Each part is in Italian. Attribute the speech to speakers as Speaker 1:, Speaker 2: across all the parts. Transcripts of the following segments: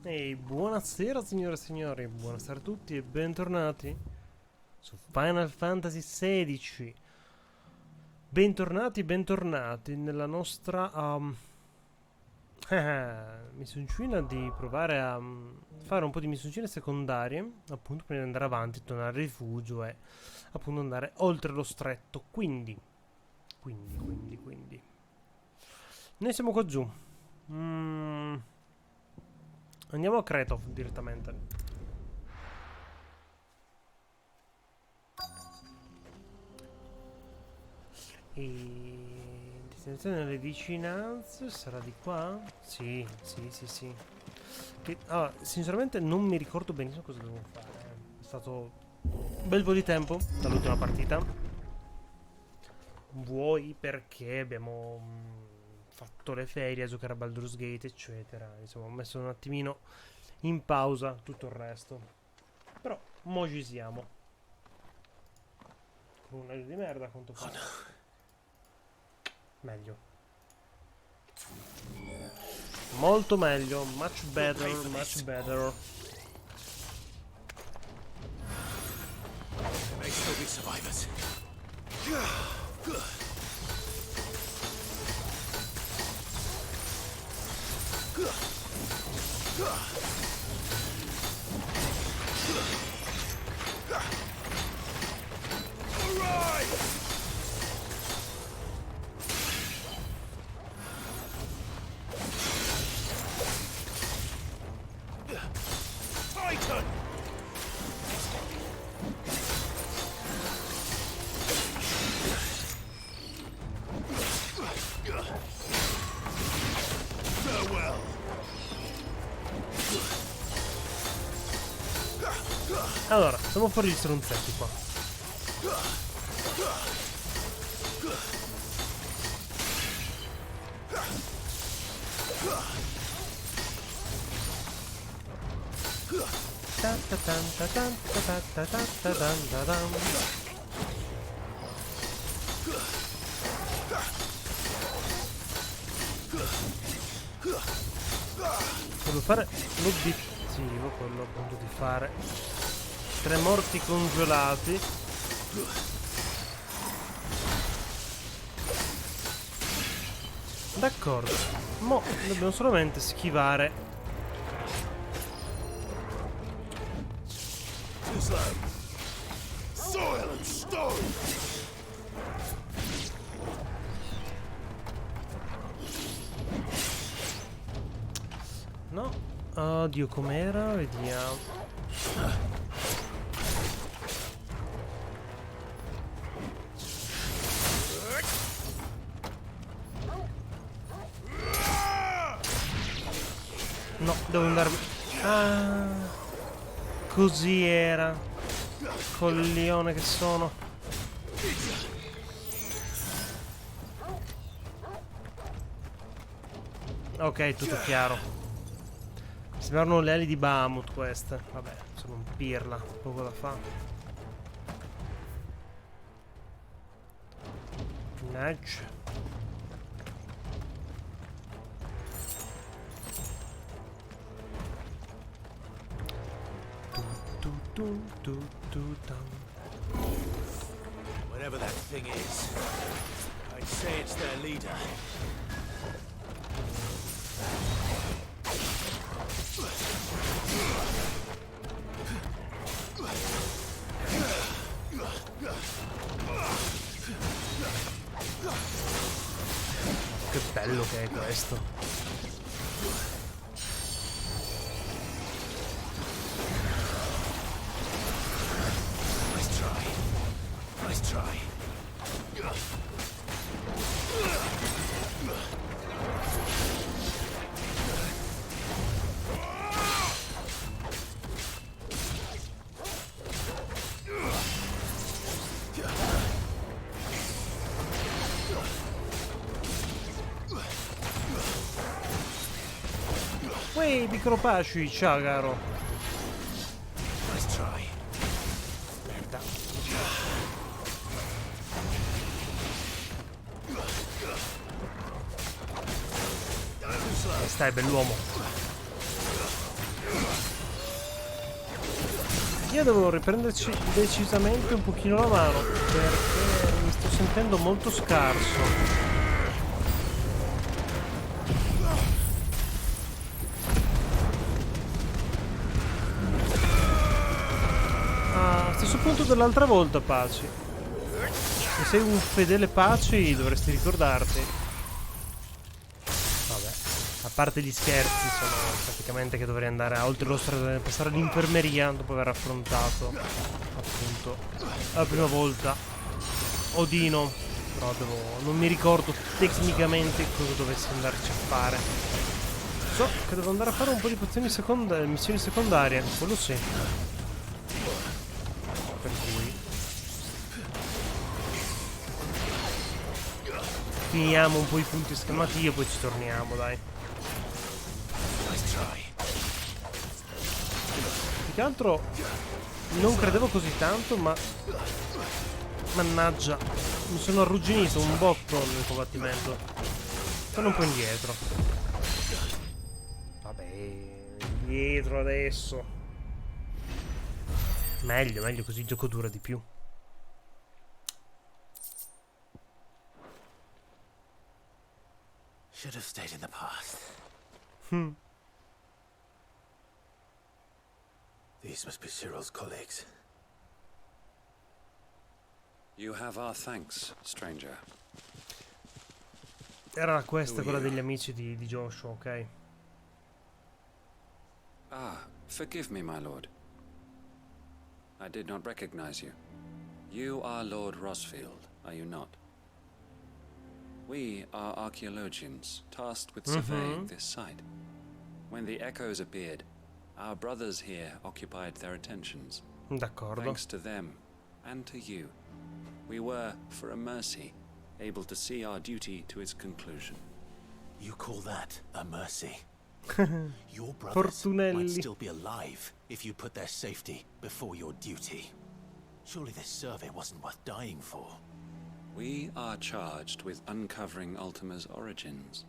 Speaker 1: Ehi, buonasera signore e signori, buonasera a tutti e bentornati su Final Fantasy XVI. Bentornati nella nostra missioncina di provare a fare un po' di missioncine secondarie, appunto prima di andare avanti, tornare al rifugio e appunto andare oltre lo stretto. Quindi. Noi siamo qua giù. Andiamo a Kretov direttamente. E destinazione nelle vicinanze sarà di qua? Sì. Sinceramente non mi ricordo benissimo cosa devo fare. È stato un bel po' di tempo dall'ultima partita. Vuoi perché abbiamo fatto le ferie a giocare a Baldur's Gate, eccetera. Insomma, ho messo un attimino in pausa tutto il resto. Però, mo' ci siamo. Con un aereo di merda, a quanto pare. Meglio. Molto meglio. Much better.
Speaker 2: May still be survivors. Titan! Farewell!
Speaker 1: Allora, siamo fuori di stronzetti qua. Devo fare l'obiettivo, quello appunto di fare 3 morti congelati. D'accordo. Mo' dobbiamo solamente schivare.
Speaker 2: Islam! Soil and stone!
Speaker 1: No. Oddio, com'era? Vediamo. No, devo andarmi. Ah, così era. Coglione che sono. Ok, tutto chiaro. Sembrano le ali di Bahamut queste. Vabbè, sono un pirla, poco da fa. Nudge.
Speaker 2: Whatever that thing is, I'd say it's their leader.
Speaker 1: Che bello che è questo.
Speaker 2: Nice try.
Speaker 1: Uè, piccolo Paci, ciao caro.
Speaker 2: Nice try.
Speaker 1: Merda. Stai, bell'uomo. Io devo riprenderci decisamente un pochino la mano, perché mi sto sentendo molto scarso. Ah, stesso punto dell'altra volta, Paci. Se sei un fedele Paci dovresti ricordarti. Vabbè, a parte gli scherzi, sono praticamente che dovrei andare a oltre l'ostra, passare all'infermeria dopo aver affrontato appunto la prima volta Odino. Però non mi ricordo tecnicamente cosa dovessi andarci a fare. So che devo andare a fare un po' di missioni secondarie, quello sì. Per cui finiamo un po' i punti esclamativi e poi ci torniamo, dai. Più che altro non credevo così tanto, ma mannaggia, mi sono arrugginito un botto nel combattimento. Sono un po' indietro. Vabbè, indietro adesso. Meglio, così il gioco dura di più.
Speaker 2: Should have stayed in the past. These must be Cyril's colleagues.
Speaker 3: You have our thanks, stranger.
Speaker 1: Era questa quella degli amici di Joshua, ok?
Speaker 3: Ah, forgive me, my lord. I did not recognize you. You are Lord Rosfield, are you not? We are archaeologians, tasked with surveying this site. When the echoes appeared, our brothers here occupied their attentions.
Speaker 1: D'accordo.
Speaker 3: Thanks to them, and to you, we were, for a mercy, able to see our duty to its conclusion.
Speaker 2: You call that a mercy? Your brothers might still be alive if you put their safety before your duty. Surely this survey wasn't worth dying for.
Speaker 3: We are charged with uncovering Ultima's origins.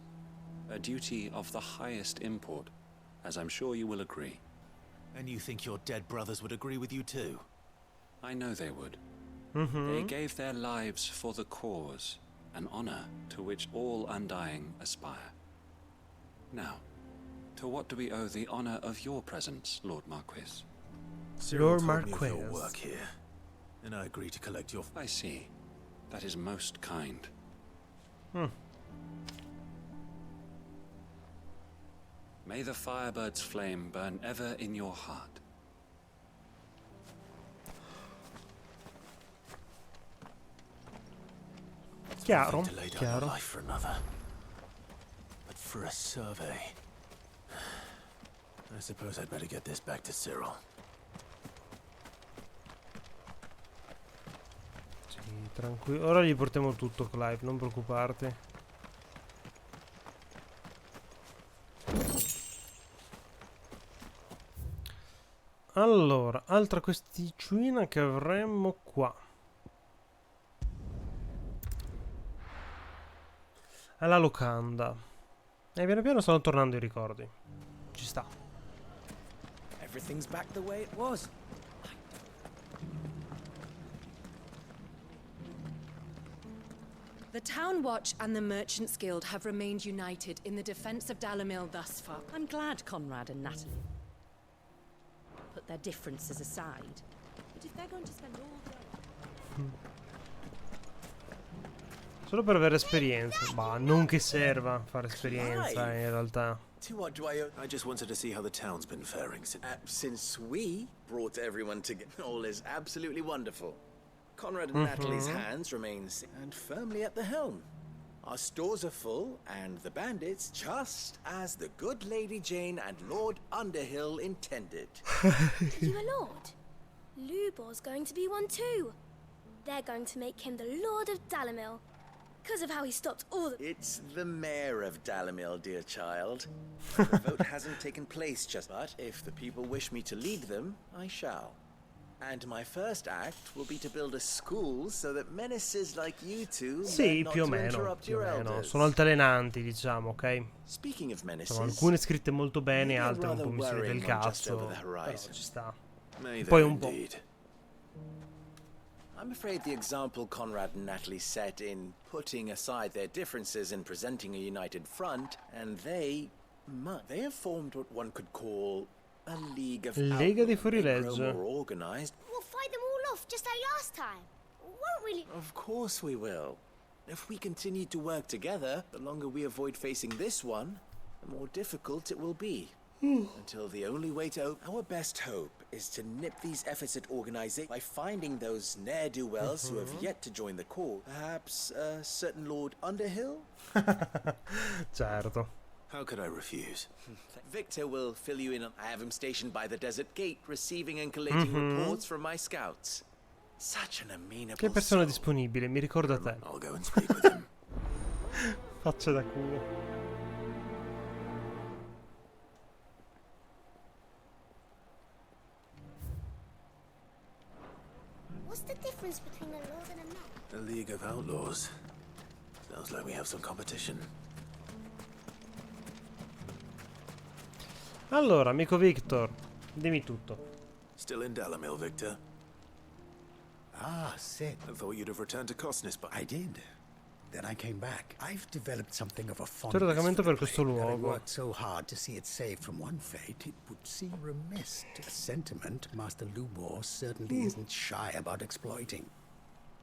Speaker 3: A duty of the highest import, as I'm sure you will agree.
Speaker 2: And you think your dead brothers would agree with you too?
Speaker 3: I know they would. They gave their lives for the cause, an honor to which all undying aspire. Now, to what do we owe the honor of your presence, Lord Marquis?
Speaker 2: Cyril told me of your work here, and I agree to collect your...
Speaker 3: I see. That is most kind. May the Firebird's flame burn ever in your heart.
Speaker 1: Chiaro,
Speaker 2: To lay down
Speaker 1: chiaro.
Speaker 2: your life for another. But for a survey... I suppose I'd better get this back to Cyril.
Speaker 1: Sì, tranquillo. Ora gli portiamo tutto, Clive, non preoccuparti. Allora, altra questicina che avremmo qua. Alla locanda. E piano piano stanno tornando i ricordi. Ci sta.
Speaker 4: Everything's back the way it was.
Speaker 5: The Town Watch and the Merchants Guild have remained united in the defense of Dalamil thus far.
Speaker 6: I'm glad Conrad and Natalie put their differences aside. But if they're going to spend all day...
Speaker 1: Solo per avere esperienza. Bah, non che serva fare esperienza in realtà.
Speaker 4: To what do I owe?
Speaker 2: I just wanted to see how the town's been faring
Speaker 4: Since we brought everyone together, all is absolutely wonderful. Conrad and Natalie's hands remain and firmly at the helm. Our stores are full, and the bandits, just as the good Lady Jane and Lord Underhill intended.
Speaker 7: You a lord? Lubor's going to be one too. They're going to make him the Lord of Dalamil, because of how he stopped all the...
Speaker 4: It's the mayor of Dalamil, dear child. The vote hasn't taken place just, but if the people wish me to lead them, I shall. And my first act will be to build a school so that menaces like you two
Speaker 1: Sì,
Speaker 4: learn not
Speaker 1: più o
Speaker 4: to
Speaker 1: meno,
Speaker 4: interrupt
Speaker 1: più o
Speaker 4: your
Speaker 1: meno.
Speaker 4: elders.
Speaker 1: Sono altalenanti, diciamo, ok?
Speaker 4: Speaking of menaces,
Speaker 1: Sono alcune scritte molto bene,
Speaker 4: maybe I'd
Speaker 1: altre un po'
Speaker 4: rather
Speaker 1: mi si vede
Speaker 4: worry
Speaker 1: il
Speaker 4: one just
Speaker 1: cazzo.
Speaker 4: over the
Speaker 1: Però
Speaker 4: horizon.
Speaker 1: ci sta.
Speaker 2: May
Speaker 1: Poi
Speaker 2: there
Speaker 1: un po'.
Speaker 2: indeed.
Speaker 4: I'm afraid the example Conrad and Natalie set in putting aside their differences and presenting a united front, and they have formed what one could call a league of
Speaker 1: Lega di
Speaker 4: outlaws. They grow
Speaker 1: fuorilegge.
Speaker 4: more organized.
Speaker 7: We'll fight them all off just like last time. Won't we?
Speaker 4: Of course we will. If we continue to work together, the longer we avoid facing this one, the more difficult it will be. Until the only way to our best hope is to nip these efforts at organizing by finding those ne'er-do-wells who have yet to join the cause. Perhaps a certain Lord Underhill?
Speaker 1: Certo.
Speaker 2: How could I refuse?
Speaker 4: Victor will fill you in on. I have him stationed by the desert gate, receiving and collating reports from my scouts. Such an amenable
Speaker 1: Che persona
Speaker 4: soul.
Speaker 1: disponibile, mi ricorda te.
Speaker 2: I'll go and speak with him.
Speaker 1: Faccia da culo.
Speaker 7: What's the difference between a lord and a man?
Speaker 2: A league of outlaws. Sounds like we have some competition.
Speaker 1: Allora, amico Victor, dimmi tutto.
Speaker 2: Still in Dalamil, Victor?
Speaker 8: Ah, Sid.
Speaker 2: I thought you'd have returned to Cosnis, but
Speaker 8: I did. Then I came back. I've developed something of a
Speaker 1: C'ero
Speaker 8: fondness
Speaker 1: attaccamento
Speaker 8: for
Speaker 1: per
Speaker 8: the
Speaker 1: questo
Speaker 8: plague, having
Speaker 1: luogo.
Speaker 8: worked so hard to see it saved from one fate, it would seem remiss. A sentiment Master Lubor certainly isn't shy about exploiting.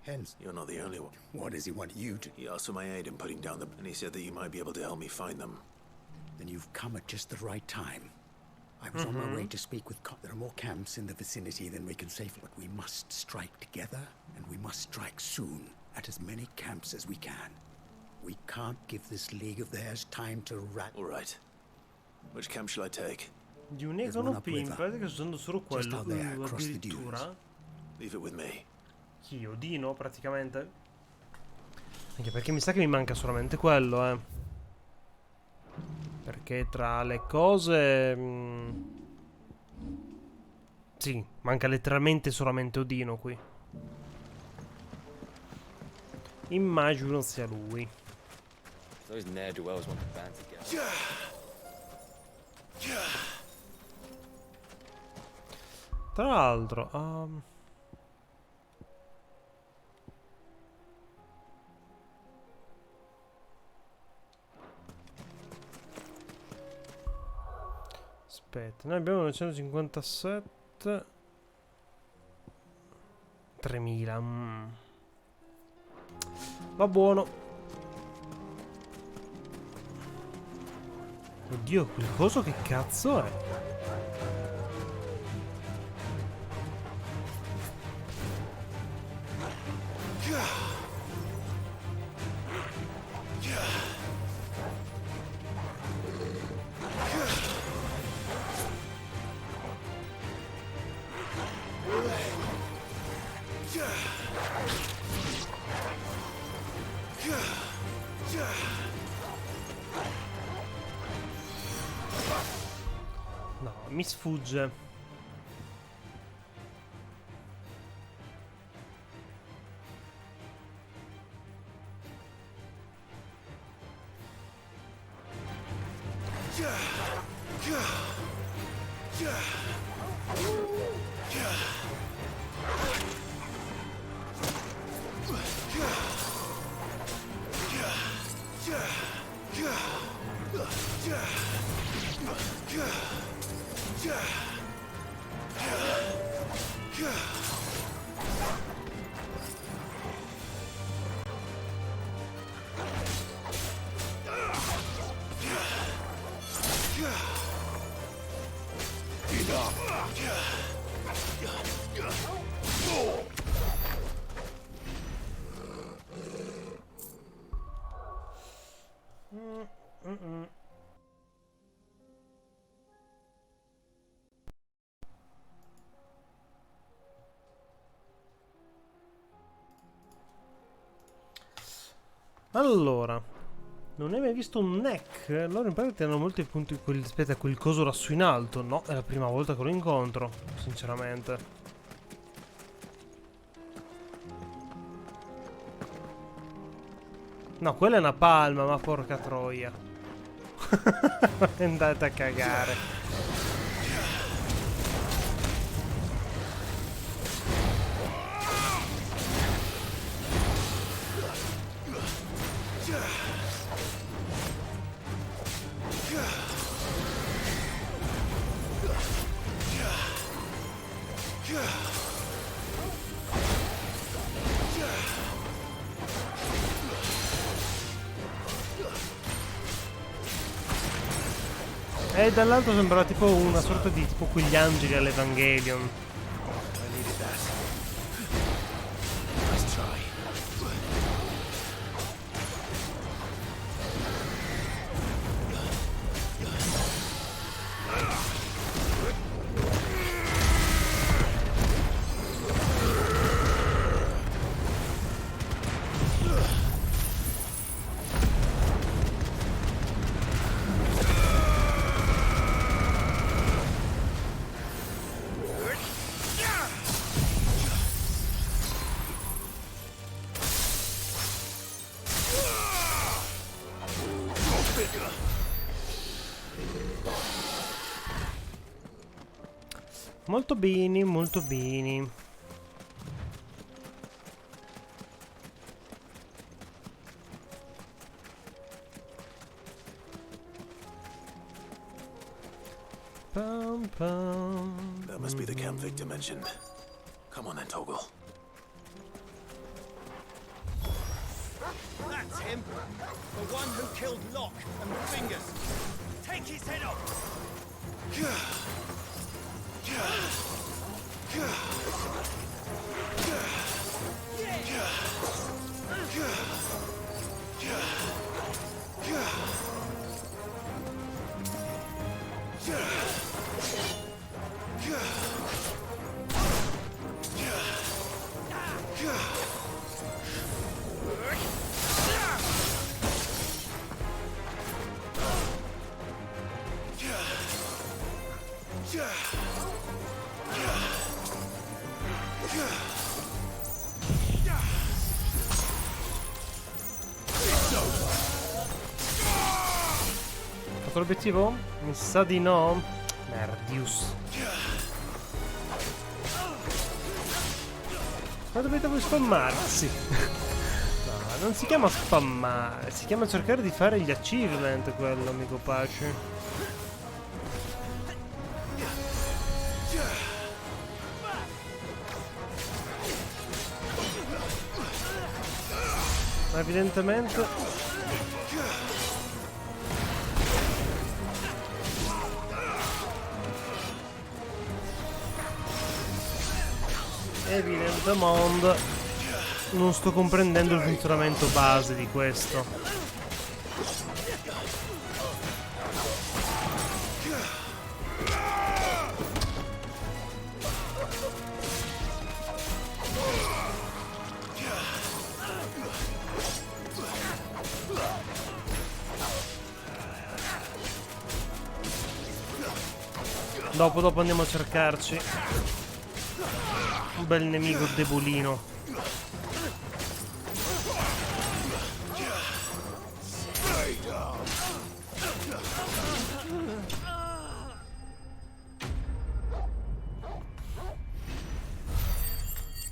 Speaker 8: Hence,
Speaker 2: you're not the only one.
Speaker 8: what does he want you to?
Speaker 2: He asked for my aid in putting down the... and he said that you might be able to help me find them.
Speaker 8: Then you've come at just the right time. I was on my way to speak with... There are more camps in the vicinity than we can safely... But we must strike together, and we must strike soon, at as many camps as we can. We can't give this league of theirs time to
Speaker 2: All right. Which camp shall I take?
Speaker 1: Di un
Speaker 8: There's
Speaker 1: econo
Speaker 8: one
Speaker 1: P, in
Speaker 8: upriver.
Speaker 1: pratica sto usando solo
Speaker 8: Just
Speaker 1: quello.
Speaker 8: out there, across the
Speaker 1: Addirittura.
Speaker 2: Leave it with me.
Speaker 1: Chi, Odino, praticamente. Anche perché mi sa che mi manca solamente quello, Perché tra le cose... Sì, manca letteralmente solamente Odino qui. Immagino sia lui.
Speaker 9: Those ne'er-do-wells want to band together.
Speaker 1: Tra l'altro... Aspetta, noi abbiamo 957... 3000. Va buono. Oddio, quel coso che cazzo è? No, mi sfugge. Allora, non hai mai visto un neck? Allora in pratica hanno molti punti aspetta, quel coso lassù in alto. No, è la prima volta che lo incontro, sinceramente. No, quella è una palma, ma porca troia. Andate a cagare. E dall'altro sembrava tipo una sorta di tipo quegli angeli all'Evangelion. Molto bene, molto bene. Pum, pum.
Speaker 2: That must be the camp Victor mentioned. Come on then, Toggle.
Speaker 10: That's him! The one who killed Locke and Fingers! Take his head off!
Speaker 1: Fatto l'obiettivo? Mi sa di no. Merdius. Ma dovete voi spammarsi? No, non si chiama spammare, si chiama cercare di fare gli achievement quello, amico Pace. Ma evidentemente non sto comprendendo il funzionamento base di questo. Dopo andiamo a cercarci un bel nemico debolino.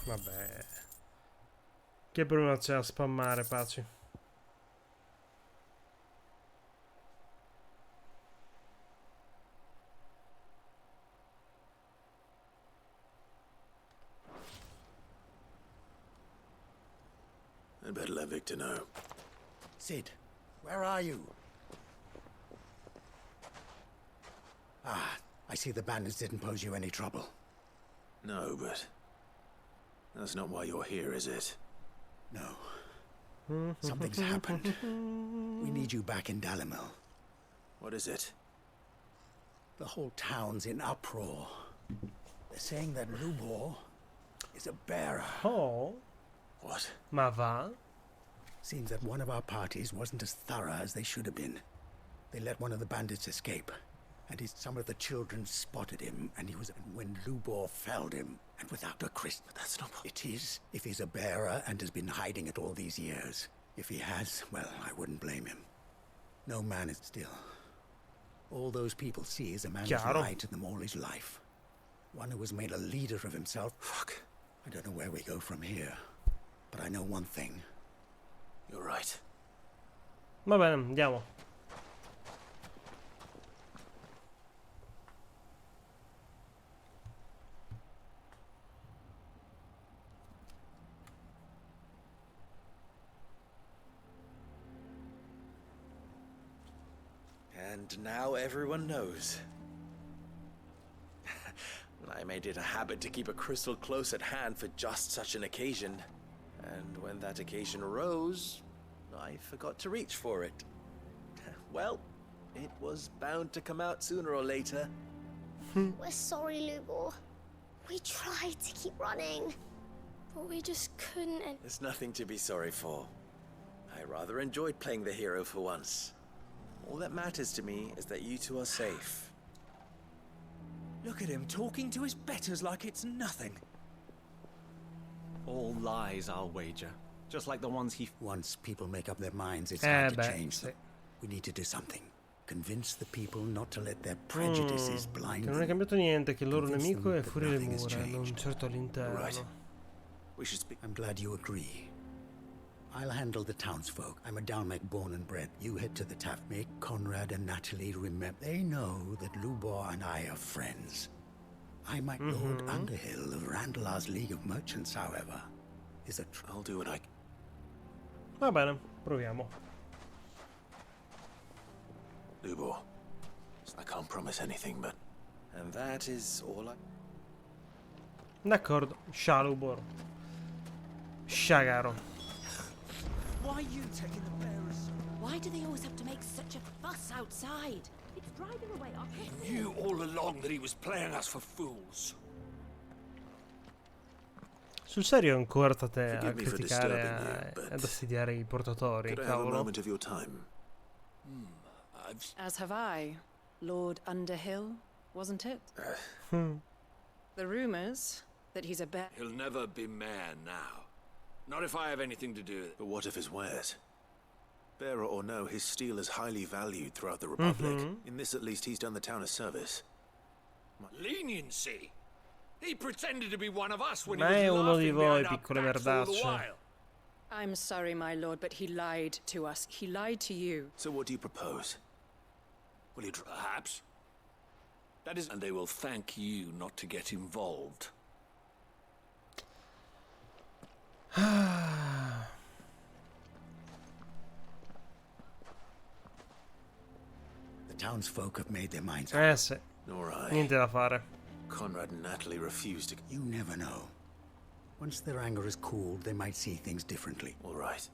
Speaker 1: Vabbè, che problema c'è a spammare, Paci?
Speaker 2: I'd better let Victor know.
Speaker 8: Sid, where are you? Ah, I see the bandits didn't pose you any trouble.
Speaker 2: No, but that's not why you're here, is it?
Speaker 8: No. Something's happened. We need you back in Dalimil.
Speaker 2: What is it?
Speaker 8: The whole town's in uproar. They're saying that Lubor is a bearer.
Speaker 1: Oh.
Speaker 2: What?
Speaker 1: Ma va?
Speaker 8: Seems that one of our parties wasn't as thorough as they should have been. They let one of the bandits escape, and some of the children spotted him, and he was when Lubor felled him, and without a Christ.
Speaker 2: But that's not...
Speaker 8: It is, if he's a bearer and has been hiding it all these years. If he has, well, I wouldn't blame him. No man is still. All those people see is a man who's lied to them all his life. One who has made a leader of himself.
Speaker 2: Fuck.
Speaker 8: I don't know where we go from here. But I know one thing.
Speaker 2: You're right.
Speaker 1: Va bene, andiamo.
Speaker 4: And now everyone knows. I made it a habit to keep a crystal close at hand for just such an occasion. And when that occasion arose, I forgot to reach for it. Well, it was bound to come out sooner or later.
Speaker 7: We're sorry, Lubor. We tried to keep running, but we just couldn't. And
Speaker 4: There's nothing to be sorry for. I rather enjoyed playing the hero for once. All that matters to me is that you two are safe.
Speaker 10: Look at him talking to his betters like it's nothing.
Speaker 11: All lies, I'll wager. Just like the ones he...
Speaker 8: Once people make up their minds, it's hard to
Speaker 1: beh,
Speaker 8: change
Speaker 1: sì.
Speaker 8: them. We need to do something. Convince the people not to let their prejudices blind
Speaker 1: Che non è
Speaker 8: them.
Speaker 1: cambiato niente, che il loro
Speaker 8: Convince
Speaker 1: nemico
Speaker 8: them
Speaker 1: è
Speaker 8: that
Speaker 1: fuori le
Speaker 8: nothing has
Speaker 1: mura, non
Speaker 8: changed.
Speaker 1: certo all'interno.
Speaker 4: Right. We should speak.
Speaker 8: I'm glad you agree. I'll handle the townsfolk. I'm a Dalmek born and bred. You head to the tavern. Make Conrad and Natalie remember. They know that Lubor and I are friends. I might Lord Underhill of Randalar's League of Merchants, however, is a
Speaker 4: I'll do what I...
Speaker 1: Va bene, proviamo.
Speaker 4: Lubor, I can't promise anything, but... And that is all I...
Speaker 1: D'accordo, Shalubor. Shagaro.
Speaker 10: Why are you taking the bearers?
Speaker 6: Why do they always have to make such a fuss outside? It's driving away our customers.
Speaker 10: Knew all along that he was playing us for fools.
Speaker 1: Sul serio ancora state a
Speaker 4: Forgive me for
Speaker 1: criticare
Speaker 4: disturbing you, but
Speaker 1: ad astidiare i portatori,
Speaker 4: Could I have a
Speaker 1: cavolo.
Speaker 4: moment of your time?
Speaker 5: As have I, Lord Underhill, wasn't it? The rumors that he's a bear.
Speaker 10: He'll never be mayor now. Not if I have anything to do with it.
Speaker 4: But what of his wares? Bearer or no, his steel is highly valued throughout the Republic. In this, at least, he's done the town a service.
Speaker 10: Leniency? He pretended to be one of us when
Speaker 1: Ma
Speaker 10: he
Speaker 1: è
Speaker 10: was
Speaker 1: uno di
Speaker 10: laughing
Speaker 1: voi,
Speaker 10: behind our
Speaker 1: piccole
Speaker 10: backs all the
Speaker 1: merdacce.
Speaker 10: while.
Speaker 5: I'm sorry, my lord, but he lied to us. He lied to you.
Speaker 4: So what do you propose? Will you
Speaker 10: Perhaps. That is, and they will thank you not to get involved.
Speaker 8: The townsfolk have made their minds up.
Speaker 1: Sì,
Speaker 4: Nor I.
Speaker 1: niente da fare.
Speaker 4: Conrad and Natalie refused to...
Speaker 8: You never know. Once their anger is cooled, they might see things differently.
Speaker 4: All right.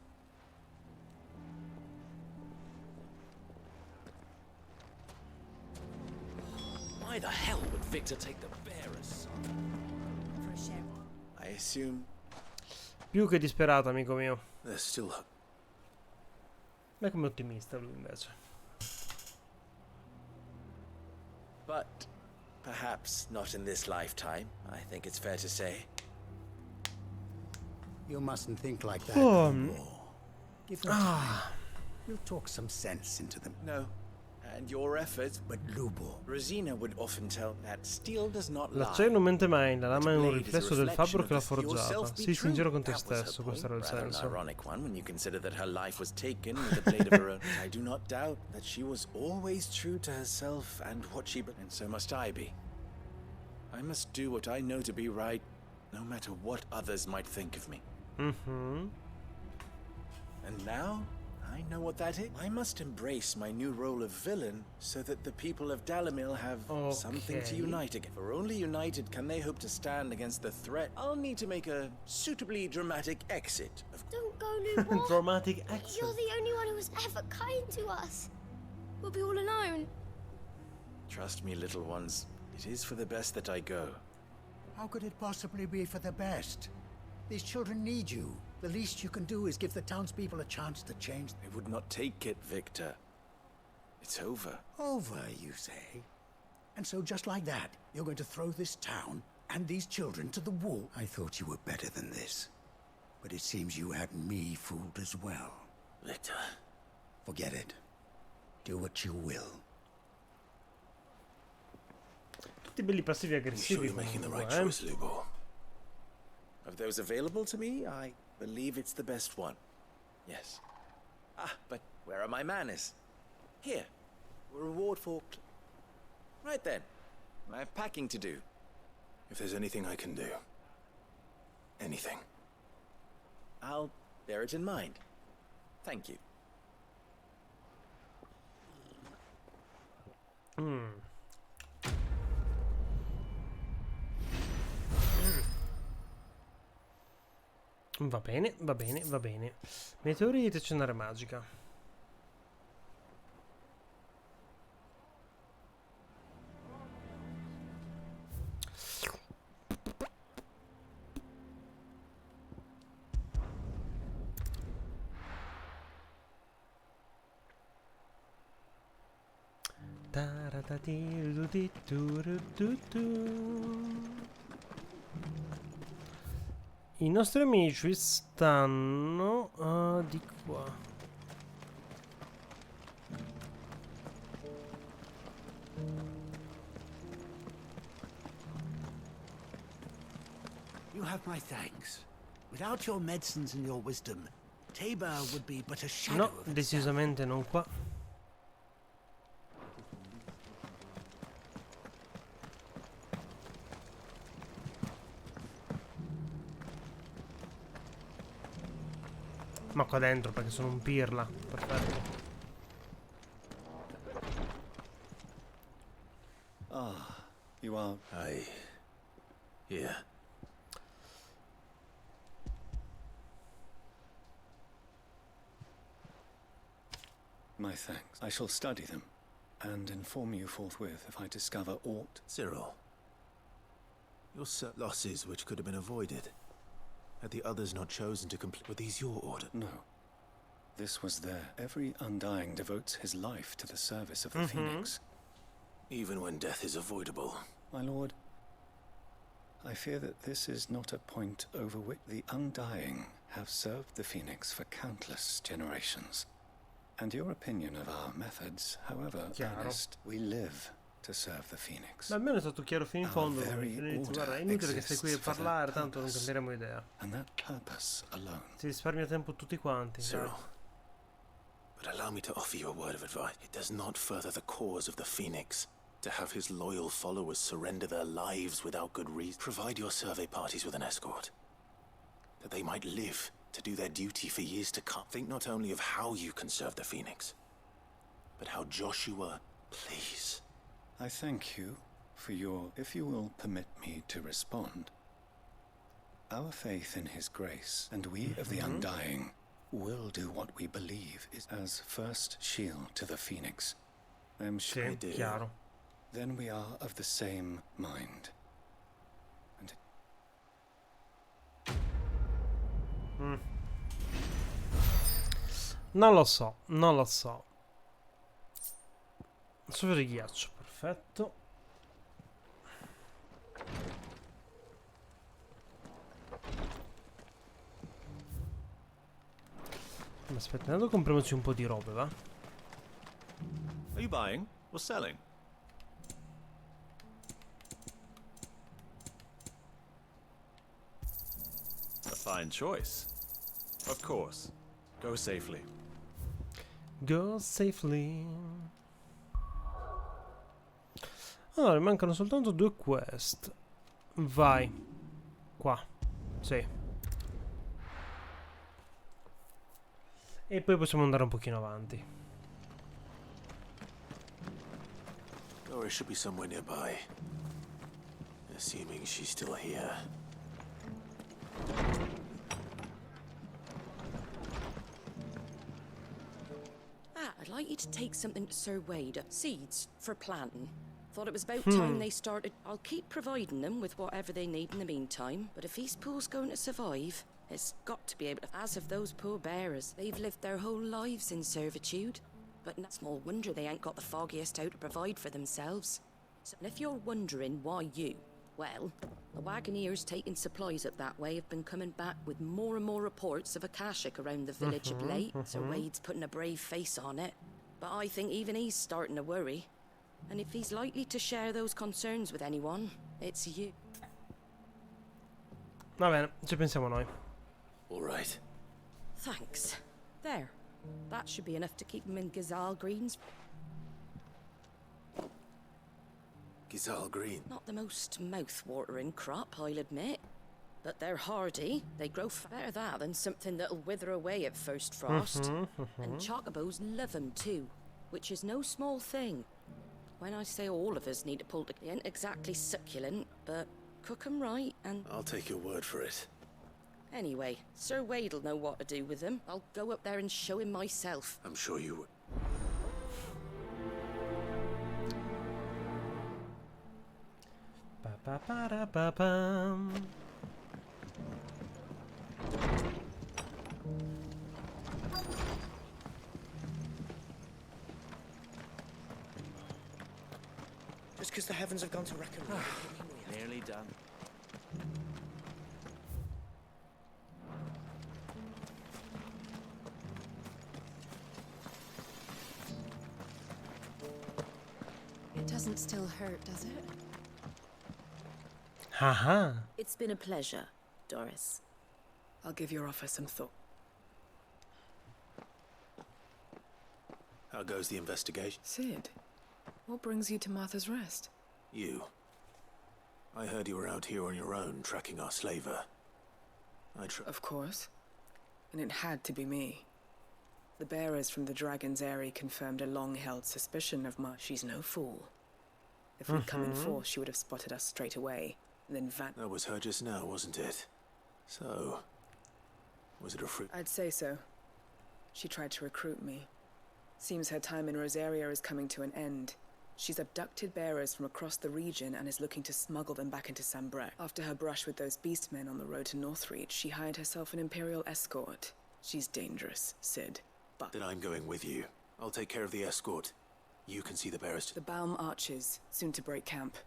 Speaker 9: Why the hell would Victor take the bearers?
Speaker 6: For a share.
Speaker 4: I assume
Speaker 1: Più che disperato, amico mio.
Speaker 4: there's still hope.
Speaker 1: Ma è come ottimista lui invece.
Speaker 4: But perhaps not in this lifetime, I think it's fair to say.
Speaker 8: You mustn't think like that.
Speaker 1: Oh,
Speaker 8: Lubor. Give them time. We'll talk some sense into them.
Speaker 4: No. And your efforts...
Speaker 8: But Lubor,
Speaker 4: Rosina would often tell that steel does not lie.
Speaker 1: L'acciaio non mente mai, la lama è un
Speaker 4: Blade is a
Speaker 1: riflesso del
Speaker 4: reflection
Speaker 1: fabbro che l'ha
Speaker 4: of the
Speaker 1: forgiata.
Speaker 4: yourself be
Speaker 1: Sei sincero con te
Speaker 4: That was her
Speaker 1: stesso,
Speaker 4: point.
Speaker 1: questo era il
Speaker 4: Rather an
Speaker 1: senso.
Speaker 4: ironic one when you consider that her life was taken with a blade of her own. I do not doubt that she was always true to herself and what she... And so must I be. I must do what I know to be right, no matter what others might think of me. And now, I know what that is. I must embrace my new role of villain so that the people of Dalimil have something to
Speaker 1: Okay.
Speaker 4: unite against. For only united can they hope to stand against the threat. I'll need to make a suitably dramatic exit.
Speaker 7: don't go, Lubor.
Speaker 1: Dramatic
Speaker 7: You're
Speaker 1: accent.
Speaker 7: the only one who was ever kind to us. We'll be all alone.
Speaker 4: Trust me, little ones. It is for the best that I go.
Speaker 8: how could it possibly be for the best? These children need you. The least you can do is give the townspeople a chance to change.
Speaker 4: I would not take it, Victor. It's over.
Speaker 8: Over, you say? And so just like that, you're going to throw this town and these children to the wall? I thought you were better than this. But it seems you had me fooled as well.
Speaker 4: Victor.
Speaker 8: Forget it. Do what you will.
Speaker 1: Tutti belli passivi
Speaker 4: I'm sure
Speaker 1: aggressivi.
Speaker 4: you're making the right
Speaker 1: comunque,
Speaker 4: choice, Lubor. Of those available to me, I believe it's the best one. Yes. Ah, but where are my manners? Here, a reward for... Right then, I have packing to do.
Speaker 2: If there's anything I can do. Anything.
Speaker 4: I'll bear it in mind. Thank you.
Speaker 1: Va bene, va bene, va bene. Meteorite, cenere magica. I nostri amici stanno di qua.
Speaker 12: You have my thanks. Without your medicines and your wisdom, Tabor would be but a shadow
Speaker 1: No,
Speaker 12: of itself.
Speaker 1: decisamente non qua. Ma qua dentro perché sono un pirla. Perfetto.
Speaker 3: Ah, you are...
Speaker 2: Yeah.
Speaker 3: My thanks. I shall study them, and inform you forthwith if I discover aught.
Speaker 2: Cyril. Your losses which could have been avoided. Had the others not chosen to complete... Were these your order?
Speaker 3: No. This was there. Every Undying devotes his life to the service of the Phoenix.
Speaker 2: Even when death is avoidable.
Speaker 3: My lord, I fear that this is not a point over which the Undying have served the Phoenix for countless generations. And your opinion of our methods, however earnest, we live to serve the Phoenix.
Speaker 1: Ma almeno è stato chiaro fino in fondo. Guarda, è inutile che stai qui a
Speaker 3: exists for
Speaker 1: parlare,
Speaker 3: that
Speaker 1: tanto non
Speaker 3: purpose.
Speaker 1: cambieremo idea.
Speaker 3: And that purpose alone.
Speaker 1: Si risparmia tempo tutti quanti.
Speaker 2: Cyril. But allow me to offer you a word of advice. It does not further the cause of the Phoenix to have his loyal followers surrender their lives without good reason. Provide your survey parties with an escort, that they might live to do their duty for years to come. Think not only of how you can serve the Phoenix, but how Joshua, please.
Speaker 3: I thank you for your... If you will permit me to respond. Our faith in his grace, and we of the Undying, will do what we believe is as first shield to the Phoenix. I am sure.
Speaker 1: Sì, chiaro.
Speaker 3: Then we are of the same mind. And
Speaker 1: Non lo so, non lo so. Sopra di ghiaccio, perfetto. Aspetta, intanto compriamoci un po' di robe, va?
Speaker 11: Are you buying or selling? A fine choice. Of course. Go safely.
Speaker 1: Go safely. Allora, mancano soltanto 2 quest. Vai. Qua. Sì. E poi possiamo andare un pochino avanti.
Speaker 2: Dora should be somewhere nearby. Assuming she's still here.
Speaker 6: I'd like you to take something to Sir Wade. Seeds for planting. Thought it was about time they started. I'll keep providing them with whatever they need in the meantime. But if Eastpool's going to survive, it's got to be able to. As of those poor bearers, they've lived their whole lives in servitude. But not small wonder they ain't got the foggiest how to provide for themselves. So, and if you're wondering why you, well, the wagoneers taking supplies up that way have been coming back with more and more reports of Akashic around the village of late. Sir Wade's putting a brave face on it. But I think even he's starting to worry. And if he's likely to share those concerns with anyone, it's you.
Speaker 1: Va bene, ci pensiamo noi.
Speaker 2: All right.
Speaker 6: Thanks. There. That should be enough to keep them in gazelle greens.
Speaker 2: Gazelle green.
Speaker 6: Not the most mouth-watering crop, I'll admit. But they're hardy. They grow better that than something that'll wither away at first frost. And chocobos love them too, which is no small thing. When I say all of us need to pull they ain't exactly succulent, but cook 'em right and...
Speaker 2: I'll take your word for it.
Speaker 6: Anyway, Sir Wade'll know what to do with them. I'll go up there and show him myself.
Speaker 2: I'm sure you would.
Speaker 1: Ba-ba-ba-da-ba-bam.
Speaker 12: Just because the heavens have gone to wreck and
Speaker 9: Nearly done.
Speaker 5: It doesn't still hurt, does it?
Speaker 1: Haha.
Speaker 13: It's been a pleasure, Doris.
Speaker 5: I'll give your offer some thought.
Speaker 2: How goes the investigation?
Speaker 5: Sid, what brings you to Martha's Rest?
Speaker 2: You. I heard you were out here on your own, tracking our slaver.
Speaker 5: Of course. And it had to be me. The bearers from the Dragon's Eyrie confirmed a long-held suspicion of She's no fool. If we'd come in force, she would have spotted us straight away, and then
Speaker 2: That was her just now, wasn't it? So... was it a fruit?
Speaker 5: I'd say so. She tried to recruit me. Seems her time in Rosaria is coming to an end. She's abducted bearers from across the region and is looking to smuggle them back into Sambrec. After her brush with those beastmen on the road to Northreach, she hired herself an Imperial escort. She's dangerous, Sid, but...
Speaker 2: Then I'm going with you. I'll take care of the escort. You can see the bearers.
Speaker 5: The Baum Archers, soon to break camp.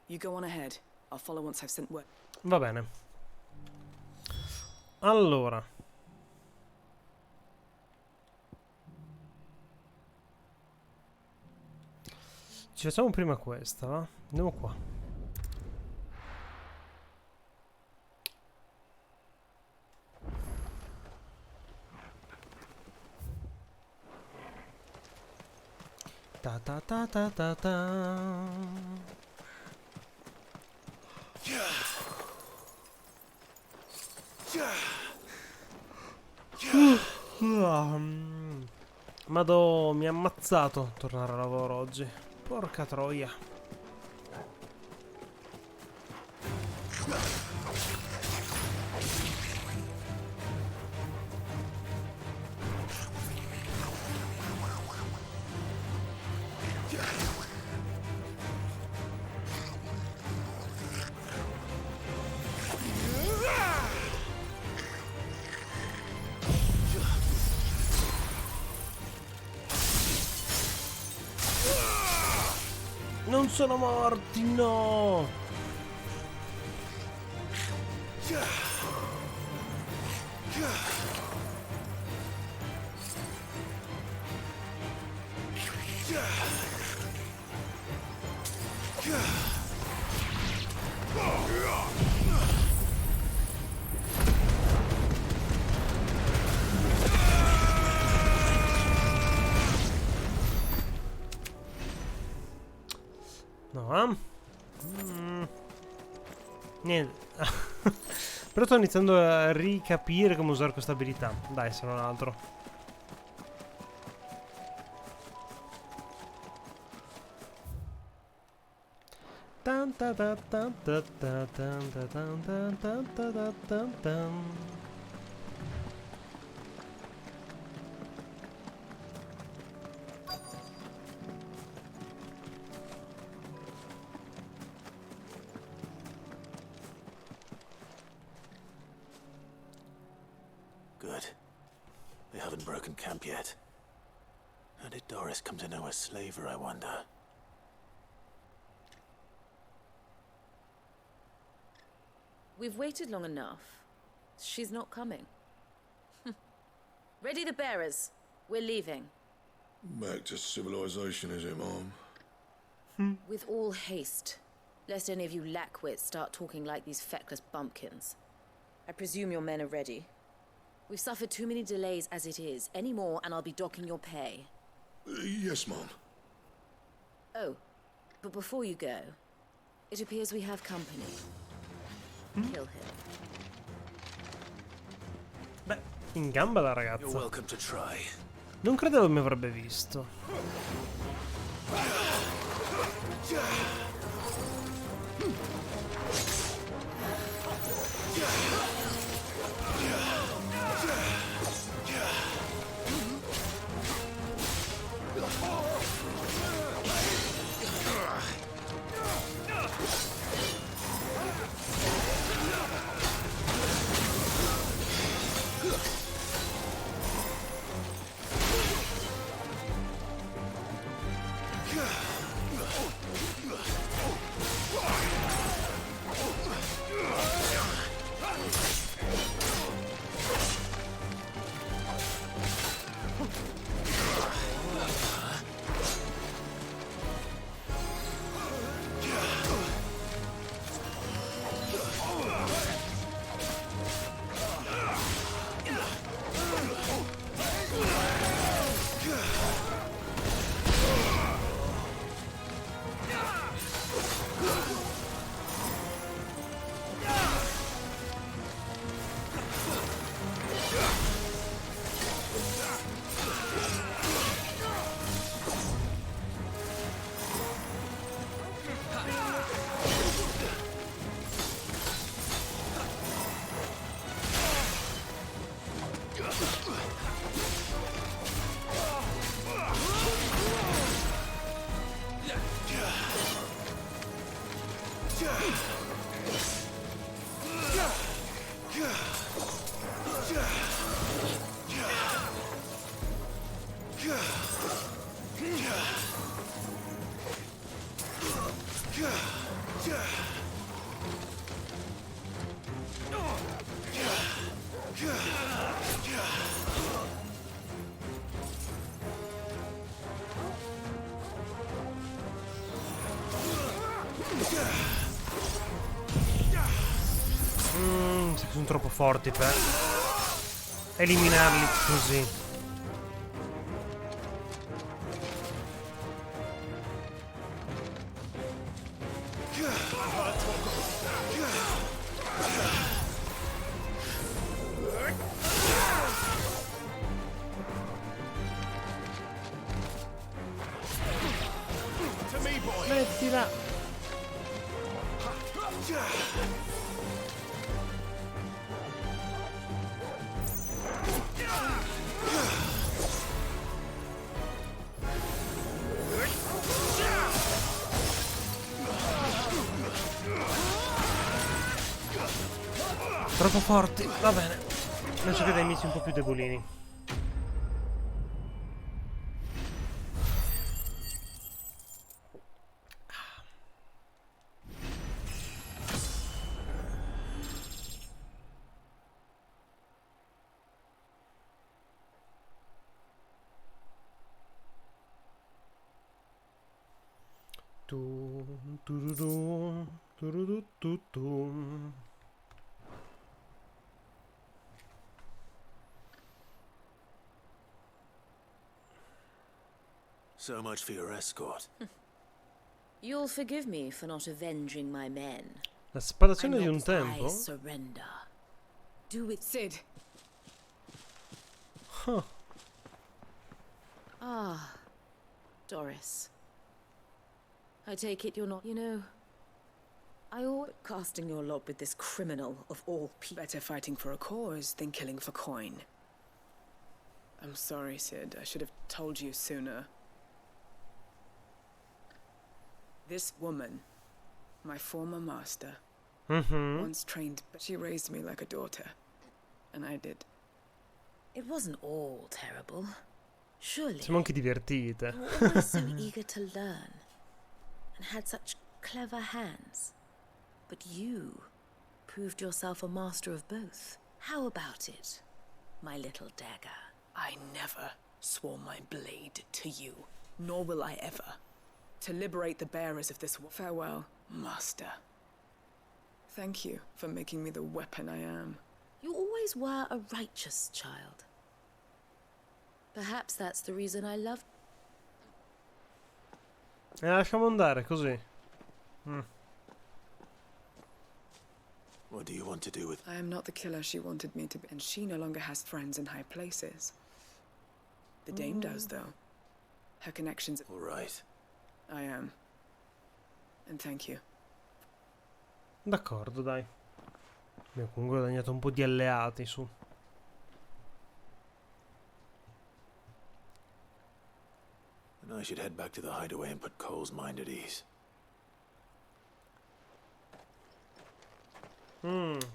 Speaker 5: You go on ahead. I'll follow once I've sent word.
Speaker 1: Va bene. Allora. Ci facciamo prima questa, va? Andiamo qua. Ta ta ta ta ta ta. Madò, mi ha ammazzato tornare a lavoro oggi. Porca troia. Non sono morti, no! No, niente. Però sto iniziando a ricapire come usare questa abilità. Dai, se non altro.
Speaker 2: Good. They haven't broken camp yet. How did Doris come to know a slaver, I wonder?
Speaker 13: We've waited long enough. She's not coming. Ready the bearers. We're leaving.
Speaker 14: Back to civilization, is it, Mom?
Speaker 13: With all haste. Lest any of you lackwits start talking like these feckless bumpkins. I presume your men are ready. We've suffered too many delays as it is. Any more and I'll be docking your pay.
Speaker 14: Yes, Mom.
Speaker 13: Oh, but before you go, it appears we have company. Kill him.
Speaker 1: Beh, in gamba la
Speaker 2: You're
Speaker 1: ragazza.
Speaker 2: welcome to try.
Speaker 1: Non credevo mi avrebbe visto. Sono troppo forti per eliminarli così. Mettila. Troppo forti, va bene. Lascio che dai nemici un po' più debolini.
Speaker 2: So much for your escort.
Speaker 13: You'll forgive me for not avenging my men.
Speaker 1: La separazione di un
Speaker 13: I
Speaker 1: tempo?
Speaker 13: surrender. Do it, Sid.
Speaker 1: Huh.
Speaker 13: Ah, Doris. I take it you're not, you know. I ought casting your lot with this criminal of all people.
Speaker 5: Better fighting for a cause than killing for coin. I'm sorry, Sid. I should have told you sooner. This woman, my former master, once trained, but she raised me like a daughter. And I did.
Speaker 13: It wasn't all terrible. Surely.
Speaker 1: Siamo anche divertite.
Speaker 13: You were always so eager to learn. And had such clever hands. But you proved yourself a master of both. How about it, my little dagger?
Speaker 5: I never swore my blade to you, nor will I ever. To liberate the bearers of this farewell, master. Thank you for making me the weapon I am.
Speaker 13: You always were a righteous child. Perhaps that's the reason I loved.
Speaker 1: Lasciamo andare così.
Speaker 2: What do you want to do with...
Speaker 5: I am not the killer she wanted me to be, and she no longer has friends in high places. The dame does, though. Her connections...
Speaker 2: All right.
Speaker 5: I am. And thank you.
Speaker 1: D'accordo, dai. Abbiamo comunque guadagnato un po' di alleati su.
Speaker 2: And I should head back to the hideaway and put Cole's mind at ease.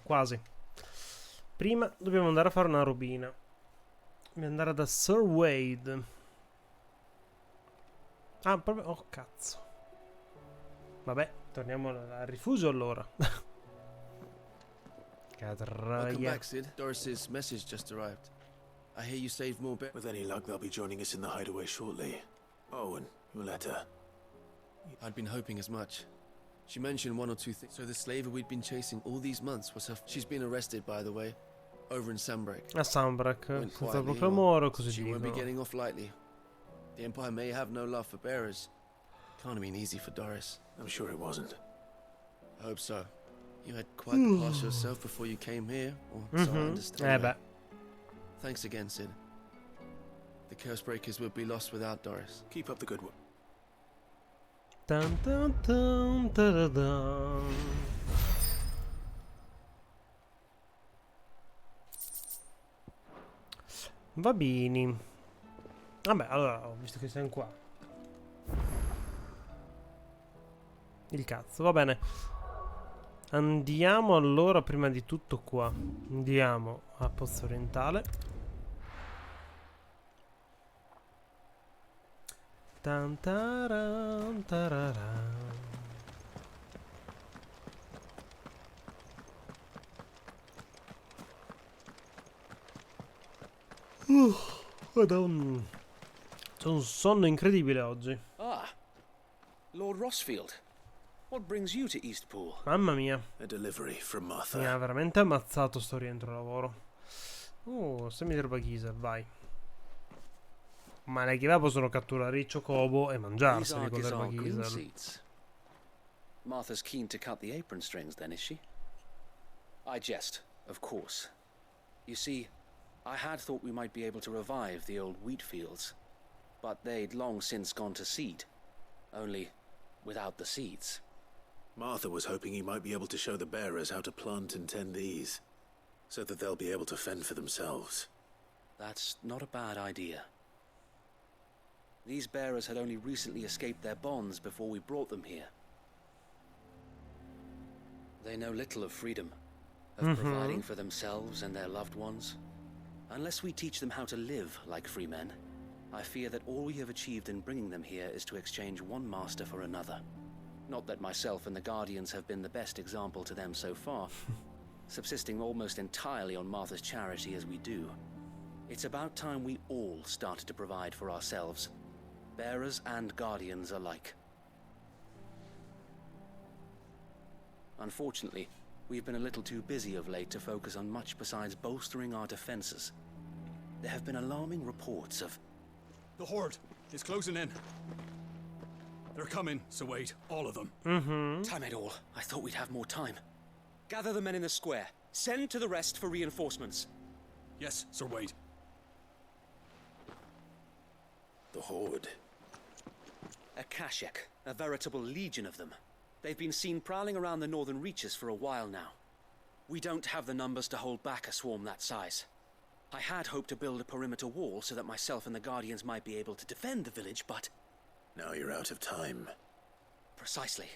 Speaker 1: Quasi. Prima dobbiamo andare a fare una robina. Dobbiamo andare da Sir Wade. Ah, proprio... Oh, cazzo. Vabbè, torniamo al rifugio allora.
Speaker 15: Welcome back, Sid. Doris's message just arrived. I hear you saved more bears.
Speaker 2: With any luck, they'll be joining us in the hideaway shortly. Oh, and your letter.
Speaker 15: I'd been hoping as much. She mentioned one or two things. So the slaver we'd been chasing all these months was her... She's been arrested, by the way, over in Sambrek.
Speaker 1: A Sambrek, senza
Speaker 15: quietly,
Speaker 1: proclamore, così
Speaker 15: she won't be
Speaker 1: dicono.
Speaker 15: getting off lightly. The Empire may have no love for bearers. Can't have been easy for Doris.
Speaker 2: I'm sure it wasn't.
Speaker 15: I hope so. You had quite the pass yourself before you came here, or so I understand. Thanks again, Sid. The Cursebreakers would be lost without Doris.
Speaker 2: Keep up the good work.
Speaker 1: Dun, dun, dun, dun, dun. Va bene. Vabbè, allora, ho visto che siamo qua. Il cazzo, va bene. Andiamo allora prima di tutto qua. Andiamo a Pozzo Orientale. Tan taran, tararan. Madonna. C'è un sonno incredibile oggi.
Speaker 16: Ah, Lord Rossfield. What brings you to Eastpool?
Speaker 1: Mamma mia.
Speaker 2: A delivery from Martha.
Speaker 1: Mi ha veramente ammazzato sto rientro lavoro. Semi d'erba vai. Ma le chiave possono catturare i chocobo e mangiarseli con l'erba Gisel.
Speaker 16: Martha's keen to cut the apron strings then, is she? I jest, of course. You see, I had thought we might be able to revive the old wheat fields, but they'd long since gone to seed. Only without the seeds.
Speaker 2: Martha was hoping he might be able to show the bearers how to plant and tend these, so that they'll be able to fend for themselves.
Speaker 16: That's not a bad idea. These bearers had only recently escaped their bonds before we brought them here. They know little of freedom, of providing for themselves and their loved ones. Unless we teach them how to live like free men, I fear that all we have achieved in bringing them here is to exchange one master for another. Not that myself and the Guardians have been the best example to them so far, subsisting almost entirely on Martha's charity as we do. It's about time we all started to provide for ourselves, bearers and Guardians alike. Unfortunately, we've been a little too busy of late to focus on much besides bolstering our defenses. There have been alarming reports of...
Speaker 17: The Horde is closing in. They're coming, so wait, all of them.
Speaker 16: Time it all. I thought we'd have more time. Gather the men in the square. Send to the rest for reinforcements.
Speaker 17: Yes, Sir Wade.
Speaker 2: The Horde.
Speaker 16: A Kashek, a veritable legion of them. They've been seen prowling around the northern reaches for a while now. We don't have the numbers to hold back a swarm that size. I had hoped to build a perimeter wall so that myself and the Guardians might be able to defend the village, but...
Speaker 2: Now you're out of time.
Speaker 16: Precisely.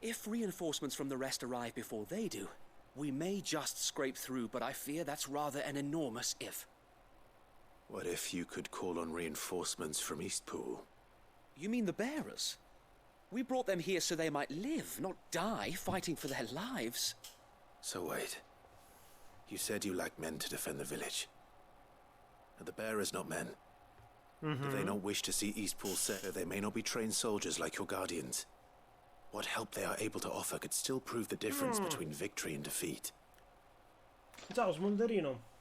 Speaker 16: If reinforcements from the rest arrive before they do, we may just scrape through, but I fear that's rather an enormous if.
Speaker 2: What if you could call on reinforcements from Eastpool?
Speaker 16: You mean the bearers? We brought them here so they might live, not die, fighting for their lives.
Speaker 2: So wait. You said you lack men to defend the village. Are the bearers not men? Do they not wish to see Eastpool set? They may not be trained soldiers like your Guardians. What help they are able to offer could still prove the difference between victory and defeat.
Speaker 1: Ciao Smolderino.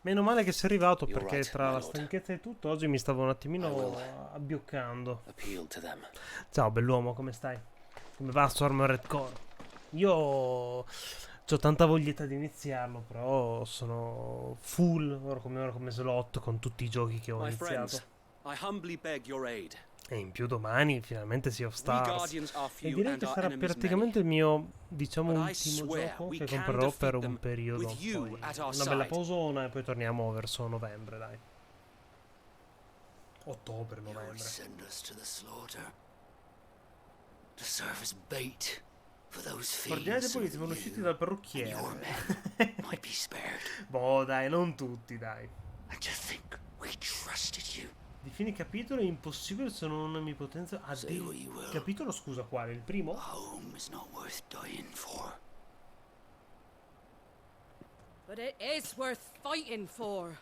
Speaker 1: Meno male che sei arrivato, perché tra la stanchezza e tutto oggi mi stavo un attimino abbioccando. Ciao bell'uomo, come stai? Come va su Armored Core? Io ho tanta voglietta di iniziarlo, però sono full ora come slot con tutti i giochi che ho iniziato. E in più domani finalmente Sea of Stars. E direi che sarà praticamente il mio, diciamo, ultimo gioco che comprerò per un periodo. Poi una bella pausona e poi torniamo verso novembre, dai. Ottobre, novembre. Ordinari poi sono usciti dal parrucchiere. Boh, dai, non tutti, dai. Di fine capitolo è impossibile se non mi potenza. Capitolo, scusa, quale? Il primo?
Speaker 6: But it is worth fighting for.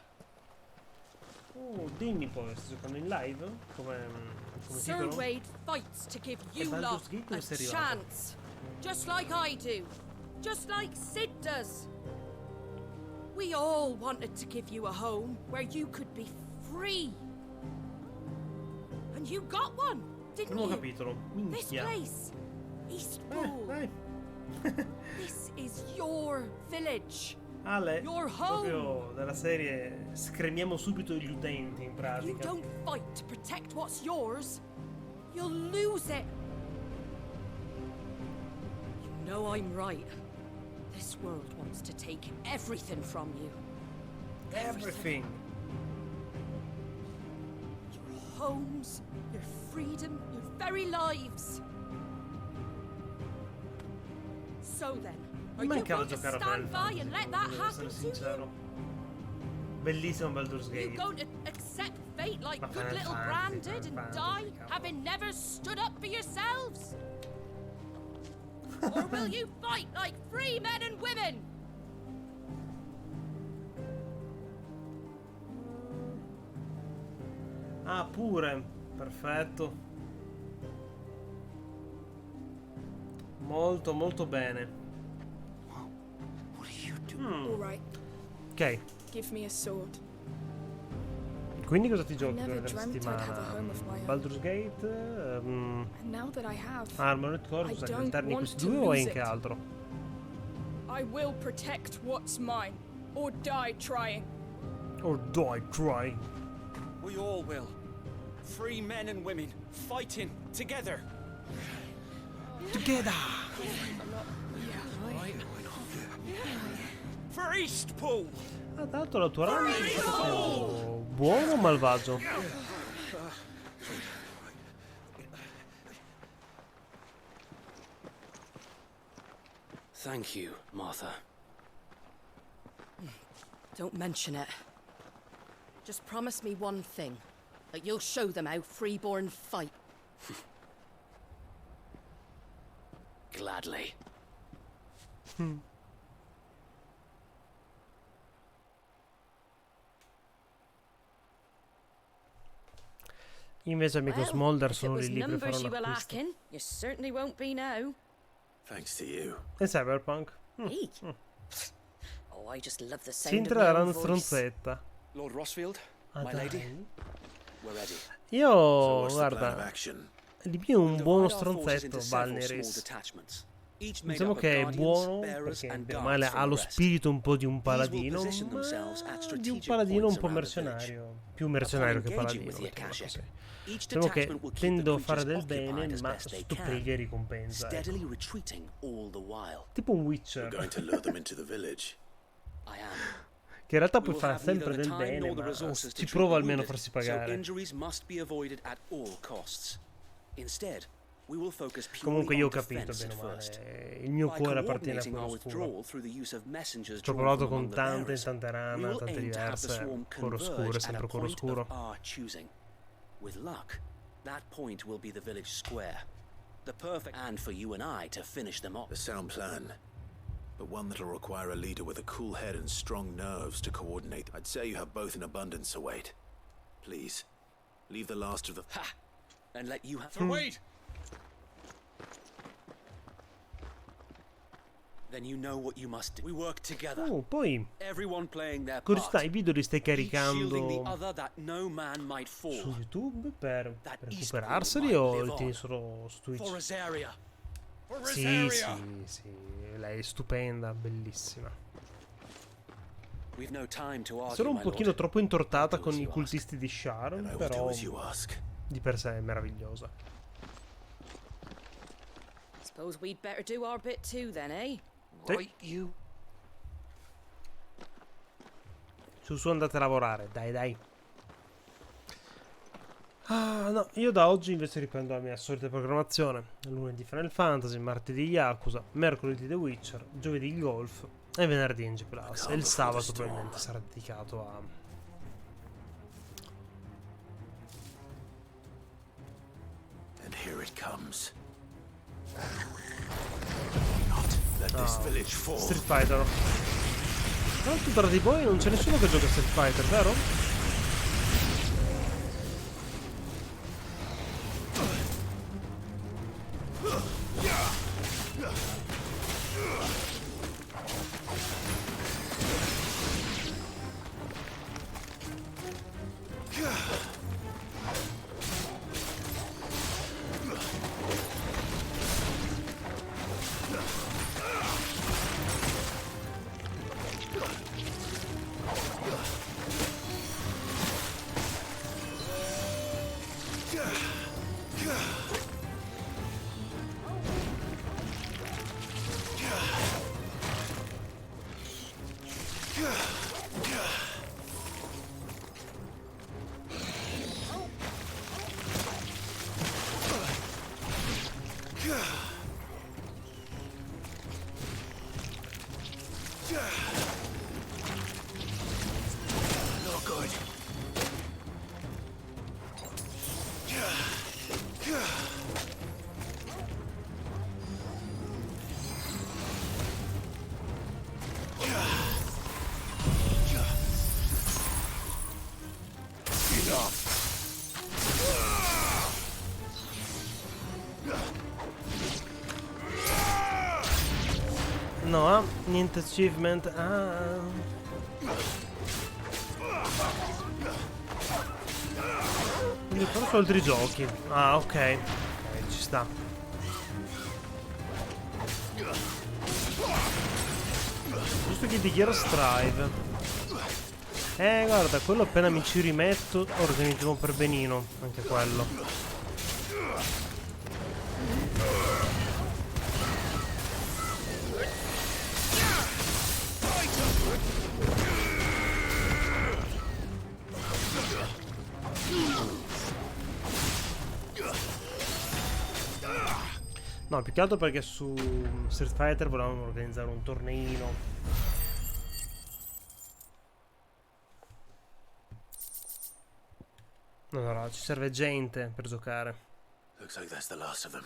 Speaker 1: Oh, dimmi poi, stai giocando in live? Come
Speaker 6: Sir
Speaker 1: titolo?
Speaker 6: Wade fights to give you
Speaker 1: Baldur's
Speaker 6: lot
Speaker 1: Gate
Speaker 6: a
Speaker 1: dove sei arrivato?
Speaker 6: chance. Just like I do. Just like Sid does. We all wanted to give you a home where you could be free. And you got one, didn't
Speaker 1: Primo
Speaker 6: you?
Speaker 1: capitolo.
Speaker 6: This
Speaker 1: Minchia.
Speaker 6: place, Eastpool. This is your village.
Speaker 1: Ale,
Speaker 6: Your home.
Speaker 1: proprio della serie scremiamo subito gli utenti in
Speaker 6: You
Speaker 1: pratica.
Speaker 6: don't fight to protect what's yours, you'll lose it. You know I'm right. This world wants to take everything from you.
Speaker 1: Everything.
Speaker 6: Your homes, your freedom, your very lives. So then, are
Speaker 1: Mi
Speaker 6: you
Speaker 1: mancava
Speaker 6: going to
Speaker 1: giocare a
Speaker 6: stand
Speaker 1: Final
Speaker 6: by and let that
Speaker 1: devo
Speaker 6: happen
Speaker 1: essere
Speaker 6: to you?
Speaker 1: sincero. Bellissimo Baldur's
Speaker 6: Are you
Speaker 1: Gate.
Speaker 6: going to accept fate like
Speaker 1: Ma
Speaker 6: good
Speaker 1: Final
Speaker 6: little
Speaker 1: Fantasy,
Speaker 6: Bran did and
Speaker 1: Final
Speaker 6: die,
Speaker 1: Fantasy, cavolo.
Speaker 6: having never stood up for yourselves? Or will you fight like free men and women?
Speaker 1: Ah, pure. Perfetto. Molto, molto bene.
Speaker 18: All right.
Speaker 1: Ok.
Speaker 18: Give me a sword.
Speaker 1: Quindi cosa ti giochi
Speaker 18: I never
Speaker 1: durante la
Speaker 18: dreamt I'd have a
Speaker 1: settimana?
Speaker 18: home of my own.
Speaker 1: Baldur's Gate?
Speaker 18: And now that I have,
Speaker 1: Armored Core,
Speaker 18: I
Speaker 1: cosa
Speaker 18: don't
Speaker 1: alterni
Speaker 18: want
Speaker 1: questi
Speaker 18: to
Speaker 1: due o
Speaker 18: lose
Speaker 1: anche
Speaker 18: it.
Speaker 1: altro?
Speaker 18: I will protect what's mine, or die trying.
Speaker 1: Or die trying.
Speaker 10: We all will. Free men and women, fighting together.
Speaker 1: Together!
Speaker 10: For Eastpool!
Speaker 1: Ha dato la tua rana è stato buono o malvagio?
Speaker 16: Thank you, Martha.
Speaker 6: Don't mention it. Just promise me one thing. That you'll show them how freeborn fight.
Speaker 16: Gladly.
Speaker 1: Invece amico Smolder sono
Speaker 6: If it
Speaker 1: lì
Speaker 6: was
Speaker 1: lì per fare
Speaker 6: numbers
Speaker 1: un
Speaker 6: you were
Speaker 1: acquisto.
Speaker 6: lacking, you certainly won't be now.
Speaker 2: Thanks to you.
Speaker 1: E Cyberpunk?
Speaker 6: Me? Oh, I just love the
Speaker 1: Si
Speaker 6: sound of my
Speaker 1: entrerà
Speaker 6: own
Speaker 1: una
Speaker 6: voice.
Speaker 1: stronzetta.
Speaker 16: Lord Rossfield,
Speaker 1: Ah,
Speaker 16: my
Speaker 1: dai.
Speaker 16: lady, we're ready.
Speaker 1: Io,
Speaker 2: what's the plan of
Speaker 1: guarda,
Speaker 2: action?
Speaker 1: di più un buono
Speaker 16: Divide our forces into
Speaker 1: stronzetto,
Speaker 16: several small
Speaker 1: Valneris.
Speaker 16: detachments. Each made
Speaker 1: Diciamo
Speaker 16: up of
Speaker 1: che è
Speaker 16: guardians,
Speaker 1: buono
Speaker 16: bearers,
Speaker 1: perché
Speaker 16: and
Speaker 1: bene o
Speaker 16: guards
Speaker 1: male
Speaker 16: from
Speaker 1: ha
Speaker 16: the
Speaker 1: lo
Speaker 16: rest.
Speaker 1: spirito un po' di un
Speaker 16: These will
Speaker 1: paladino,
Speaker 16: position themselves at
Speaker 1: ma di un
Speaker 16: strategic
Speaker 1: paladino un
Speaker 16: points
Speaker 1: po'
Speaker 16: around the village.
Speaker 1: mercenario. Più mercenario che
Speaker 16: Upon
Speaker 1: paladino,
Speaker 16: engaging with the
Speaker 1: mettiamola
Speaker 16: Akashic,
Speaker 1: così.
Speaker 16: each
Speaker 1: Diciamo che
Speaker 16: detachment will keep the
Speaker 1: tendo a fare
Speaker 16: creatures
Speaker 1: del bene,
Speaker 16: occupied as
Speaker 1: ma
Speaker 16: best they
Speaker 1: stupreglia e
Speaker 16: can,
Speaker 1: ricompensa. Ecco.
Speaker 16: steadily retreating all the while.
Speaker 1: Tipo un Witcher.
Speaker 2: We're going to lure them into the village.
Speaker 16: I am.
Speaker 1: Che in realtà
Speaker 16: We
Speaker 1: puoi
Speaker 16: will
Speaker 1: fare
Speaker 16: have neither
Speaker 1: sempre
Speaker 16: the
Speaker 1: del
Speaker 16: time
Speaker 1: bene,
Speaker 16: nor the
Speaker 1: ma
Speaker 16: resources to
Speaker 1: ci
Speaker 16: treat
Speaker 1: prova
Speaker 16: the
Speaker 1: almeno a
Speaker 16: wounded,
Speaker 1: farsi
Speaker 16: so
Speaker 1: pagare.
Speaker 16: injuries must be avoided at all costs. Instead, we will focus purely
Speaker 1: Comunque io ho
Speaker 16: on
Speaker 1: capito
Speaker 16: defense
Speaker 1: bene
Speaker 16: at
Speaker 1: o
Speaker 16: first.
Speaker 1: male. Il mio
Speaker 16: By
Speaker 1: cuore appartiene a
Speaker 16: coordinating our
Speaker 1: quello oscuro.
Speaker 16: withdrawal through the use of messengers
Speaker 1: Ci ho
Speaker 16: drawn
Speaker 1: provato
Speaker 16: from
Speaker 1: con
Speaker 16: among the
Speaker 1: tante,
Speaker 16: bearers,
Speaker 1: tante
Speaker 16: we
Speaker 1: rane,
Speaker 16: will
Speaker 1: tante
Speaker 16: aim to have the
Speaker 1: diverse.
Speaker 16: swarm
Speaker 1: Cuore oscuro, è
Speaker 16: converge at
Speaker 1: sempre
Speaker 16: a
Speaker 1: cuore
Speaker 16: point
Speaker 1: oscuro.
Speaker 16: of our choosing. With luck, that point will be the village square. The perfect and for you and I to finish them off.
Speaker 2: A sound plan, but one that'll require a leader with a cool head and strong nerves to coordinate. I'd say you have both in abundance, Sir Wade. Please, leave the last of the...
Speaker 16: Ha! And let you have...
Speaker 10: Sir Wade!
Speaker 16: Then you know what you must do. We work together.
Speaker 1: Poi
Speaker 16: Everyone playing their
Speaker 1: curiosità,
Speaker 16: part.
Speaker 1: i video li stai
Speaker 16: Each shielding the
Speaker 1: caricando
Speaker 16: other that no man might fall.
Speaker 1: su YouTube per
Speaker 16: That
Speaker 1: recuperarseli o li tieni solo su Twitch?
Speaker 16: For Rosaria. For
Speaker 1: Sì,
Speaker 16: Rosaria.
Speaker 1: sì, lei è stupenda, bellissima.
Speaker 16: We've no time to argue,
Speaker 1: Sono un
Speaker 16: my
Speaker 1: pochino
Speaker 16: lord.
Speaker 1: troppo intortata con i cultisti di Sharon, però
Speaker 2: as you ask.
Speaker 1: di per sé è meravigliosa.
Speaker 6: Suppose we'd better do our bit too then, eh?
Speaker 1: Sì.
Speaker 6: Right, you.
Speaker 1: Su, andate a lavorare, dai. Ah, no, io da oggi invece riprendo la mia solita programmazione. Lunedì Final Fantasy, martedì Yakuza, mercoledì The Witcher, giovedì il golf e venerdì NG Plus. E il sabato probabilmente sarà dedicato a...
Speaker 2: And here it comes. Not let this village fall.
Speaker 1: Street Fighter. Tra l'altro tra di voi non c'è nessuno che gioca a Street Fighter, vero?
Speaker 2: No good.
Speaker 1: No, niente achievement. Ah. Quindi farò su altri giochi. Ah, ok. Ci sta. Giusto che dichiara Strive. Guarda, quello appena mi ci rimetto organizziamo per benino. Anche quello. No, più che altro perché su Street Fighter volevamo organizzare un torneino. Allora, ci serve gente per giocare.
Speaker 2: Looks like that's the last of them.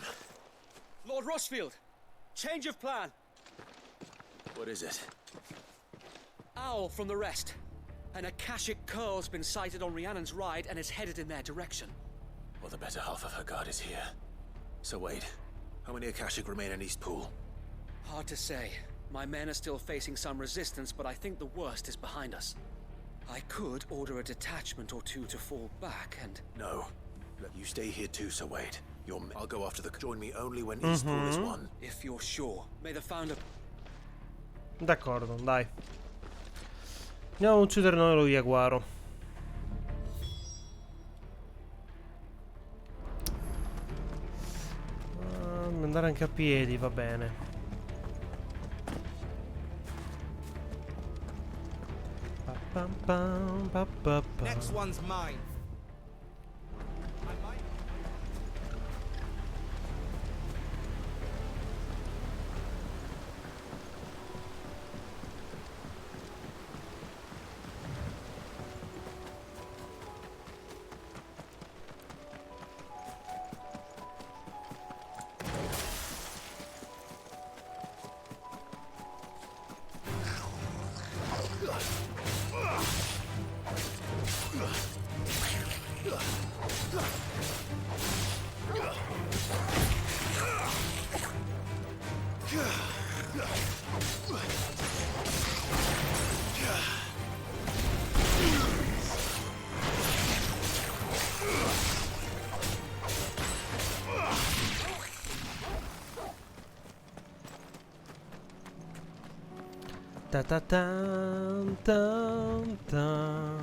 Speaker 10: Lord Rushfield, change of plan.
Speaker 2: What is it?
Speaker 16: Owl from the rest. An Akashic curl's been sighted on Rhiannon's ride and is headed in their direction.
Speaker 2: Well, the better half of her guard is here. So wait, how many Akashic remain in East Pool?
Speaker 16: Hard to say. My men are still facing some resistance, but I think the worst is behind us. I could order a detachment or two to fall back and...
Speaker 2: No. Look, you stay here too, so wait. I'll go after the... Join me only when East Pool is won.
Speaker 16: If you're sure. May the founder...
Speaker 1: D'accordo, dai. Andiamo a uccidere noi lo Jaguaro. Andare anche a piedi, va bene.
Speaker 10: Next one's mine.
Speaker 1: Ta ta tan tan tan.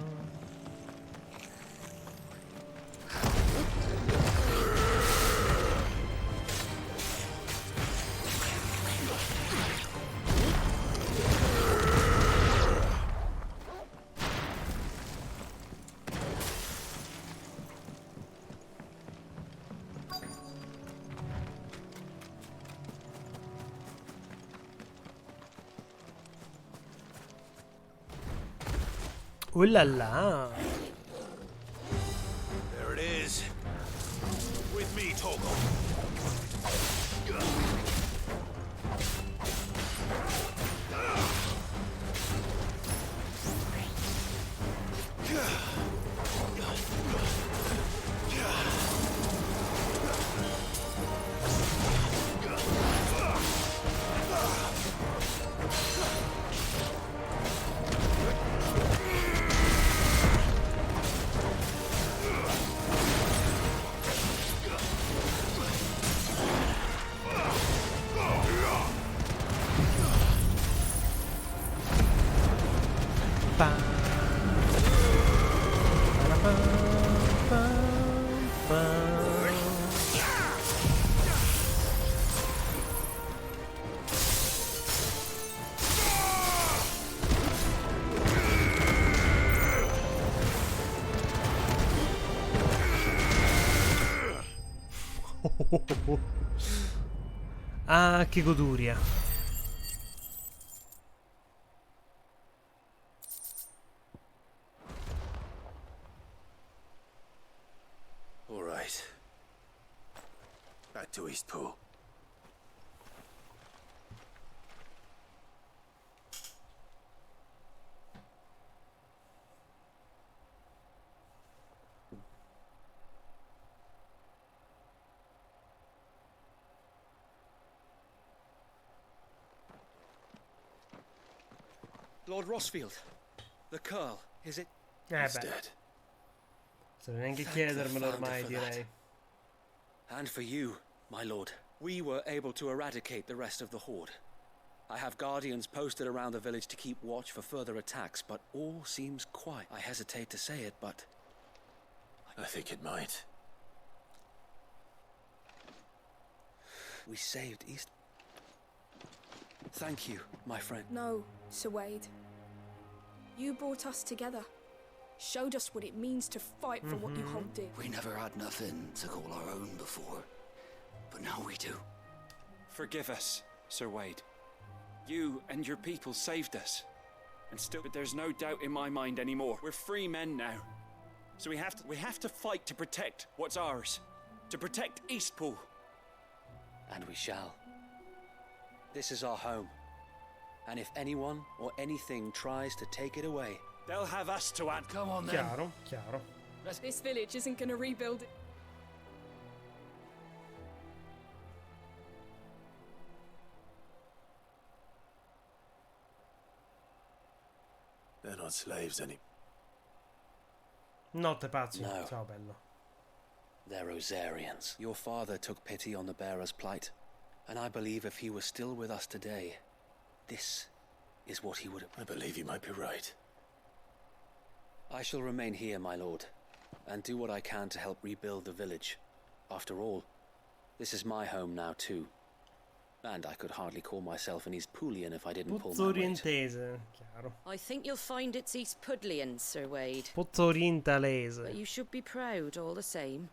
Speaker 1: Ooh la la.
Speaker 2: There it is. With me, Togo.
Speaker 1: Ah, che goduria.
Speaker 2: All right. Back to Eastpool.
Speaker 16: Lord Rossfield, the Curl, is it?
Speaker 2: He's
Speaker 1: beh.
Speaker 2: dead.
Speaker 1: Se neanche
Speaker 16: Thank the
Speaker 1: chiedermelo
Speaker 16: Founder
Speaker 1: ormai,
Speaker 16: for that.
Speaker 1: direi.
Speaker 16: And for you, my lord. We were able to eradicate the rest of the Horde. I have guardians posted around the village to keep watch for further attacks, but all seems quiet. I hesitate to say it, but...
Speaker 2: I think it might.
Speaker 16: We saved East... Thank you, my friend.
Speaker 18: No, Sir Wade. You brought us together. Showed us what it means to fight for what you hold dear.
Speaker 19: We never had nothing to call our own before, but now we do.
Speaker 3: Forgive us, Sir Wade. You and your people saved us. And still, but there's no doubt in my mind anymore. We're free men now. So we have to fight to protect what's ours. To protect Eastpool.
Speaker 16: And we shall. This is our home. And if anyone or anything tries to take it away,
Speaker 3: they'll have us to answer.
Speaker 19: Come on then.
Speaker 1: Chiaro, chiaro.
Speaker 18: This village isn't gonna rebuild it.
Speaker 2: They're not slaves any.
Speaker 1: Notte pazzi.
Speaker 16: No.
Speaker 1: Ciao bello.
Speaker 16: they're Rosarians. Your father took pity on the bearer's plight, and I believe if he was still with us today, this is what he would have...
Speaker 2: I believe you might be right.
Speaker 16: I shall remain here, my lord, and do what I can to help rebuild the village. After all, this is my home now too. And I could hardly call myself an Eastpoolian if I didn't pull my weight.
Speaker 1: Orientese, chiaro.
Speaker 6: I think you'll find it's East Pudlian, Sir Wade.
Speaker 1: Pozzo orientalese.
Speaker 6: But you should be proud all the same.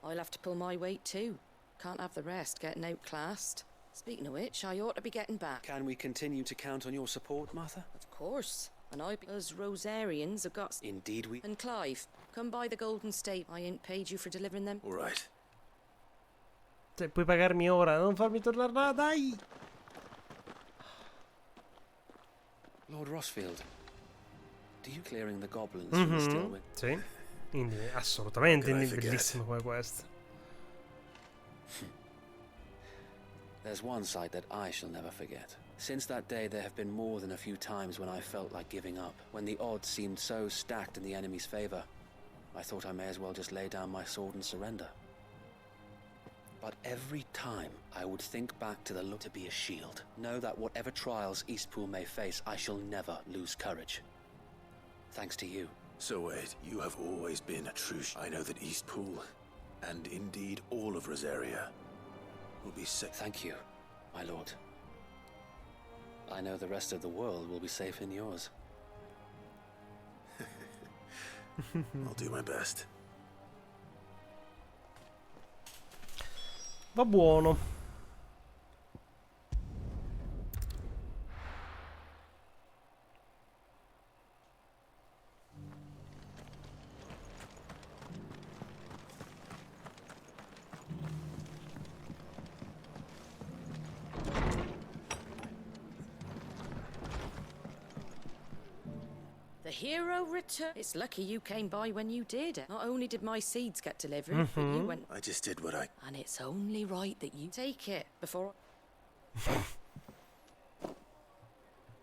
Speaker 6: I'll have to pull my weight too. Can't have the rest getting outclassed. Speaking of which, I ought to be getting back.
Speaker 16: Can we continue to count on your support, Martha?
Speaker 6: Of course. And I, as Rosarians, have got...
Speaker 16: Indeed we...
Speaker 6: And Clive, come by the Golden State. I ain't paid you for delivering them.
Speaker 2: All right.
Speaker 1: Se puoi pagarmi ora, non farmi tornare là, dai!
Speaker 16: Lord Rossfield, do you clearing the goblins from the Stillwind?
Speaker 1: Sì, assolutamente bellissimo come questo.
Speaker 16: There's one sight that I shall never forget. Since that day, there have been more than a few times when I felt like giving up. When the odds seemed so stacked in the enemy's favor, I thought I may as well just lay down my sword and surrender. But every time I would think back to the look to be a shield. Know that whatever trials Eastpool may face, I shall never lose courage. Thanks to you.
Speaker 2: So wait, you have always been a true I know that Eastpool, and indeed all of Rosaria, will be safe.
Speaker 16: Thank you, my lord. I know the rest of the world will be safe in yours.
Speaker 2: I'll do my best.
Speaker 1: Va buono.
Speaker 6: The hero return. It's lucky you came by when you did. Not only did my seeds get delivered, but you went.
Speaker 2: I just did what I.
Speaker 6: And it's only right that you take it before.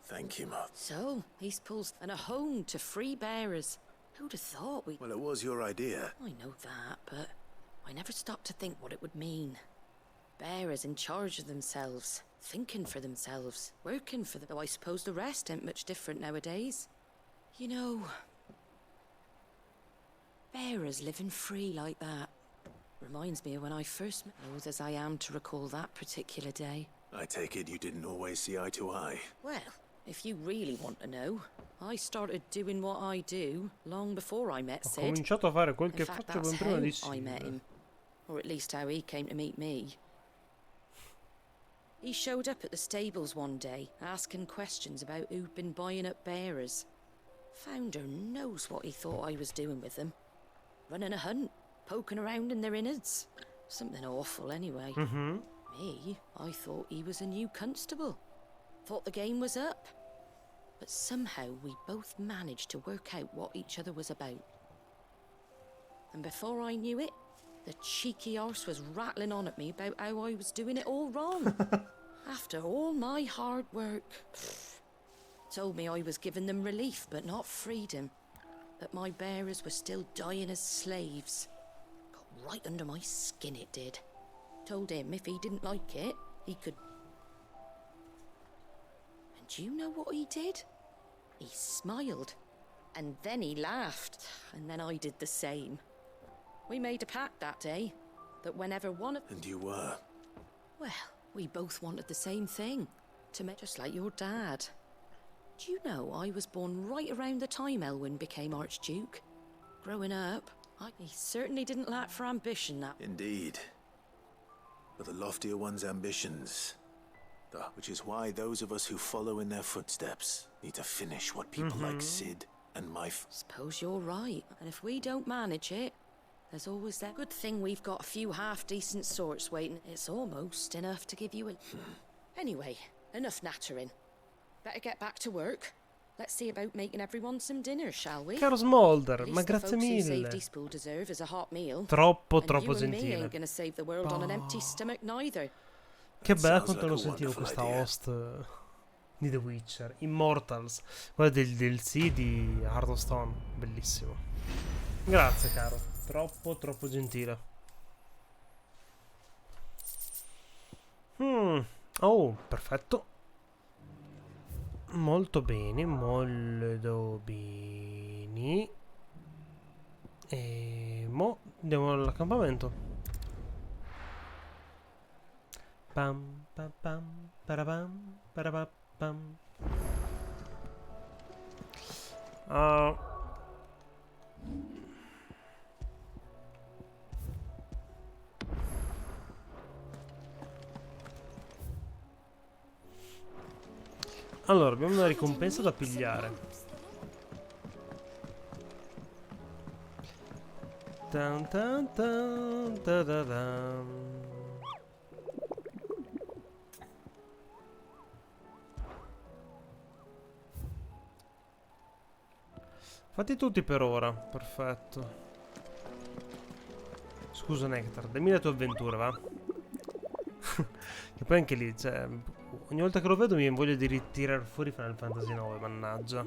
Speaker 2: Thank you, Mother.
Speaker 6: So, Eastpool's and a home to free bearers. Who'd have thought we.
Speaker 2: Well, it was your idea.
Speaker 6: I know that, but I never stopped to think what it would mean. Bearers in charge of themselves, thinking for themselves, working for them. Though I suppose the rest ain't much different nowadays. You know, bearers living free like that reminds me of when I first met, old as I am to recall that particular day.
Speaker 2: I take it you didn't always see eye to eye.
Speaker 6: Well, if you really want to know, I started doing what I do long before I met
Speaker 1: Ho
Speaker 6: Sid.
Speaker 1: cominciato a fare quel
Speaker 6: In
Speaker 1: che
Speaker 6: fact,
Speaker 1: faccio
Speaker 6: that's
Speaker 1: ben prima
Speaker 6: how
Speaker 1: di
Speaker 6: I met
Speaker 1: Sid.
Speaker 6: him, or at least how he came to meet me. He showed up at the stables one day, asking questions about who'd been buying up bearers. Founder knows what he thought I was doing with them. Running a hunt, poking around in their innards. Something awful anyway. Me, I thought he was a new constable. Thought the game was up. But somehow we both managed to work out what each other was about. And before I knew it, the cheeky arse was rattling on at me about how I was doing it all wrong. After all my hard work. Told me I was giving them relief, but not freedom. That my bearers were still dying as slaves. Got right under my skin, it did. Told him if he didn't like it, he could... And do you know what he did? He smiled. And then he laughed. And then I did the same. We made a pact that day, that whenever one of...
Speaker 2: And you were?
Speaker 6: Well, we both wanted the same thing. To make just like your dad. Do you know I was born right around the time Elwyn became Archduke? Growing up, he certainly didn't lack for ambition, that...
Speaker 2: Indeed. But the loftier one's ambitions. Which is why those of us who follow in their footsteps need to finish what people like Sid and my...
Speaker 6: Suppose you're right. And if we don't manage it, there's always that good thing we've got a few half-decent sorts waiting. It's almost enough to give you a... Anyway, enough nattering. Better get back to work. Let's see about making everyone some dinner, shall we?
Speaker 1: Caro Smolder, ma grazie mille.
Speaker 6: Deserve is a hot meal.
Speaker 1: Troppo
Speaker 6: and
Speaker 1: gentile.
Speaker 6: Me ain't gonna save the world on an empty stomach neither.
Speaker 1: Che bella quanto lo sentivo questa host di The Witcher. Immortals. Quella del sì di Hearthstone. Bellissimo. Grazie caro. Troppo gentile. Oh, perfetto. Molto bene, molto bene. E mo andiamo all'accampamento. Pam pam pam parabam parabam. Allora, abbiamo una ricompensa da pigliare. Tan tan tan ta da da. Fatti tutti per ora, perfetto. Scusa Nectar, dammi la tua avventura, va? E poi anche lì, cioè, ogni volta che lo vedo mi viene voglia di ritirare fuori Final Fantasy IX, mannaggia.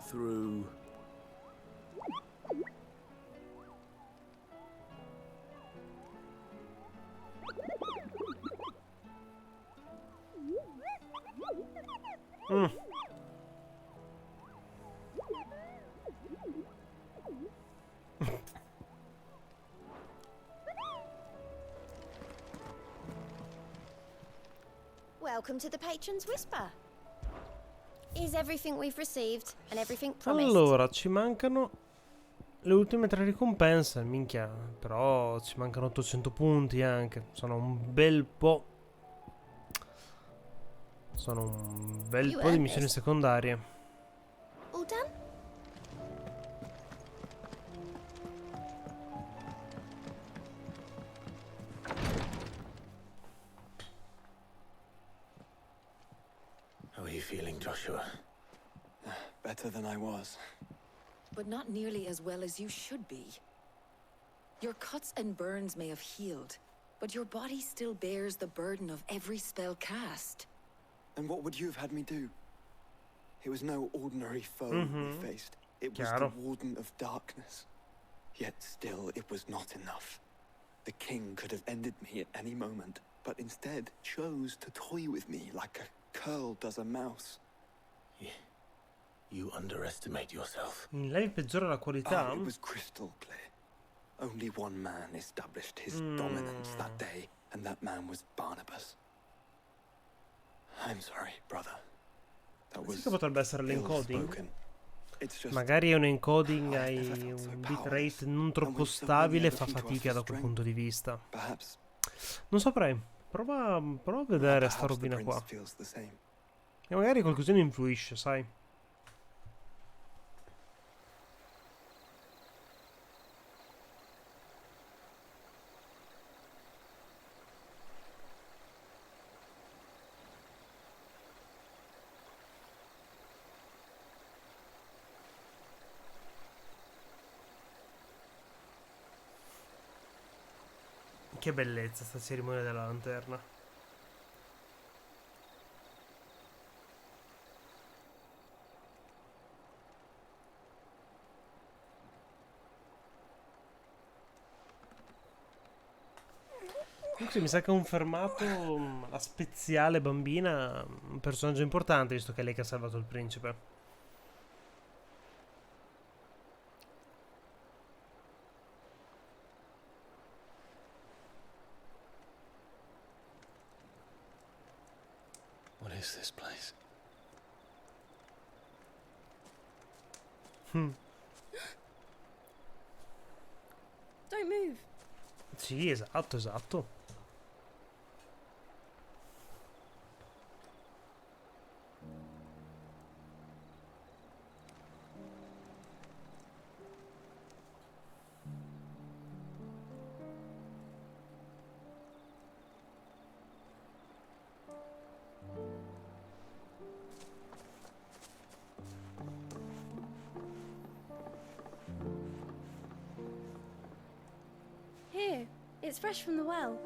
Speaker 2: Through.
Speaker 20: Welcome to the Patron's Whisper. Is everything we've received and everything promised?
Speaker 1: Allora, ci mancano le ultime 3 ricompense, minchia, però ci mancano 800 punti anche, sono un bel po'. Sono un bel po' di missioni secondarie.
Speaker 20: All done?
Speaker 2: How are you feeling, Joshua?
Speaker 3: Better than I was.
Speaker 13: But not nearly as well as you should be. Your cuts and burns may have healed, but your body still bears the burden of every spell cast.
Speaker 3: And what would you have had me do? It was no ordinary foe we faced. It was
Speaker 1: Chiaro.
Speaker 3: the Warden of Darkness. Yet still, it was not enough. The king could have ended me at any moment, but instead chose to toy with me like a curl does a mouse.
Speaker 2: You underestimate yourself.
Speaker 1: In live peggiora la qualità?
Speaker 3: Oh, it was crystal clear. Only one man established his dominance that day, and that man was Barnabas. I'm sorry, brother. That was
Speaker 1: Sì che potrebbe essere l'encoding.
Speaker 3: ill-spoken. It's just
Speaker 1: Magari è un encoding, hai un bitrate non troppo stabile e fa fatica da quel punto di vista. Non saprei. Prova a vedere sta robina qua. E magari qualcosina influisce, sai. Che bellezza sta cerimonia della lanterna. Comunque mi sa che ha confermato la speziale bambina un personaggio importante, visto che è lei che ha salvato il principe.
Speaker 15: What is this place?
Speaker 7: Don't move.
Speaker 1: Sì, esatto, esatto.
Speaker 7: Here, it's fresh from the well.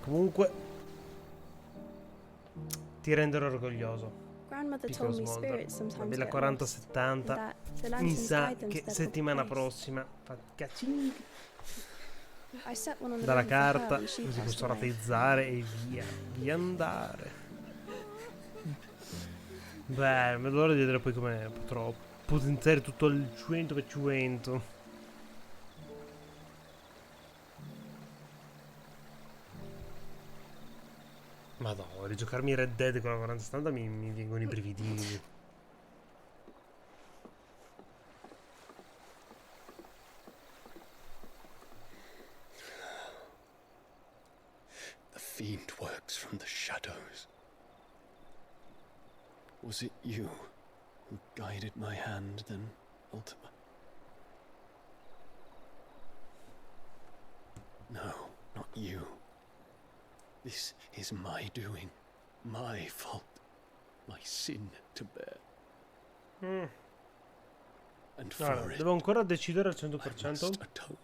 Speaker 1: Comunque ti renderò orgoglioso.
Speaker 7: Grandmother
Speaker 1: Piccolo
Speaker 7: told me
Speaker 1: Smolder.
Speaker 7: spirits sometimes
Speaker 1: Della
Speaker 7: get
Speaker 1: 4070
Speaker 7: lost, and that the
Speaker 1: mi
Speaker 7: lanterns
Speaker 1: sa
Speaker 7: guide them
Speaker 1: che
Speaker 7: to their
Speaker 1: settimana
Speaker 7: proper place.
Speaker 1: prossima fa cacing
Speaker 7: I set one on the
Speaker 1: dalla
Speaker 7: river for her
Speaker 1: carta,
Speaker 7: when she
Speaker 1: così
Speaker 7: passed
Speaker 1: posso
Speaker 7: away.
Speaker 1: rateizzare e via andare. Beh, non vedo l'ora di vedere poi come potrò potenziare tutto il 100%. Madonna, rigiocarmi Red Dead con la 4070 mi vengono i brividini.
Speaker 15: The fiend works from the shadows. Was it you who guided my hand then, Ultima? No, not you. This is my doing, my fault, my sin to bear. And for
Speaker 1: Allora,
Speaker 15: it,
Speaker 1: devo ancora decidere al
Speaker 15: I must
Speaker 1: 100%.
Speaker 15: atone.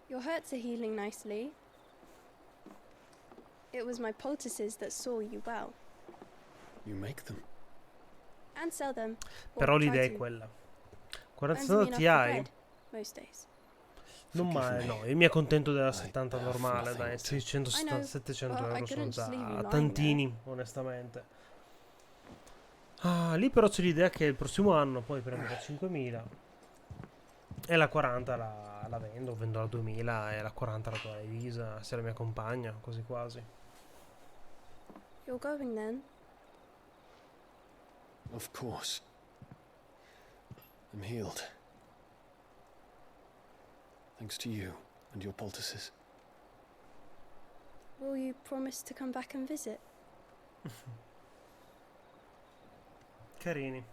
Speaker 7: Your hurts are healing nicely. It was my poultices that saw you well.
Speaker 15: You make them.
Speaker 7: and sell them.
Speaker 1: Però l'idea è quella. 4070 Ti
Speaker 7: Most days.
Speaker 1: non male, no, io mi accontento della 70 normale, dai, 600-700 euro sono già tantini, onestamente. Ah, lì però c'è l'idea che il prossimo anno poi prenderò 5.000 e la 40 la vendo la 2.000 e la 40 la do a Elisa, se la mia compagna, quasi quasi.
Speaker 7: You're going then?
Speaker 3: Of course. I'm healed. Thanks to you and your poultices.
Speaker 7: Will you promise to come back and visit?
Speaker 1: Carini.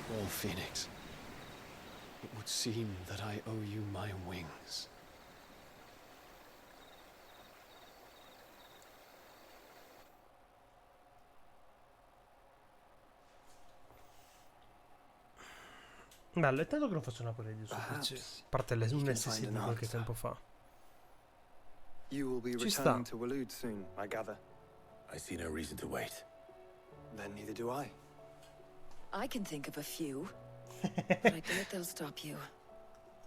Speaker 3: Well, Phoenix, it would seem that I owe you my wings.
Speaker 1: Bello, è tanto che non faccio una quella di su PC. A parte un SSD di qualche tempo fa.
Speaker 21: You will be
Speaker 1: Ci sta.
Speaker 21: returning to Waloed soon, I gather.
Speaker 2: I see no reason to wait.
Speaker 21: Then neither do I.
Speaker 6: I can think of a few, but I doubt they'll stop you.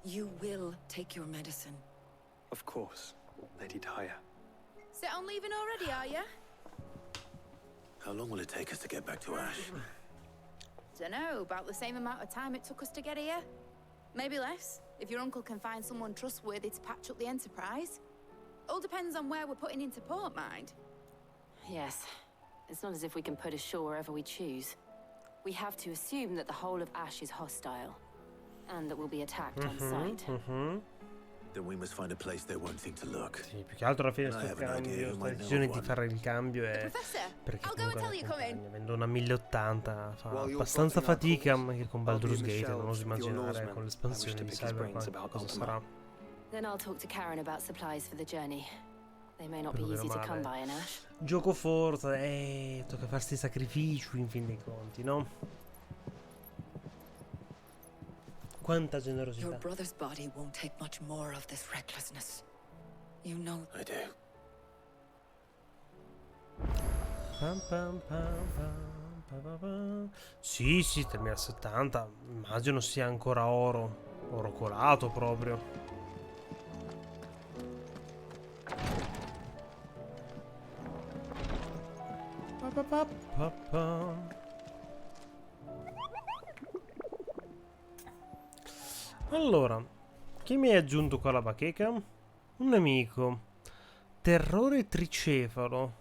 Speaker 6: You will take your medicine.
Speaker 21: Of course, Lady Daya.
Speaker 22: Set on leaving already, are you?
Speaker 2: How long will it take us to get back to Ash?
Speaker 22: Dunno, about the same amount of time it took us to get here. Maybe less, if your uncle can find someone trustworthy to patch up the Enterprise. All depends on where we're putting into port, mind.
Speaker 23: Yes. It's not as if we can put ashore wherever we choose. We have to assume that the whole of Ash is hostile, and that we'll be attacked on sight.
Speaker 2: Then we must find a place they won't think to look.
Speaker 1: Sì, più che altro alla fine sto cambio, sta decisione di fare il cambio è perché comunque la compagna, avendo una 1080 fa abbastanza fatica anche con Baldur's Gate, non oso immaginare con l'espansione di Cyberpunk cosa sarà.
Speaker 23: Then I'll talk to Karen about supplies for the journey. They may not be easy to come by in Ash.
Speaker 1: Gioco Forza, tocca farsi sacrifici in fin dei conti, no? Quanta generosità.
Speaker 6: Your brother's body won't take much more of this recklessness. You know.
Speaker 2: I do.
Speaker 1: Sì, 3070. Immagino sia ancora oro colato proprio. Allora, chi mi hai aggiunto qua la bacheca? Un nemico. Terrore tricefalo.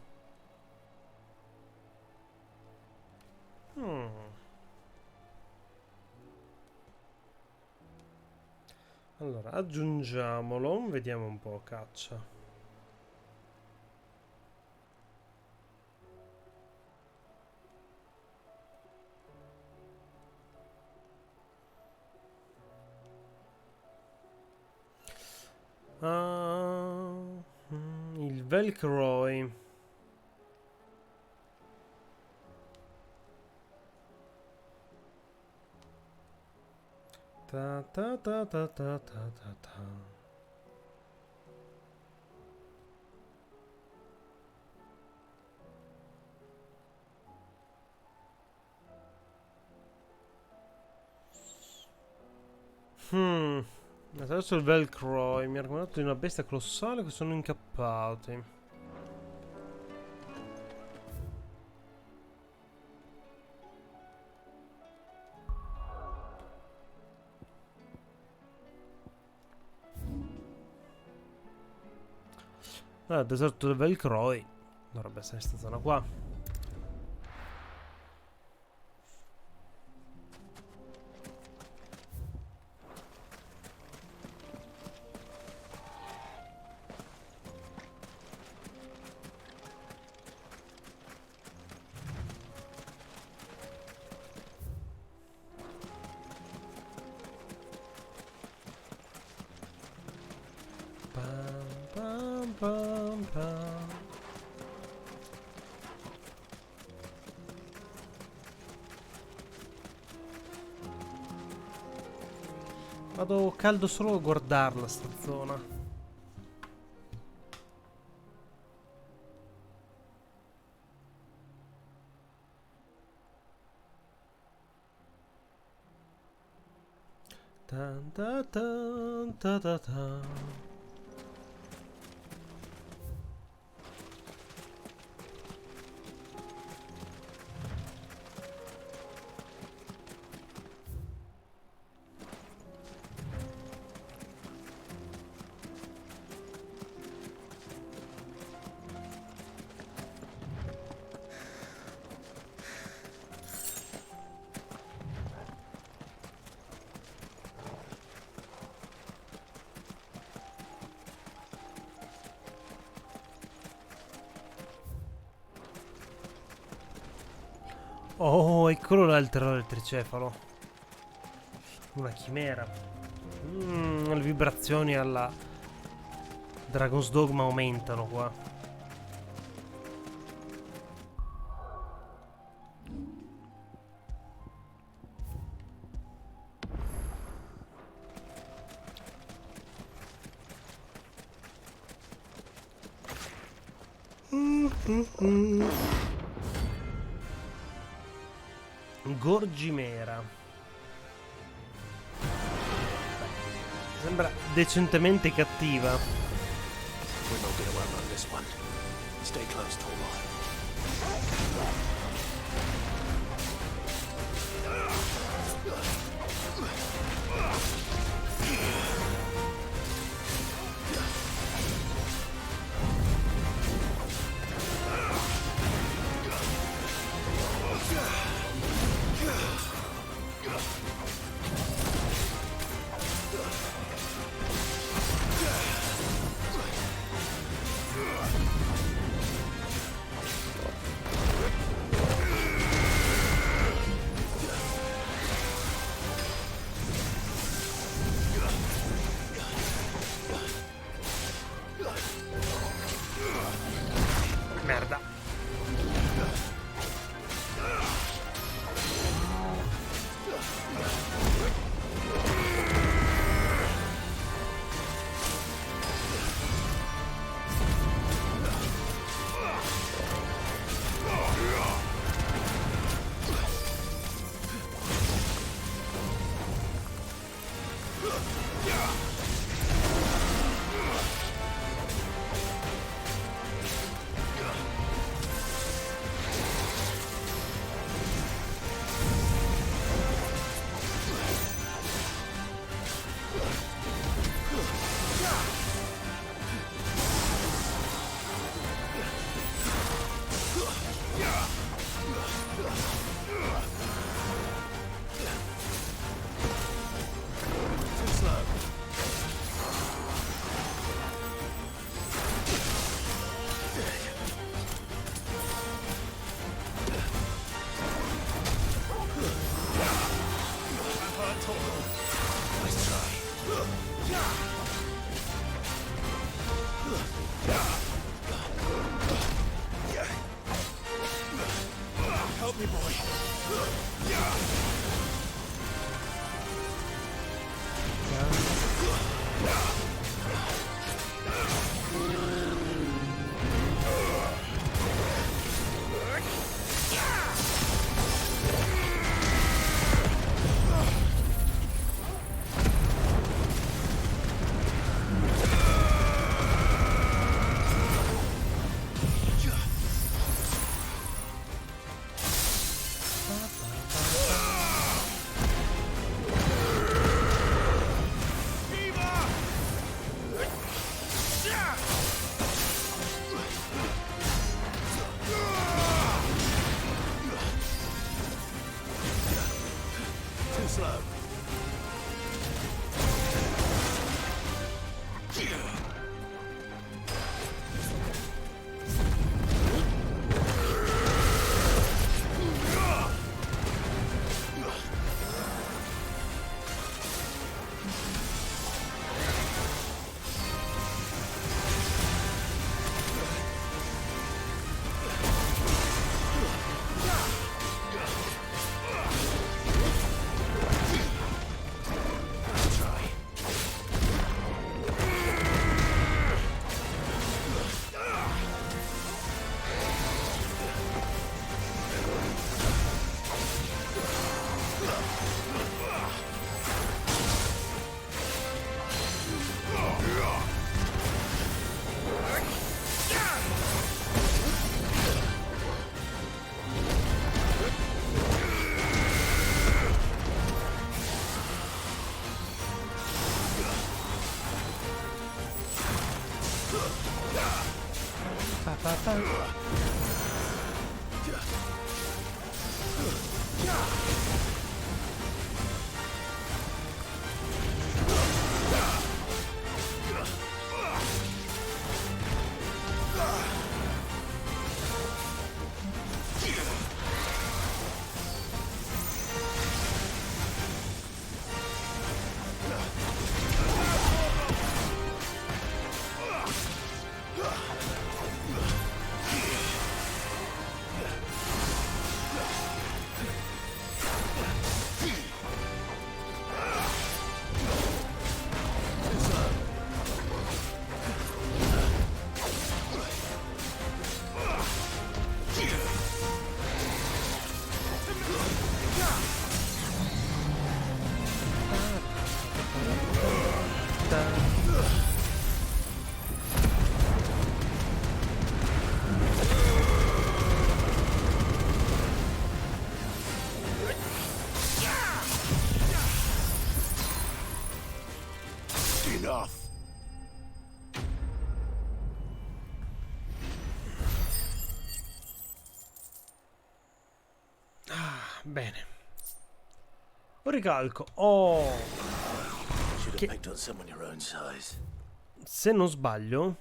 Speaker 1: Allora, aggiungiamolo. Vediamo un po', caccia. Il Velcroy. Ta ta ta ta ta ta ta ta. Adesso il Velcroy mi ha raccontato di una bestia colossale che sono incappati. Deserto del Velcroy. Dovrebbe essere questa zona qua. Pam, pam, pam. Vado caldo solo a guardarla sta zona. Tan, ta, tan, ta, ta, ta. Oh, eccolo là il terrore del tricefalo. Una chimera. Le vibrazioni alla Dragon's Dogma aumentano qua. Gorgimera. Sembra decentemente cattiva.
Speaker 2: We're not gonna outrun this one. Stay close, Tormod.
Speaker 1: Merda. Bene. Un ricalco. Oh. Che, se non sbaglio,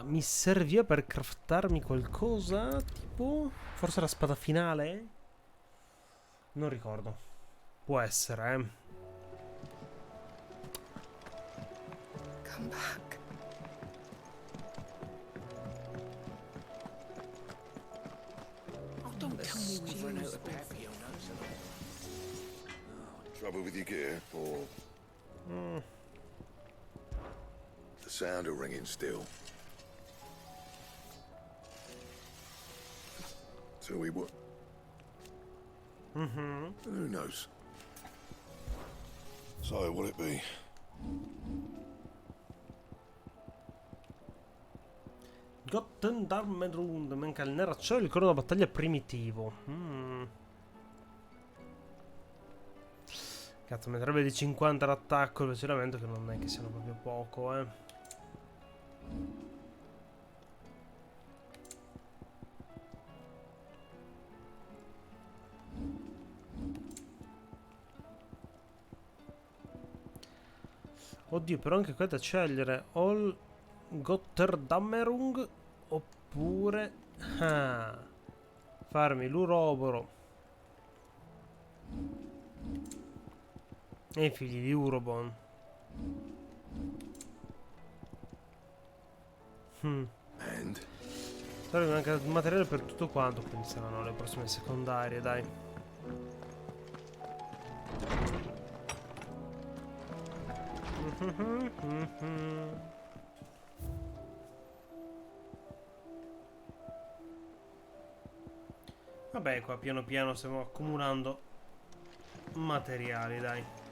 Speaker 1: mi serviva per craftarmi qualcosa. Tipo, forse la spada finale? Non ricordo. Può essere,
Speaker 5: Come back.
Speaker 12: Don't tell me we've run out of Papio nuts.
Speaker 14: Trouble with your gear, or the sound of ringing still? So we what? Who knows? So will it be?
Speaker 1: Gottendarmerund, manca il neracciolo e il coro da battaglia primitivo. Cazzo, metterebbe di 50 l'attacco e l'avvicinamento, che non è che siano proprio poco, Oddio, però anche qua da scegliere All Gotterdammerung oppure farmi l'Uroboro e i figli di Urobon. Però mi manca materiale per tutto quanto, quindi saranno le prossime secondarie, dai. Vabbè, qua piano piano stiamo accumulando materiali, dai.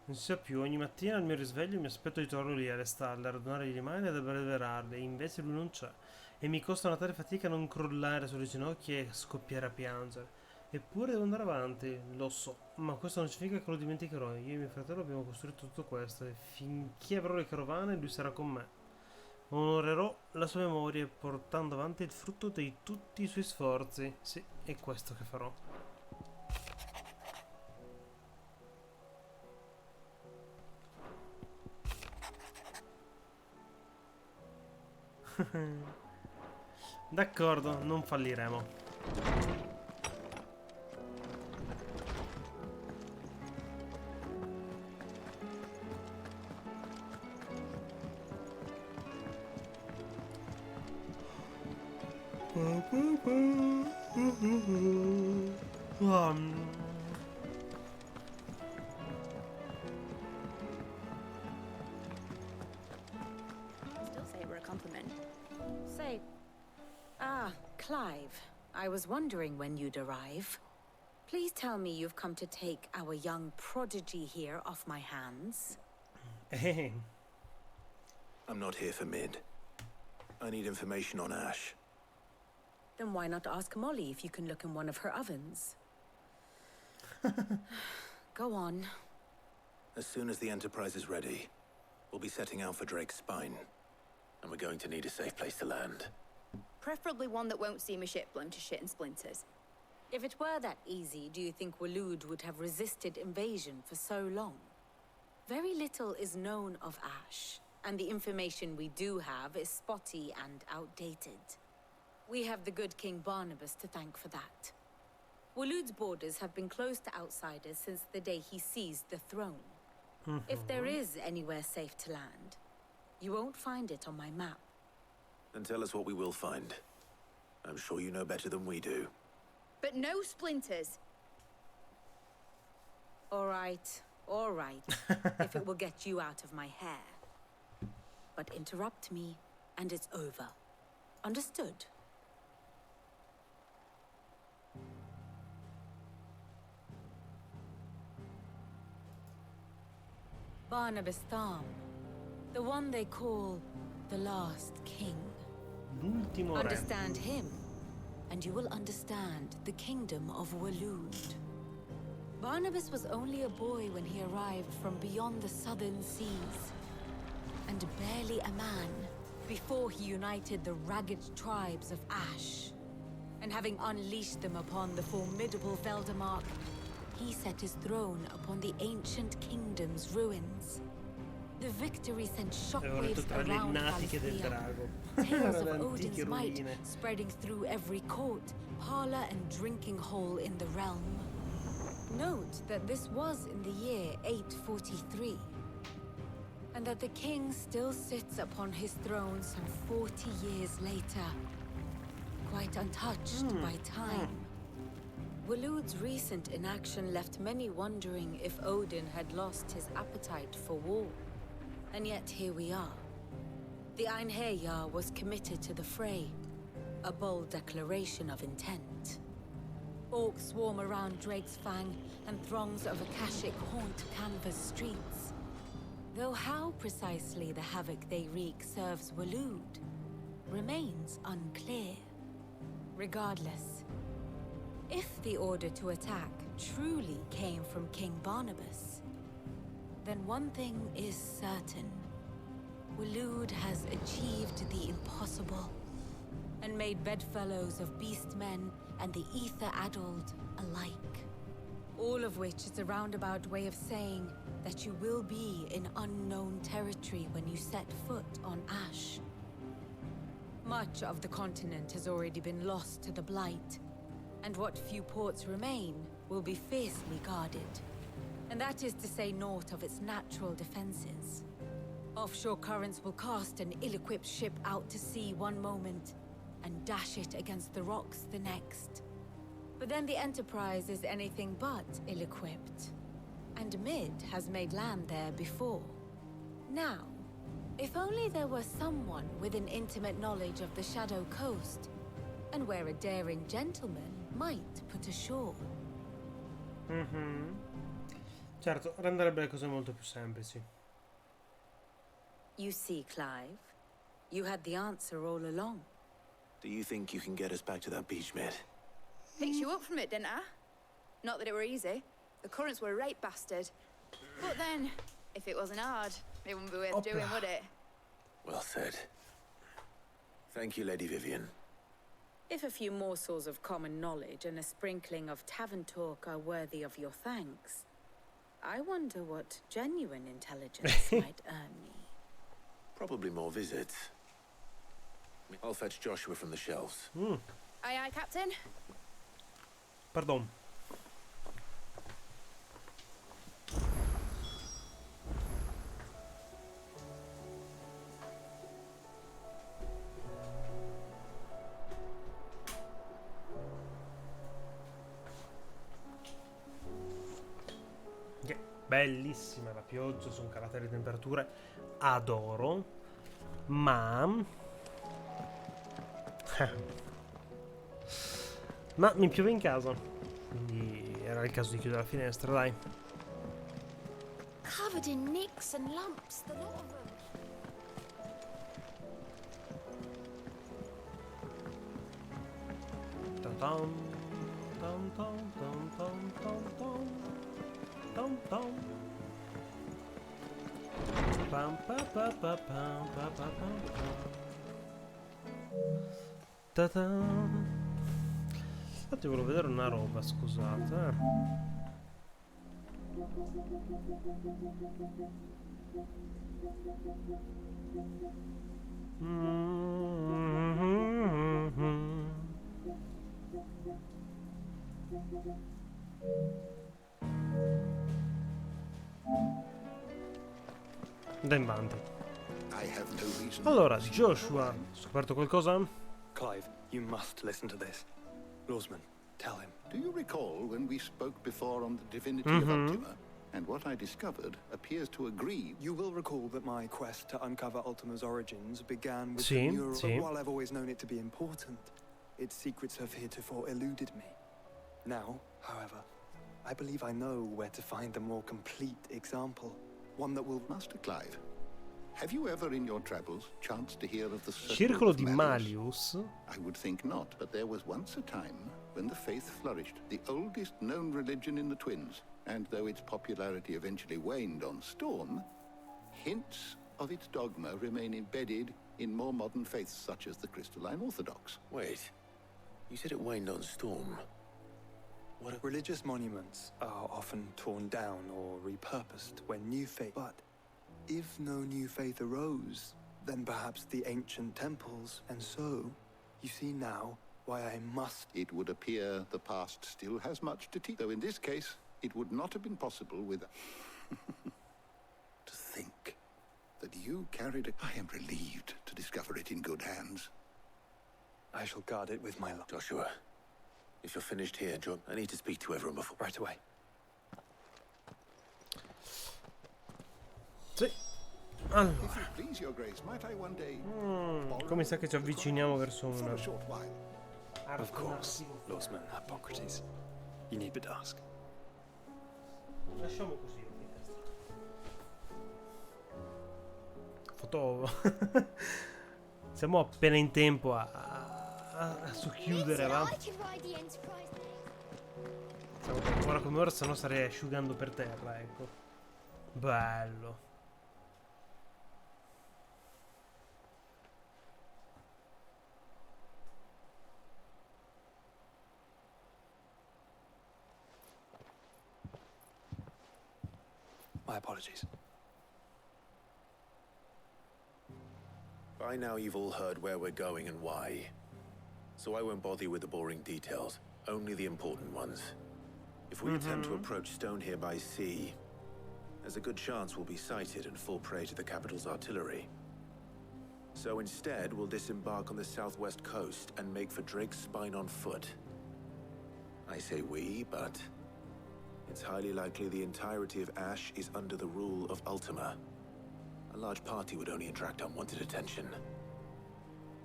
Speaker 1: Non si sa più, ogni mattina al mio risveglio mi aspetto di trovarlo lì alle stalle, a radunare gli animali e ad abbeverarli, e invece lui non c'è. E mi costa una tale fatica non crollare sulle ginocchia e scoppiare a piangere. Eppure devo andare avanti, lo so, ma questo non significa che lo dimenticherò. Io e mio fratello abbiamo costruito tutto questo e finché avrò le carovane lui sarà con me. Onorerò la sua memoria portando avanti il frutto di tutti i suoi sforzi. Sì, è questo che farò. D'accordo, non falliremo.
Speaker 23: Still say it were a compliment. Say, Clive, I was wondering when you'd arrive. Please tell me you've come to take our young prodigy here off my hands.
Speaker 2: I'm not here for Mid. I need information on Ash.
Speaker 13: Then why not ask Molly if you can look in one of her ovens? Go on.
Speaker 2: As soon as the Enterprise is ready, we'll be setting out for Drake's Spine. And we're going to need a safe place to land.
Speaker 22: Preferably one that won't see my ship blown to shit and splinters.
Speaker 13: If it were that easy, do you think Waloed would have resisted invasion for so long? Very little is known of Ash, and the information we do have is spotty and outdated. We have the good King Barnabas to thank for that. Waloed's borders have been closed to outsiders since the day he seized the throne. If there is anywhere safe to land, you won't find it on my map.
Speaker 2: Then tell us what we will find. I'm sure you know better than we do.
Speaker 22: But no splinters.
Speaker 13: All right, if it will get you out of my hair. But interrupt me, and it's over. Understood? Barnabas Tham, the one they call the last king.
Speaker 1: L'ultimo re.
Speaker 13: Understand him, and you will understand the kingdom of Waloed. Barnabas was only a boy when he arrived from beyond the southern seas, and barely a man before he united the ragged tribes of Ash. And having unleashed them upon the formidable Veldamark, he set his throne upon the ancient kingdom's ruins. The victory sent shockwaves around Valencia. Tales of Odin's might spreading through every court, parlor, and drinking hole in the realm. Note that this was in the year 843, and that the king still sits upon his throne some 40 years later, quite untouched by time. Waloed's recent inaction left many wondering if Odin had lost his appetite for war. And yet here we are. The Einherjar was committed to the fray, a bold declaration of intent. Orcs swarm around Drake's Fang, and throngs of Akashic haunt Canva's streets. Though how precisely the havoc they wreak serves Waloed remains unclear. Regardless, if the order to attack truly came from King Barnabas, then one thing is certain. Waloed has achieved the impossible, and made bedfellows of beastmen and the ether-addled alike. All of which is a roundabout way of saying that you will be in unknown territory when you set foot on Ash. Much of the continent has already been lost to the Blight, and what few ports remain will be fiercely guarded. And that is to say naught of its natural defenses. Offshore currents will cast an ill-equipped ship out to sea one moment, and dash it against the rocks the next. But then the Enterprise is anything but ill-equipped. And Mid has made land there before. Now, if only there were someone with an intimate knowledge of the Shadow Coast, and where a daring gentleman might put ashore.
Speaker 1: Certo, renderebbe le cose molto più semplici.
Speaker 13: You see, Clive, you had the answer all along.
Speaker 2: Do you think you can get us back to that beach, Mid?
Speaker 22: Picked you up from it, didn't I? Not that it were easy. The currents were a right bastard. But then, if it wasn't hard, it wouldn't be worth doing, would it?
Speaker 2: Well said. Thank you, Lady Vivian.
Speaker 13: If a few morsels of common knowledge and a sprinkling of tavern talk are worthy of your thanks, I wonder what genuine intelligence might earn me.
Speaker 2: Probably more visits. I'll fetch Joshua from the shelves.
Speaker 22: Aye, aye, Captain.
Speaker 1: Pardon. Bellissima la pioggia, sono caratteri di temperature, adoro, ma mi piove in casa, quindi era il caso di chiudere la finestra, dai.
Speaker 7: Covered in nicks and lumps, the lot of them.
Speaker 1: Tom, tom, tom, tom, tom, tom, tom, tom, tom. Pam, pa, pa, pa, pam, pa, pa, pam, pam. Ta-ta. Infatti volevo vedere una roba, scusate. Andiamo avanti. Allora, Joshua, hai scoperto qualcosa?
Speaker 21: Clive, you must listen to this. Lawsman, tell him.
Speaker 4: Do you recall when we spoke before on the divinity of Ultima? And what I discovered appears to agree.
Speaker 21: You will recall that my quest to uncover Ultima's origins began with
Speaker 1: Sì,
Speaker 21: the mural.
Speaker 1: sì.
Speaker 21: But while I've always known it to be important, its secrets have heretofore eluded me. Now, however, I believe I know where to find the more complete example. One that will...
Speaker 4: Master Clive, have you ever in your travels chanced to hear of the
Speaker 1: Circolo di Malleus?
Speaker 4: I would think not, but there was once a time when the faith flourished, the oldest known religion in the Twins. And though its popularity eventually waned on Storm, hints of its dogma remain embedded in more modern faiths such as the Crystalline Orthodox.
Speaker 9: Wait, you said it waned on Storm.
Speaker 21: What religious monuments are often torn down or repurposed when new faith. But if no new faith arose, then perhaps the ancient temples, and so you see now why I must.
Speaker 4: It would appear the past still has much to teach, though in this case, it would not have been possible with... To think that you carried it. I am relieved to discover it in good hands.
Speaker 21: I shall guard it with my life.
Speaker 9: Joshua, if you're finished here, John, I need to speak to everyone before...
Speaker 21: Right away.
Speaker 1: Sì. Allora.
Speaker 4: If it please your grace, might I one day...
Speaker 1: Come sa che ci avviciniamo verso un...
Speaker 21: Of course, Lawsman Hippocrates. You need but ask.
Speaker 1: Lasciamo così. Foto. Siamo appena in tempo a socchiudere, va? Siamo ora come ora, se no starei asciugando per terra, ecco. Bello.
Speaker 21: My apologies.
Speaker 9: By now you've all heard where we're going and why. So I won't bother you with the boring details, only the important ones. If we attempt to approach Stone here by sea, there's a good chance we'll be sighted and fall prey to the capital's artillery. So instead, we'll disembark on the southwest coast and make for Drake's Spine on foot. I say we, but it's highly likely the entirety of Ash is under the rule of Ultima. A large party would only attract unwanted attention,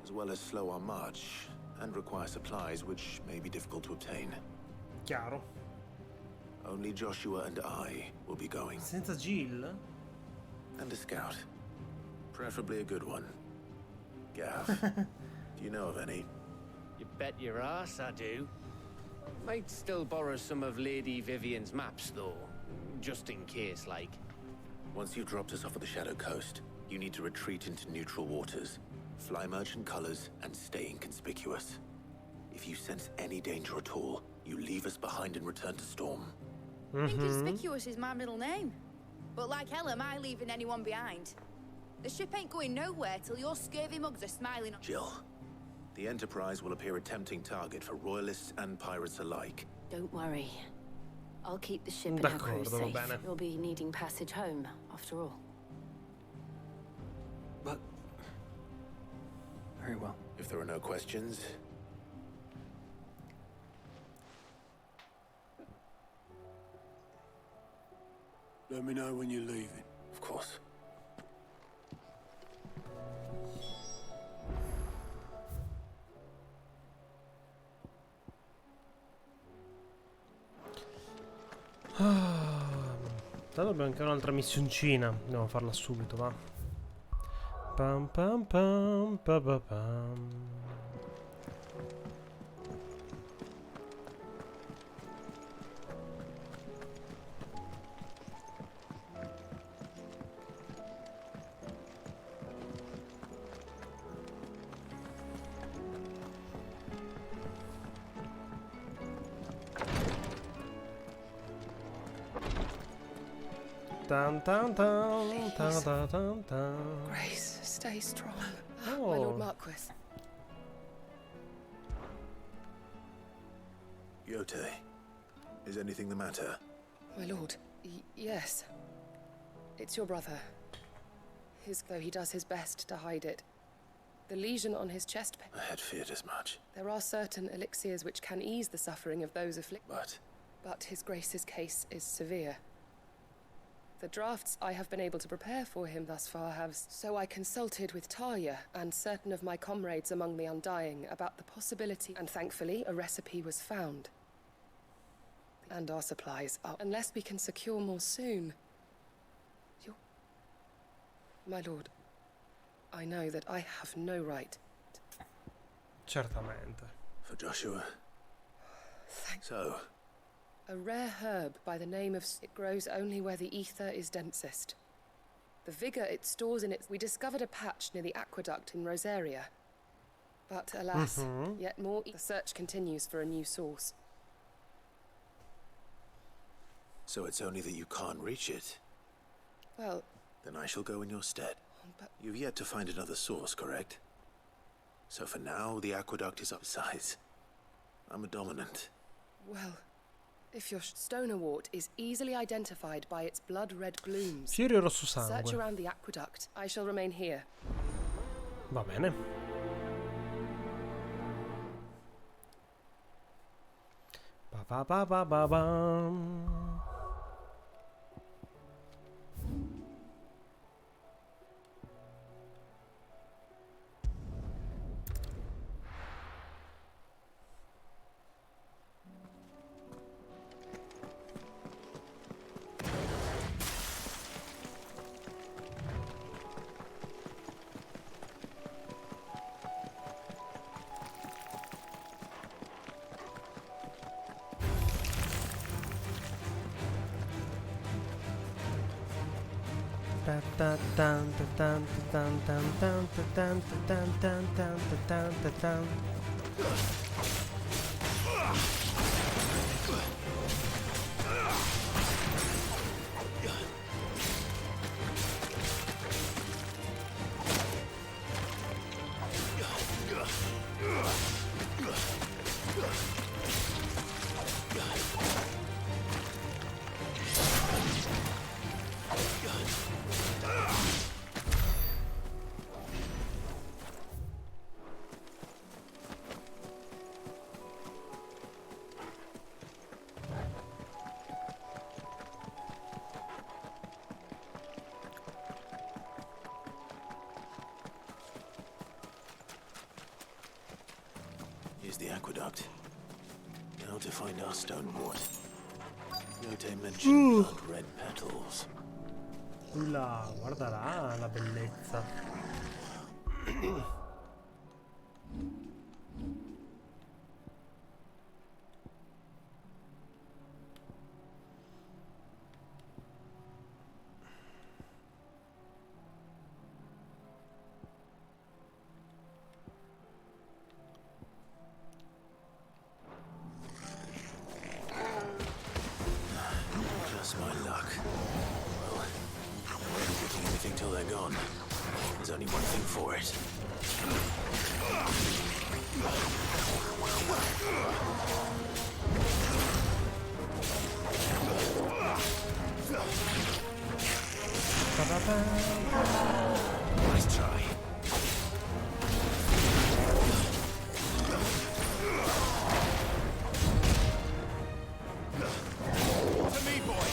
Speaker 9: as well as slow our march and require supplies which may be difficult to obtain.
Speaker 1: Chiaro.
Speaker 9: Only Joshua and I will be going.
Speaker 1: Senza Jill?
Speaker 9: And a scout. Preferably a good one. Gav, do you know of any?
Speaker 8: You bet your ass I do. Might still borrow some of Lady Vivian's maps, though. Just in case, like.
Speaker 9: Once you've dropped us off at the Shadow Coast, you need to retreat into neutral waters, fly merchant colors, and stay inconspicuous. If you sense any danger at all, you leave us behind and return to Storm.
Speaker 22: Inconspicuous is my middle name. But like hell am I leaving anyone behind. The ship ain't going nowhere till your scurvy mugs are smiling on...
Speaker 9: Jill, the Enterprise will appear a tempting target for royalists and pirates alike.
Speaker 23: Don't worry. I'll keep the ship and her crew safe. We'll be needing passage home, after all.
Speaker 21: But... very well.
Speaker 9: If there are no questions...
Speaker 14: Let me know when you're leaving.
Speaker 9: Of course.
Speaker 1: Tanto abbiamo anche un'altra missioncina. Andiamo a farla subito, va. Pam pam pam pam pam pam. Tan tan tan tan tan tan tan.
Speaker 10: Grace, stay strong.
Speaker 1: Oh.
Speaker 10: My Lord Marquis.
Speaker 9: Yote, is anything the matter?
Speaker 10: My lord, yes. It's your brother. Though he does his best to hide it. The lesion on his chest.
Speaker 9: I had feared as much.
Speaker 10: There are certain elixirs which can ease the suffering of those afflicted.
Speaker 9: But
Speaker 10: His Grace's case is severe. The drafts I have been able to prepare for him thus far have... So I consulted with Talia and certain of my comrades among the Undying about the possibility, and thankfully a recipe was found. And our supplies are... Unless we can secure more soon. My lord, I know that I have no right.
Speaker 1: Certamente.
Speaker 9: For Joshua. So...
Speaker 10: A rare herb by the name of... It grows only where the ether is densest. The vigor it stores in its... We discovered a patch near the aqueduct in Rosaria. But alas, yet more... The search continues for a new source.
Speaker 9: So it's only that you can't reach it?
Speaker 10: Well...
Speaker 9: Then I shall go in your stead.
Speaker 10: But...
Speaker 9: You've yet to find another source, correct? So for now, the aqueduct is upsize. I'm a dominant.
Speaker 10: Well... If your stonewort is easily identified by its blood-red blooms,
Speaker 1: Fiore rosso sangue.
Speaker 10: search around the aqueduct. I shall remain here.
Speaker 1: Va bene. Ba ba ba ba ba bam.
Speaker 9: Here's the aqueduct. Now to find our stonewort. Yote mentioned blood red petals.
Speaker 1: Là, guarda là, la bellezza.
Speaker 9: Just my luck. Well, I won't be getting anything till they're gone. There's only one thing for it. Nice try. To me, boy.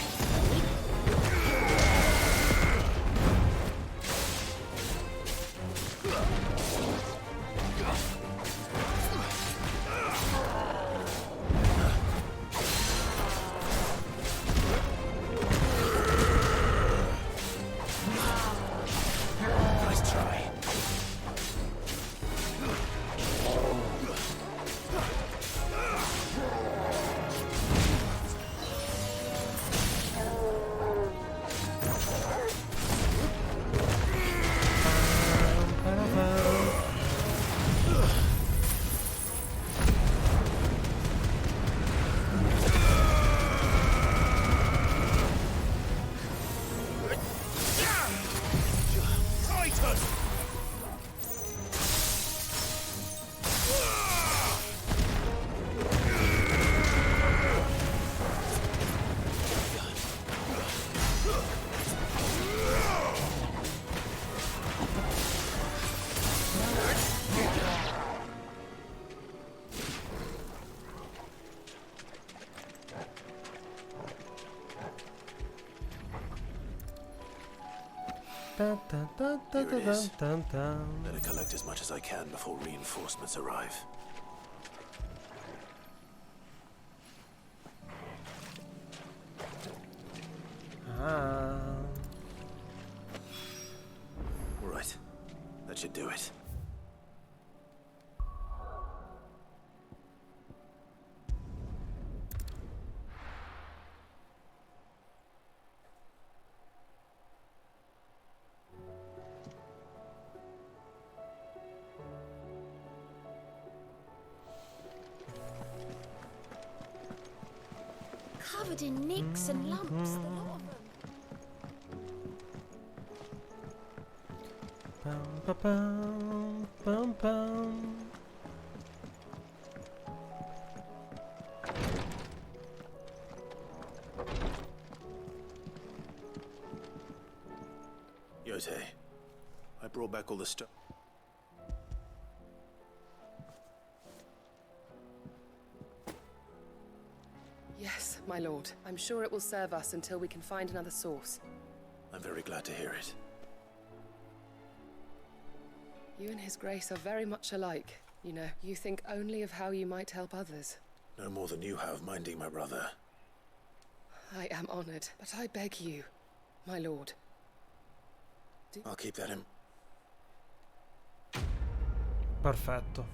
Speaker 9: Here it is. Better collect as much as I can before reinforcements arrive. All right. That should do it.
Speaker 7: Covered in nicks and lumps, the lot of them.
Speaker 1: Pum, pum, pum, pum.
Speaker 9: Yote, I brought back all the stuff.
Speaker 10: Yes, my lord. I'm sure it will serve us until we can find another source.
Speaker 9: I'm very glad to hear it.
Speaker 10: You and His Grace are very much alike. You know, you think only of how you might help others.
Speaker 9: No more than you have minding my brother.
Speaker 10: I am honored, but I beg you, my lord.
Speaker 9: I'll keep that in.
Speaker 1: Perfetto.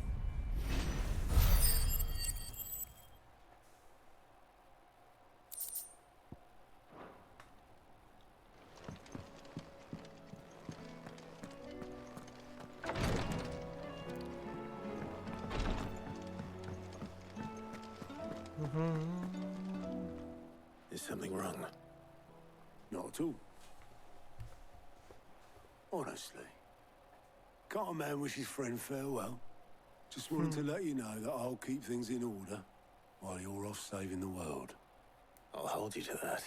Speaker 9: Is something wrong?
Speaker 14: Not at all. Honestly. Can't a man wish his friend farewell? Just wanted to let you know that I'll keep things in order while you're off saving the world.
Speaker 9: I'll hold you to that.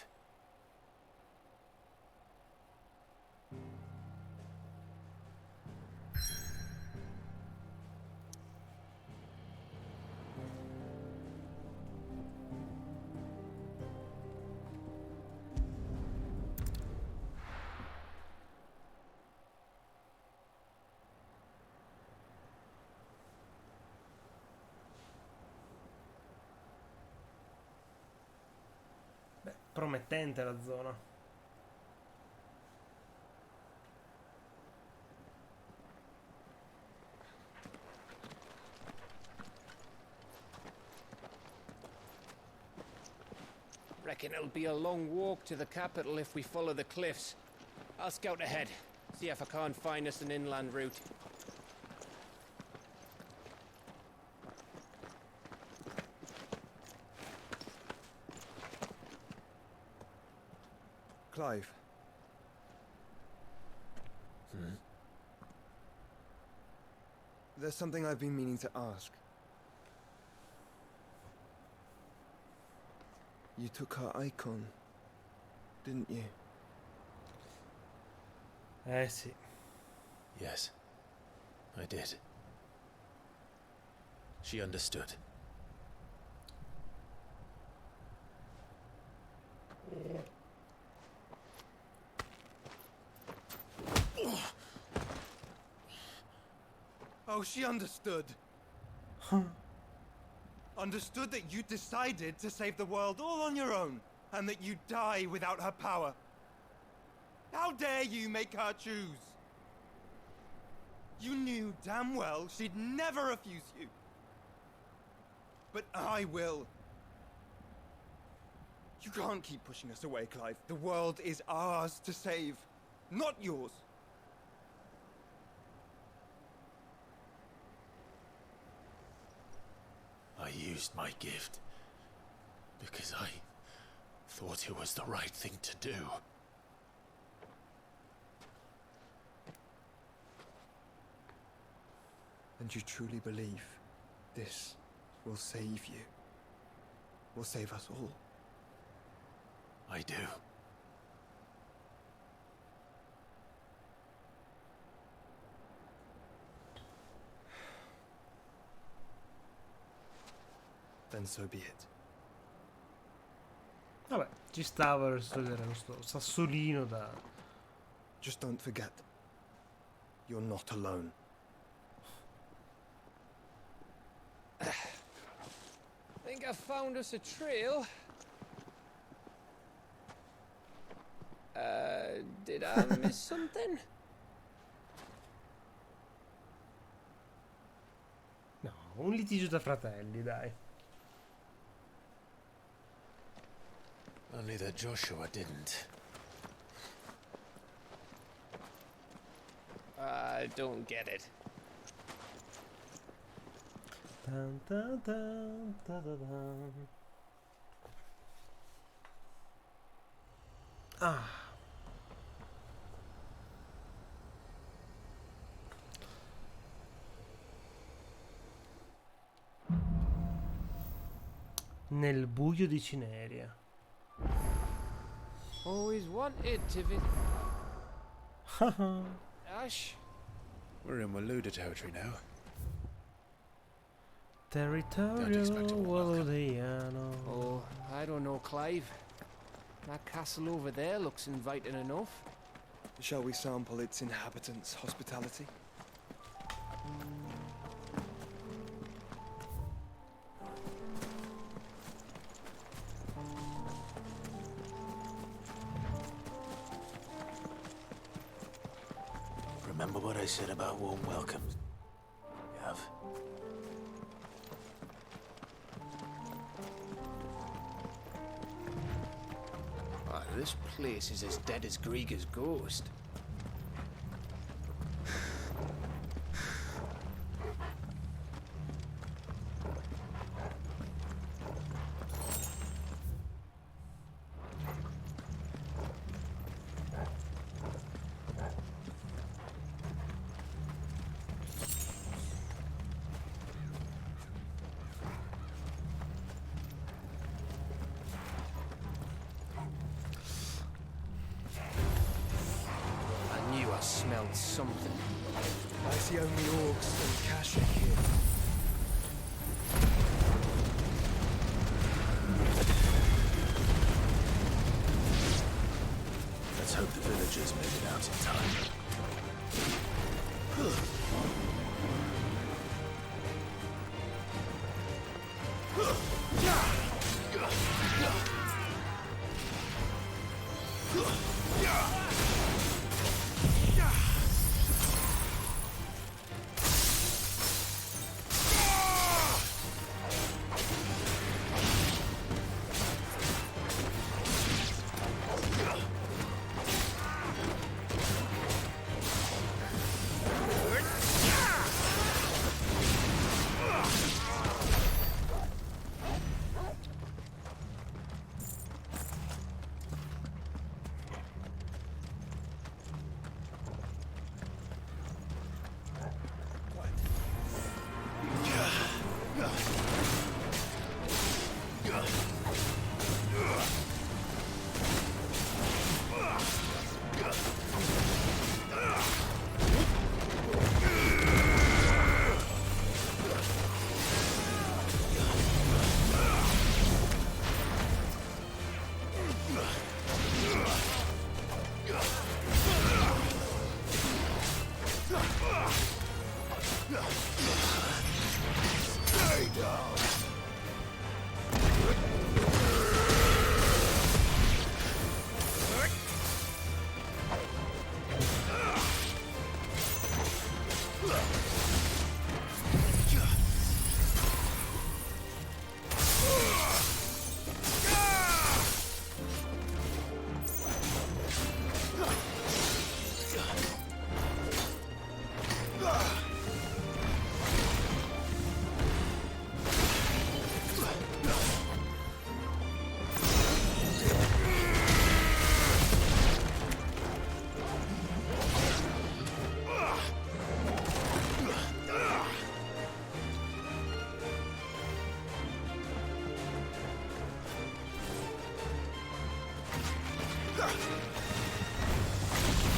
Speaker 1: Promettente la zona.
Speaker 8: Reckon it'll be a long walk to the capital if we follow the cliffs. I'll scout ahead, see if I can't find us an inland route.
Speaker 11: Clive. There's something I've been meaning to ask. You took her icon, didn't you?
Speaker 1: Sì.
Speaker 9: Yes, I did. She understood.
Speaker 11: Oh, she understood. Understood that you decided to save the world all on your own, and that you'd die without her power. How dare you make her choose? You knew damn well she'd never refuse you. But I will. You can't keep pushing us away, Clive. The world is ours to save, not yours.
Speaker 9: I used my gift because I thought it was the right thing to do.
Speaker 11: And you truly believe this will save you? Will save us all?
Speaker 9: I do.
Speaker 11: Then so be it.
Speaker 1: Vabbè, ci stava per vedere questo sassolino da
Speaker 11: Just don't forget, you're not alone.
Speaker 8: Think I've found us a trail. Did I miss something?
Speaker 1: No, un litigio tra fratelli, dai.
Speaker 9: Only that Joshua didn't.
Speaker 8: I don't get it.
Speaker 1: Dun, dun, dun, dun, dun, dun. Ah. Nel buio di Cineria.
Speaker 8: Always wanted to visit. Ash.
Speaker 9: We're in Waluda territory now.
Speaker 1: Territorial Walodiano.
Speaker 8: Oh, I don't know, Clive. That castle over there looks inviting enough.
Speaker 11: Shall we sample its inhabitants' hospitality?
Speaker 2: Remember what I said about warm welcomes? Yav?
Speaker 8: This place is as dead as Grieger's ghost. Smelled something.
Speaker 11: I see only orcs and Kashyyyk here.
Speaker 2: Let's hope the villagers made it out in time.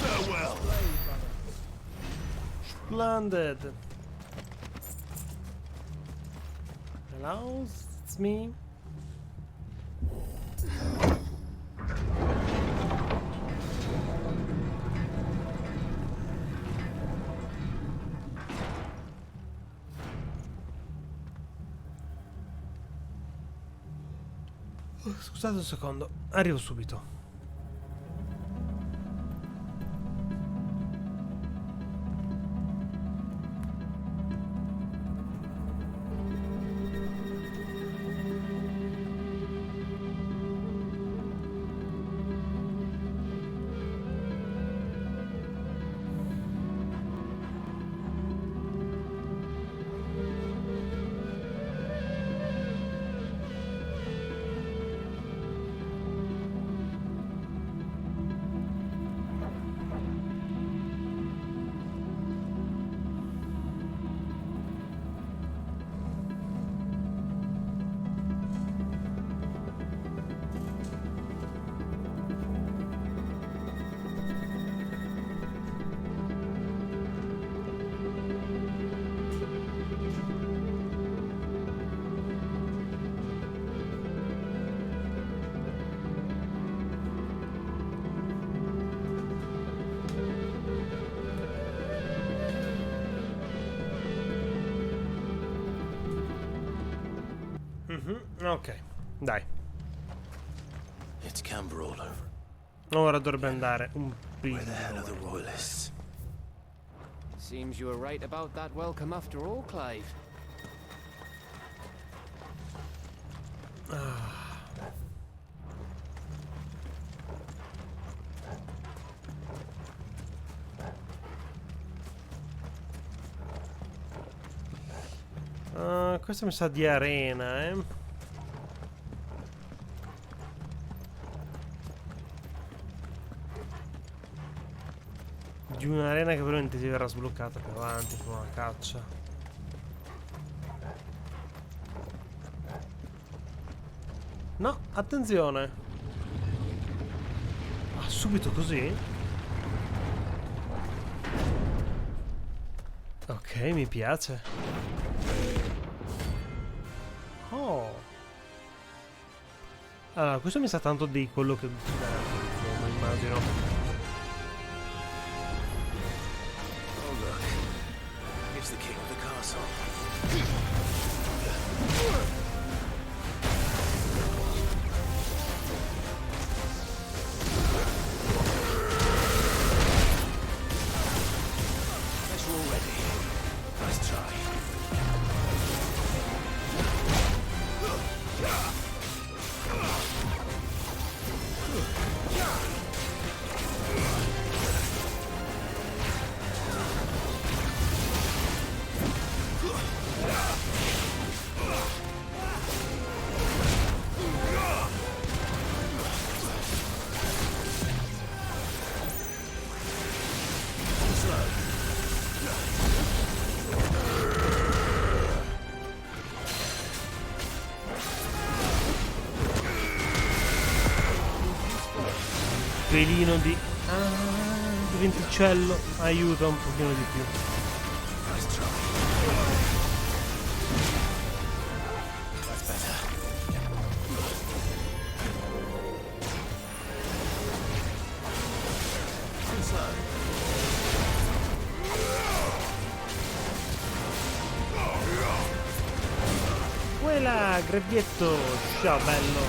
Speaker 4: Farewell.
Speaker 1: Splendid. Hello, it's me. Scusate un secondo, arrivo subito. Ok, dai. Ora dovrebbe andare un po'.
Speaker 8: Seems you were right about that welcome after all, Clive.
Speaker 1: Questo mi sa di arena, Di un'arena che probabilmente ti verrà sbloccata più avanti con una caccia. No, attenzione. Ah, subito così? Ok, mi piace. Oh. Allora, questo mi sa tanto di quello che immagino.
Speaker 9: The king of the castle. Guess we're all ready. Nice try.
Speaker 1: Pelino di venticello aiuta un pochino di più. Quella, grebbietto, ciao bello.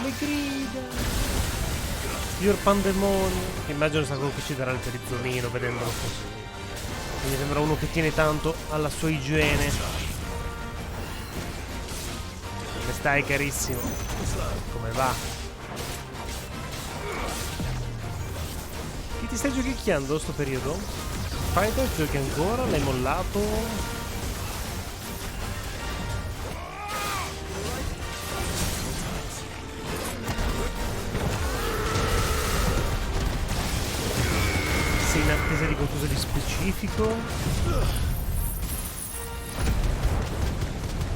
Speaker 1: Le grida. Pure pandemonio. Immagino sa quello che ci darà il perizzolino vedendolo così. Mi sembra uno che tiene tanto alla sua igiene. Come stai, carissimo? Come va? Chi ti stai giochicchiando sto periodo? Fighter giochi ancora? L'hai mollato? Sei in attesa di qualcosa di specifico?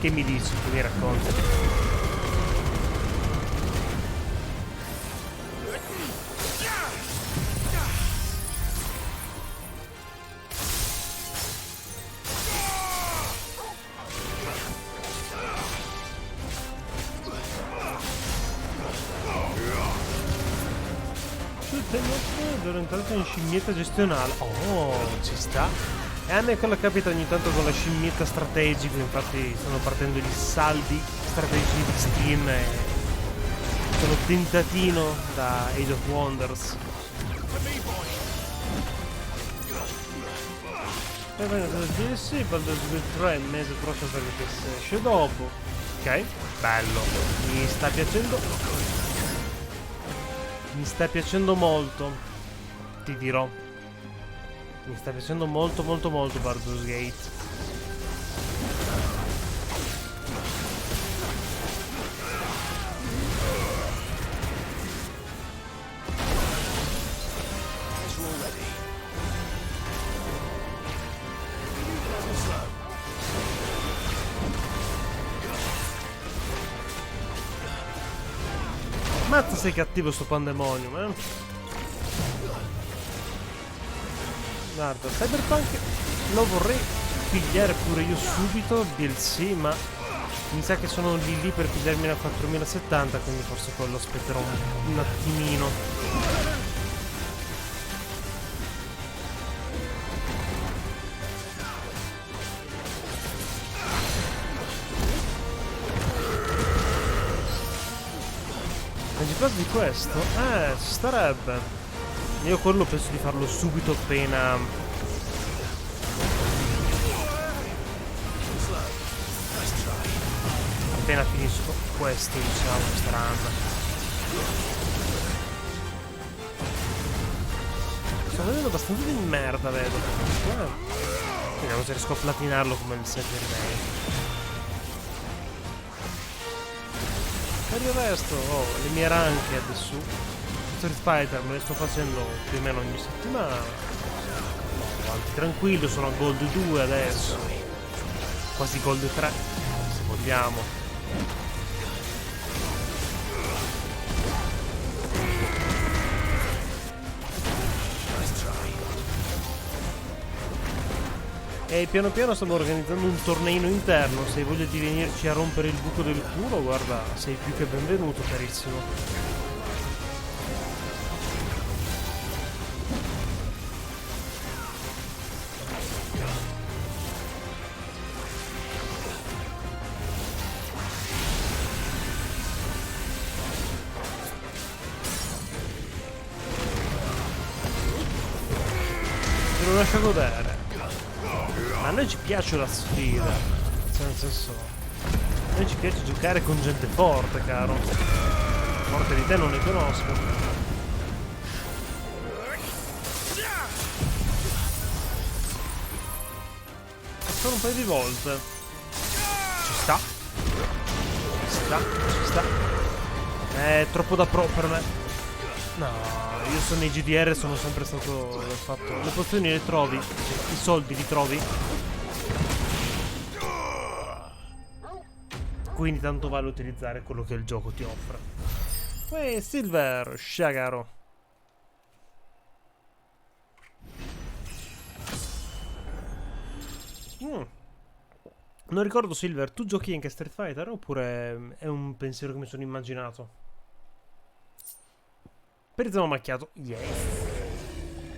Speaker 1: Che mi dici? Che mi racconti? D'ora entrato in scimmietta gestionale. Oh, ci sta. E a me quello capita ogni tanto con la scimmietta strategico, infatti stanno partendo gli saldi strategici di Steam e sono tentatino da Age of Wonders. E vengo dal DLC, Baldur's Gate 3 il mese prossimo per il PS esce dopo. Ok, bello, mi sta piacendo. Mi sta piacendo molto, ti dirò. Mi sta piacendo molto Baldur's Gate. Mazza sei cattivo sto pandemonium, eh? Guarda, Cyberpunk lo vorrei pigliare pure io subito, DLC, ma mi sa che sono lì per pigliarmi la 4070, quindi forse quello aspetterò un attimino. Di questo? Ci starebbe. Io quello penso di farlo subito appena finisco questo, diciamo, questa run. Sto vedendo abbastanza di merda, vedo. Vediamo se riesco a platinarlo come il 7 remake. Per il resto, le mie ranked su Street Fighter me le sto facendo più o meno ogni settimana. Avanti tranquillo, sono a Gold 2 adesso. Quasi Gold 3, se vogliamo. E piano piano stiamo organizzando un torneino interno. Se hai voglia di venirci a rompere il buco del culo, guarda, sei più che benvenuto, carissimo. Te lo lascio godere. Ma a noi ci piace la sfida, cioè nel senso, a noi ci piace giocare con gente forte, caro. Forte di te non ne conosco. Solo un paio di volte. Ci sta. Ci sta. È troppo da pro per me. No, io sono nei GDR, sono sempre stato fatto. Le pozioni le trovi, i soldi li trovi. Quindi tanto vale utilizzare quello che il gioco ti offre. Uè, Silver, sciagaro. Non ricordo, Silver, tu giochi anche Street Fighter oppure è un pensiero che mi sono immaginato? Perizano macchiato. Yes.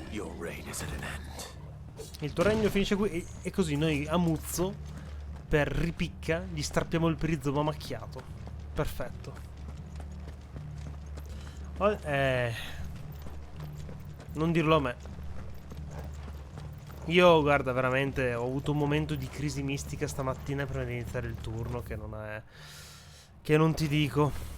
Speaker 2: Your reign is at an end.
Speaker 1: Il tuo regno finisce qui e così noi a muzzo, per ripicca, gli strappiamo il perizoma macchiato. Perfetto. Non dirlo a me. Io, guarda, veramente ho avuto un momento di crisi mistica stamattina prima di iniziare il turno che non è... che non ti dico.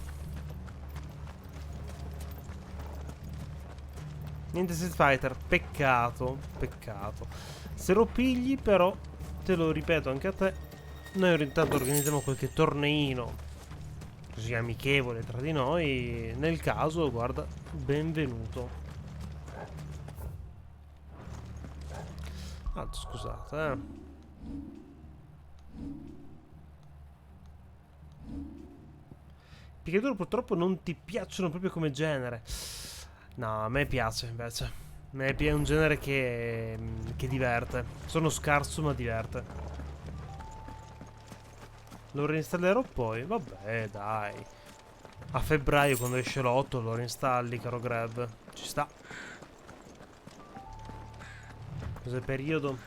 Speaker 1: Niente Street Fighter, peccato, peccato. Se lo pigli però, te lo ripeto anche a te, noi intanto organizziamo qualche torneino così amichevole tra di noi. Nel caso, guarda, benvenuto. Ah, scusate, Picchiature purtroppo non ti piacciono proprio come genere. No, a me piace invece. A me è un genere che diverte. Sono scarso ma diverte. Lo reinstallerò poi. Vabbè, dai. A febbraio, quando esce l'8, lo reinstalli, caro Grab. Ci sta. Cos'è periodo?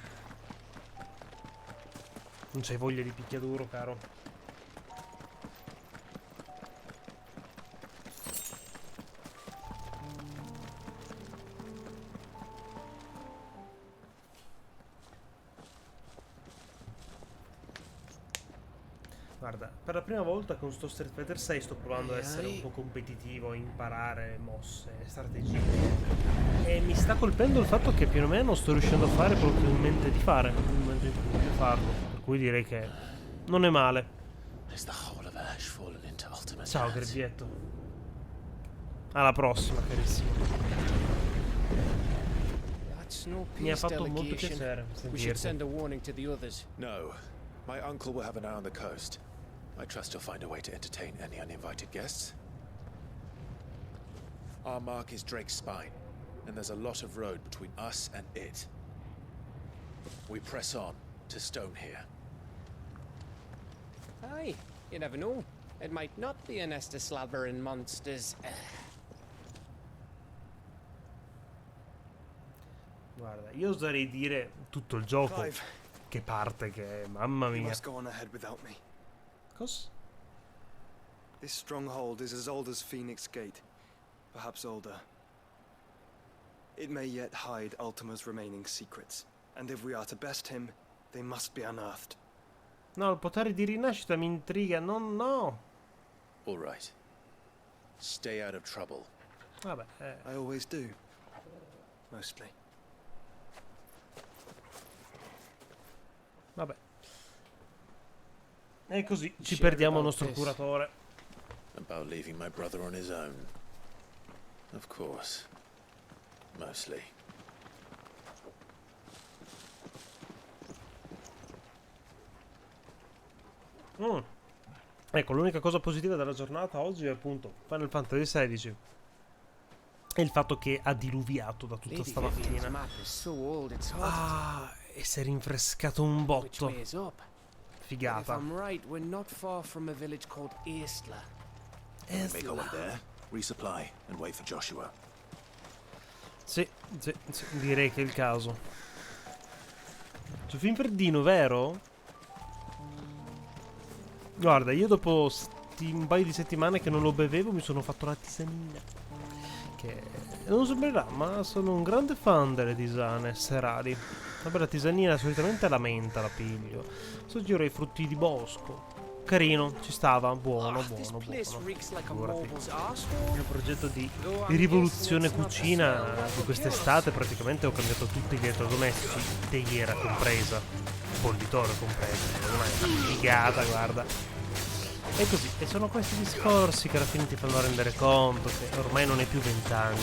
Speaker 1: Non c'hai voglia di picchiaduro, caro. Guarda, per la prima volta con sto Street Fighter 6 sto provando ad essere un po' competitivo, a imparare mosse, strategie. E mi sta colpendo il fatto che più o meno sto riuscendo a fare quello che ho in mente di fare, nel momento in cui voglio farlo. Per cui direi che non è male. Ciao, Greggietto. Alla prossima, carissimo. Mi ha fatto molto piacere sentirti.
Speaker 9: No. My uncle will have an eye on the coast. I trust he'll find a way to entertain any uninvited guests. Our mark is Drake's Spine, and there's a lot of road between us and it. We press on to Stone here.
Speaker 8: Aye, you never know. It might not be a nest of slabbering monsters.
Speaker 1: Guarda, io oserei dire tutto il gioco.
Speaker 11: Clive.
Speaker 1: Che parte che è, mamma
Speaker 11: You
Speaker 1: mia.
Speaker 11: must go on ahead without me.
Speaker 1: Cos?
Speaker 11: This stronghold is as old as Phoenix Gate, perhaps older. It may yet hide Ultima's remaining secrets, and if we are to best him, they must be unearthed.
Speaker 1: No, il potere di rinascita mi intriga, no.
Speaker 9: All right. Stay out of trouble.
Speaker 1: Vabbè.
Speaker 11: I always do. Mostly.
Speaker 1: Vabbè. E così ci perdiamo il nostro curatore.
Speaker 9: About leaving my brother on his own. Of course. Mostly.
Speaker 1: Ecco, l'unica cosa positiva della giornata oggi è appunto Final Fantasy XVI. E il fatto che ha diluviato da tutta stamattina. Ah, e si è rinfrescato un botto. Figata.
Speaker 9: Resupply and wait for Joshua.
Speaker 1: Sì, direi che è il caso. C'è fin freddino, vero? Guarda, io dopo un paio di settimane che non lo bevevo mi sono fatto la tisanina. Che non sembrerà, ma sono un grande fan delle tisane serali. Vabbè, la tisanina solitamente la menta la piglio. Sto giro ai frutti di bosco. Carino, ci stava, buono. Figurati. Il mio progetto di rivoluzione cucina di quest'estate praticamente ho cambiato tutti gli elettrodomestici, teiera compresa, bollitore compreso, ormai è una figata, guarda. E così, e sono questi discorsi che alla fine ti fanno rendere conto che ormai non hai più 20 anni,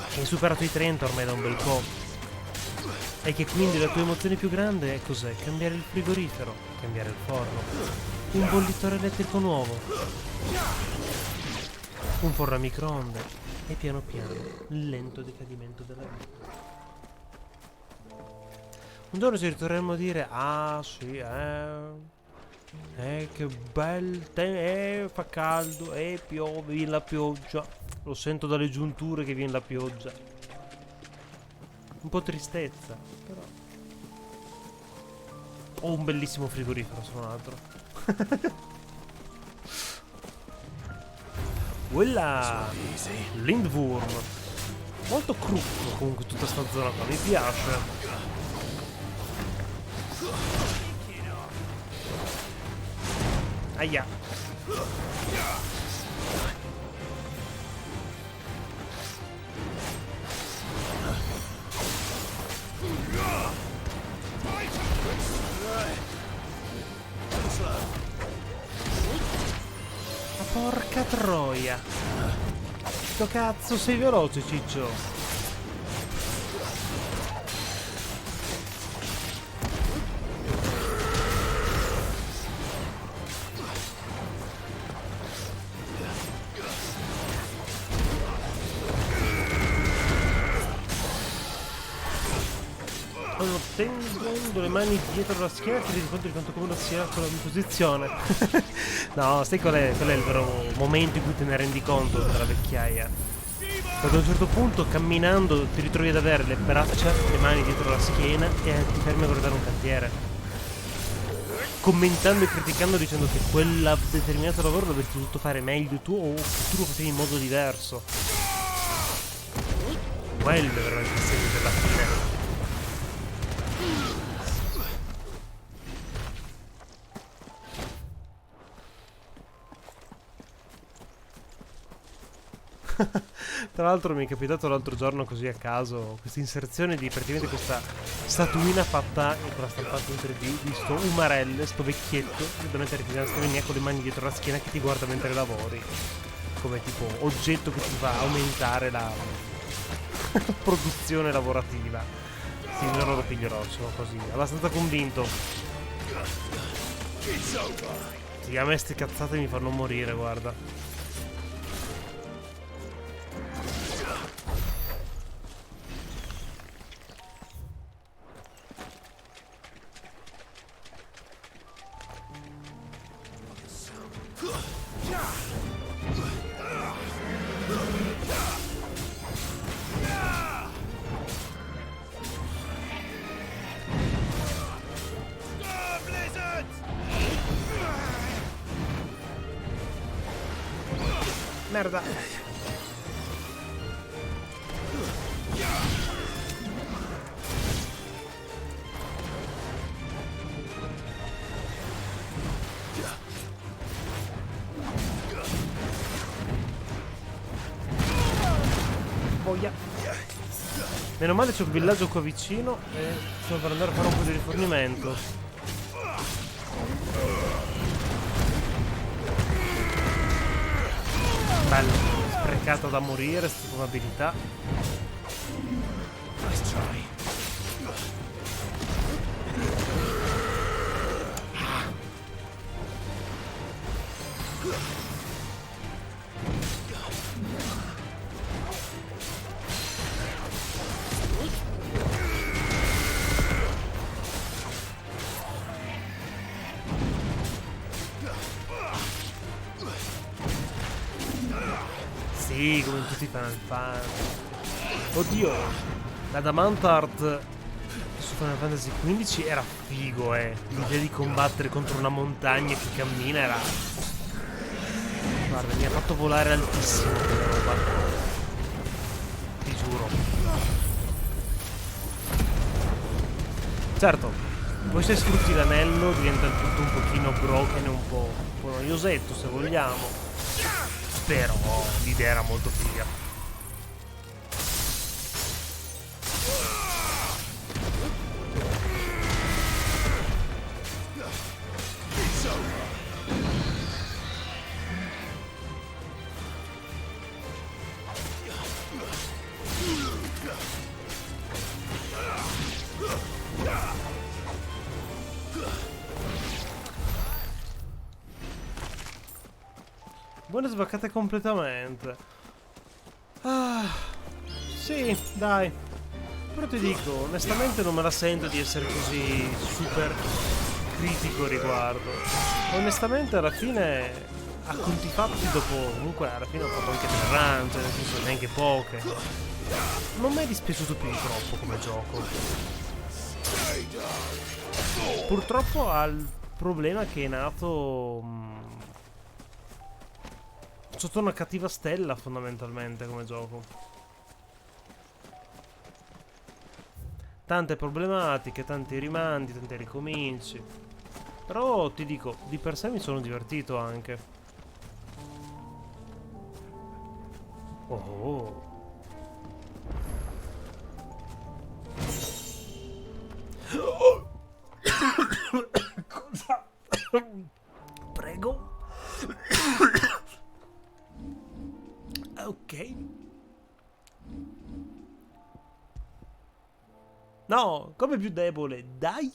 Speaker 1: che hai superato i 30 ormai da un bel po', e che quindi la tua emozione più grande è cos'è? Cambiare il frigorifero, cambiare il forno, un bollitore elettrico nuovo, un forno a microonde e piano piano il lento decadimento della vita. Un giorno ci ritorneremo a dire: ah sì, che bel tempo, fa caldo, piove, viene la pioggia. Lo sento dalle giunture che viene la pioggia. Un po' tristezza, però. Ho un bellissimo frigorifero, se non altro. Quella Lindwurm. Molto crucco comunque tutta sta zona qua, mi piace. Aia. Ma porca troia. Sto cazzo sei veloce, ciccio. Tenendo le mani dietro la schiena ti rendi conto di quanto comodo sia quella posizione. No, sai qual è il vero momento in cui te ne rendi conto della vecchiaia? Quando a un certo punto camminando ti ritrovi ad avere le braccia, le mani dietro la schiena e ti fermi a guardare un cantiere. commentando e criticando dicendo che quel determinato lavoro l'avresti dovuto fare meglio tu o che tu lo facevi in modo diverso. Quello è veramente il segno della fine. Tra l'altro mi è capitato l'altro giorno così a caso questa inserzione di praticamente questa statuina fatta con la stampata in 3D di sto umarelle, sto vecchietto da mettere in statuina con le mani dietro la schiena che ti guarda mentre lavori, come tipo oggetto che ti fa aumentare la produzione lavorativa. Sì, un giorno lo piglierò, sono così abbastanza convinto. Sì, a me ste cazzate mi fanno morire, guarda. Merda. Boia. Meno male c'è un villaggio qua vicino e sto per andare a fare un po' di rifornimento. Bello, sprecata da morire sta probabilità. Nice try. Sì, come in tutti i Final Fantasy. Oddio, l'Adamantart su Final Fantasy XV era figo, l'idea di combattere contro una montagna che cammina era... Guarda, mi ha fatto volare altissimo quella roba. Ti giuro. Certo, poi se sfrutti l'anello diventa il tutto un pochino broken e un po' noiosetto se vogliamo. Però l'idea era molto figa. Buone sbaccate completamente. Ah, sì, dai. Però ti dico, onestamente non me la sento di essere così super critico a riguardo. Onestamente alla fine, a conti fatti, dopo comunque alla fine ho fatto anche delle run, nel senso neanche poche. Non mi è dispiaciuto più di troppo come gioco. Purtroppo ha il problema che è nato sotto una cattiva stella fondamentalmente come gioco. Tante problematiche, tanti rimandi, tanti ricominci. Però ti dico, di per sé mi sono divertito anche. Oh. Cosa? Prego. Ok. No, come più debole? Dai.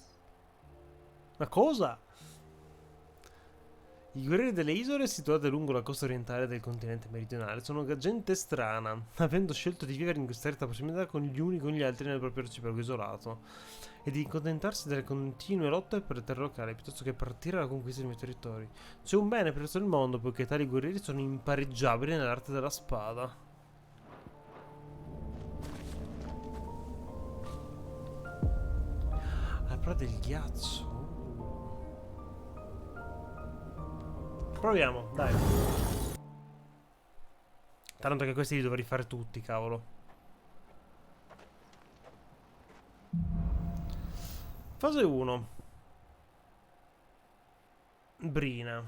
Speaker 1: Ma cosa? I guerrieri delle isole situate lungo la costa orientale del continente meridionale sono gente strana, avendo scelto di vivere in questa stretta prossimità con gli uni con gli altri nel proprio arcipelago isolato e di accontentarsi delle continue lotte per le terre locali piuttosto che partire alla conquista dei nuovi territori. C'è un bene per il resto del mondo poiché tali guerrieri sono impareggiabili nell'arte della spada. Alla prova del ghiaccio. Proviamo, dai. Tanto che questi li dovrei fare tutti, cavolo. Fase 1. Brina.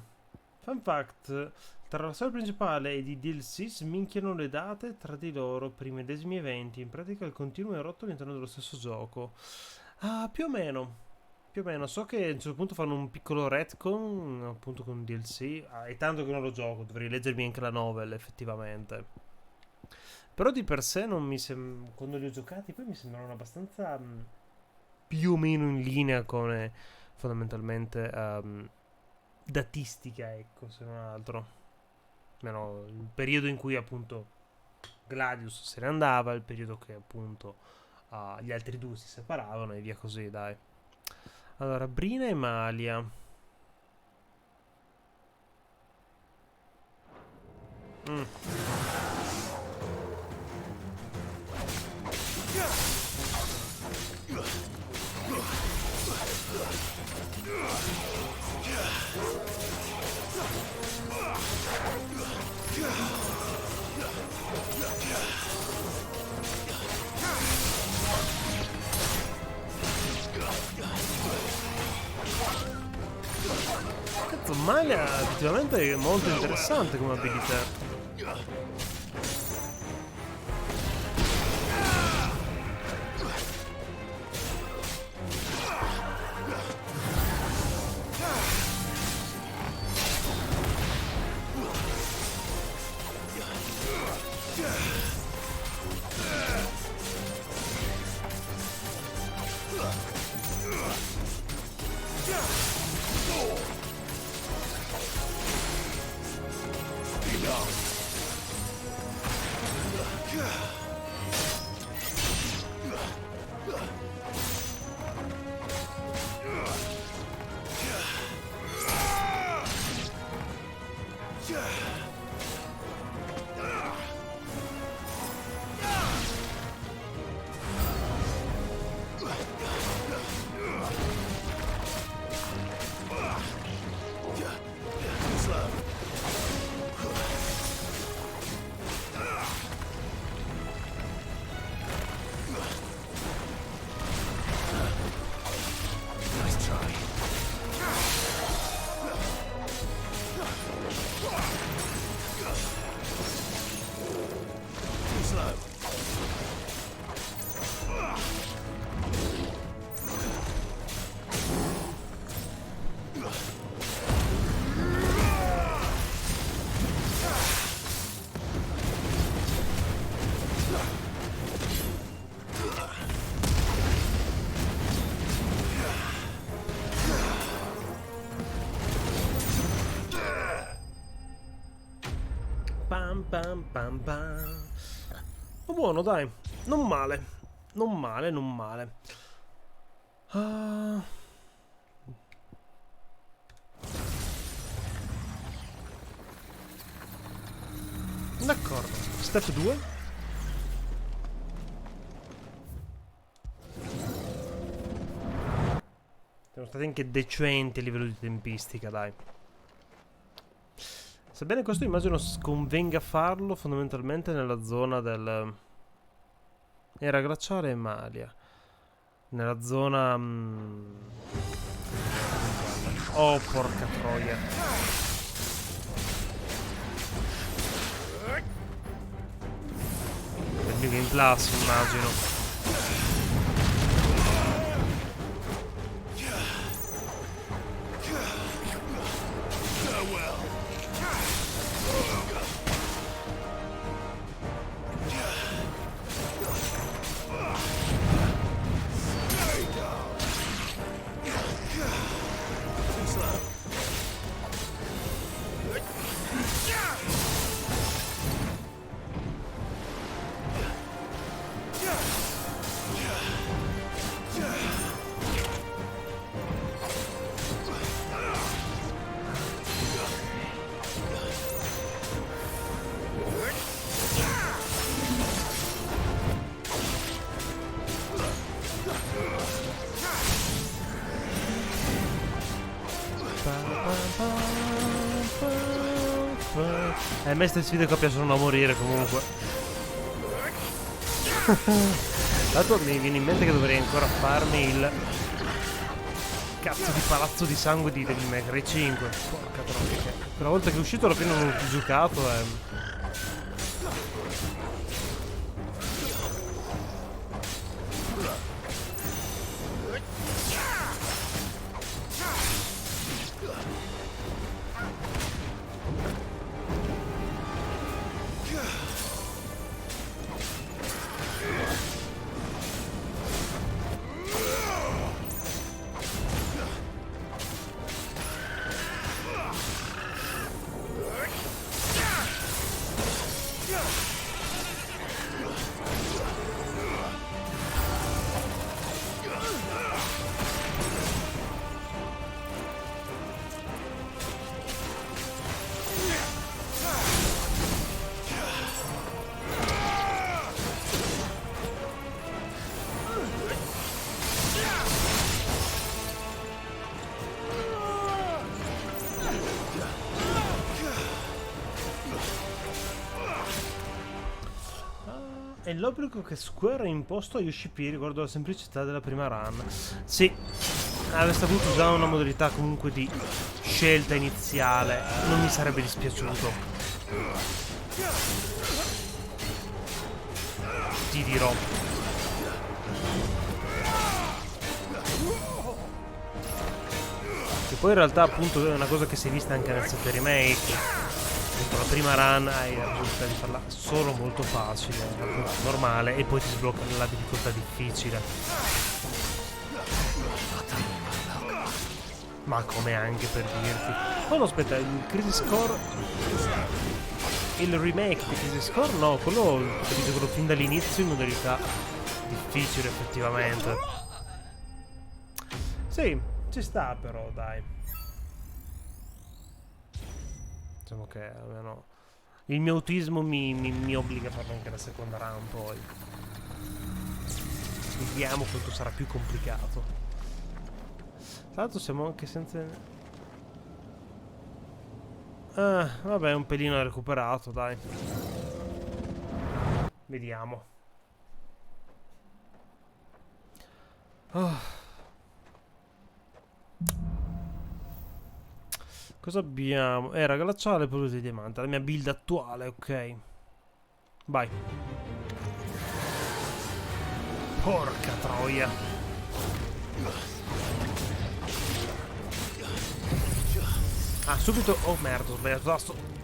Speaker 1: Fun fact: tra la storia principale ed i DLC sminchiano le date tra di loro per i medesimi eventi. In pratica il continuo è rotto all'interno dello stesso gioco. Ah, più o meno. Più o meno. So che a un certo punto fanno un piccolo retcon, appunto con DLC. È tanto che non lo gioco, dovrei leggermi anche la novel, effettivamente. Però di per sé non mi sembra... Quando li ho giocati poi mi sembrano abbastanza... più o meno in linea con fondamentalmente... datistica, ecco, se non altro. Almeno il periodo in cui appunto Gladius se ne andava, il periodo che appunto gli altri due si separavano e via così, dai. Allora, Brina e Malia. Cazzo, Malia effettivamente è molto interessante come abilità. Pam pam pam. Ma buono, dai. Non male. Non male, non male. D'accordo. Step 2. Siamo stati anche decenti a livello di tempistica, dai. Sebbene questo immagino sconvenga farlo fondamentalmente nella zona del... Era Glaciale e Malia. Nella zona... Oh, porca troia. Per il mio Game Plus, immagino. A me queste sfide qua piacciono a morire comunque. Tanto mi viene in mente che dovrei ancora farmi il cazzo di palazzo di sangue di Devil May Cry 5. Porca troia. Quella volta che è uscito alla fine non l'ho più giocato e... È l'obbligo che Square ha imposto a Yoshi P riguardo alla semplicità della prima run. Sì, avesse voluto usare una modalità comunque di scelta iniziale, non mi sarebbe dispiaciuto. Ti dirò. Che poi in realtà appunto è una cosa che si è vista anche nel 7 remake. La prima run hai la possibilità di farla solo molto facile, normale, e poi ti sblocca nella difficoltà difficile. Ma come anche per dirti. Oh no, aspetta, il Crisis Core, il remake di Crisis Core, no, quello capisco quello fin dall'inizio in modalità difficile effettivamente. Sì, ci sta però, dai. Diciamo che almeno il mio autismo mi obbliga a farlo anche la seconda run poi. Vediamo quanto sarà più complicato. Tra l'altro siamo anche senza... Ah, vabbè, un pelino recuperato, dai. Vediamo. Oh. Cosa abbiamo? Raga, l'acciaio e polvere di diamante. La mia build attuale, ok. Vai. Porca troia. Ah, subito. Oh merda, ho sbagliato tasto.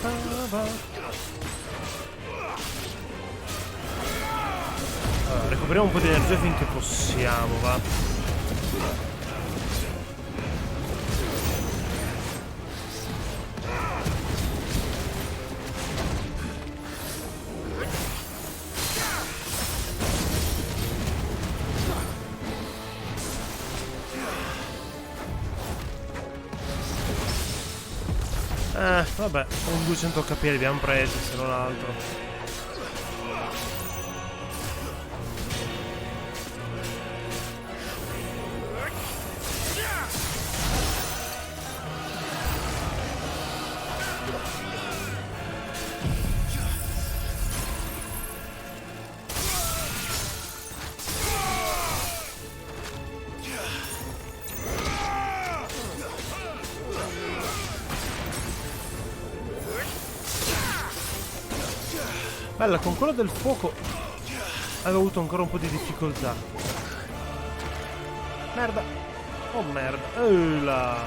Speaker 1: Allora, recuperiamo un po' di energia finché possiamo, va. Vabbè, un 200 HP li abbiamo presi, se non altro. Bella, con quello del fuoco avevo avuto ancora un po' di difficoltà. Merda. Oh merda. Là.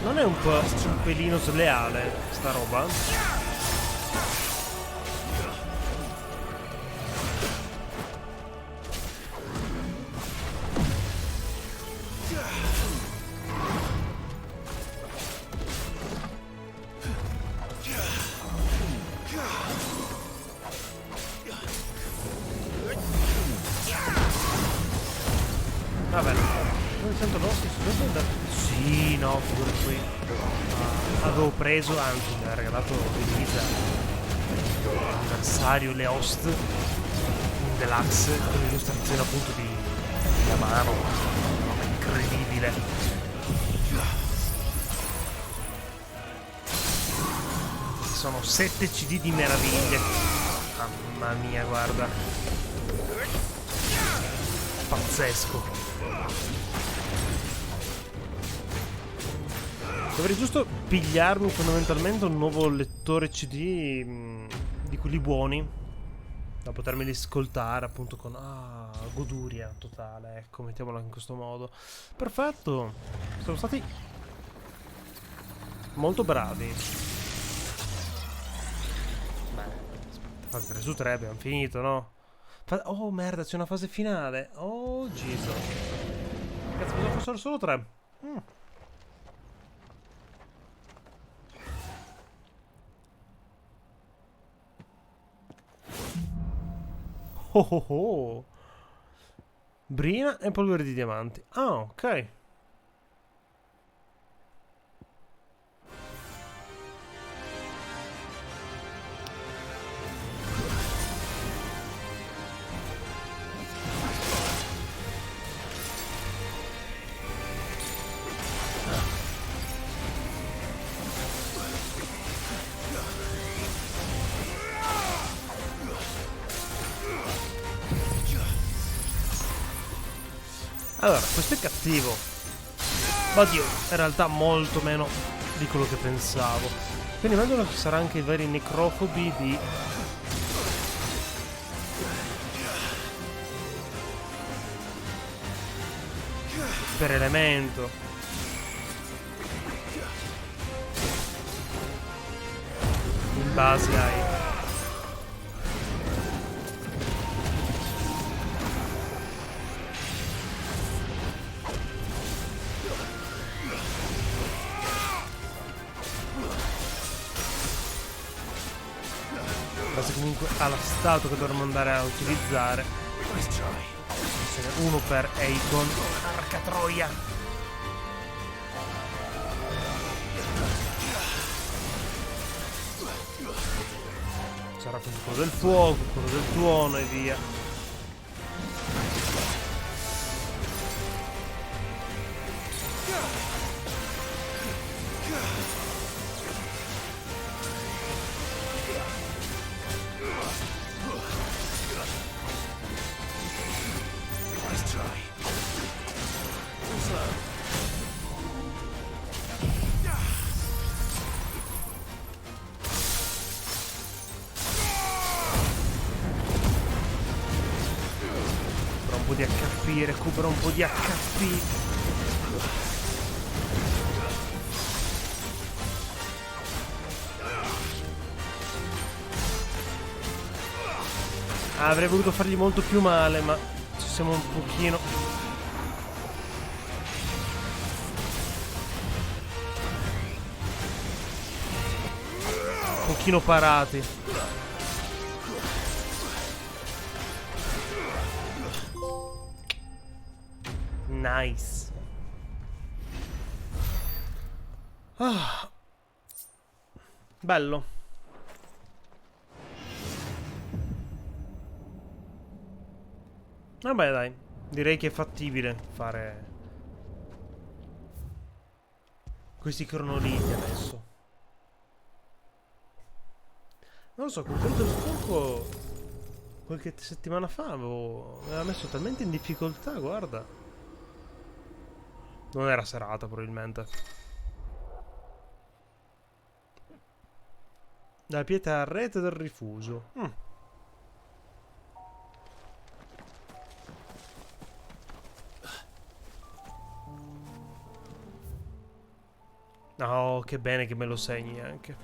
Speaker 1: Non è un po' un pelino sleale sta roba? Vabbè, non sento nostri. Sì, no, figura qui. Avevo preso, anzi mi ha regalato Elisa l'anniversario, le host in deluxe con l'illustrazione appunto di mano, incredibile. Sono 7 CD di meraviglie. Mamma mia, guarda, pazzesco. Dovrei giusto pigliarmi fondamentalmente un nuovo lettore CD di quelli buoni da potermeli ascoltare appunto con goduria totale, ecco, mettiamola in questo modo. Perfetto, sono stati molto bravi. Fase 3 su 3 abbiamo finito, no? Oh merda, c'è una fase finale. Oh Jesus. Cazzo, cosa fossero solo 3? Oh oh oh. Brina e polvere di diamanti. Ah, ok. Allora, questo è cattivo. Oddio, in realtà molto meno di quello che pensavo. Quindi immagino che ci sarà anche i veri necrofobi di... per elemento. In base ai... comunque alla statua che dovremmo andare a utilizzare. Ce n'è uno per Eikon. Porca troia! Sarà quindi quello del fuoco, quello del tuono e via. Recupera un po' di HP. Avrei voluto fargli molto più male, ma ci siamo un pochino parati. Nice. Bello. Vabbè dai, direi che è fattibile fare questi cronoliti adesso. Non lo so, con quello del fuoco qualche settimana fa mi aveva messo talmente in difficoltà, guarda. Non era serata probabilmente. La pietra a rete del rifuso. Oh, che bene che me lo segni anche.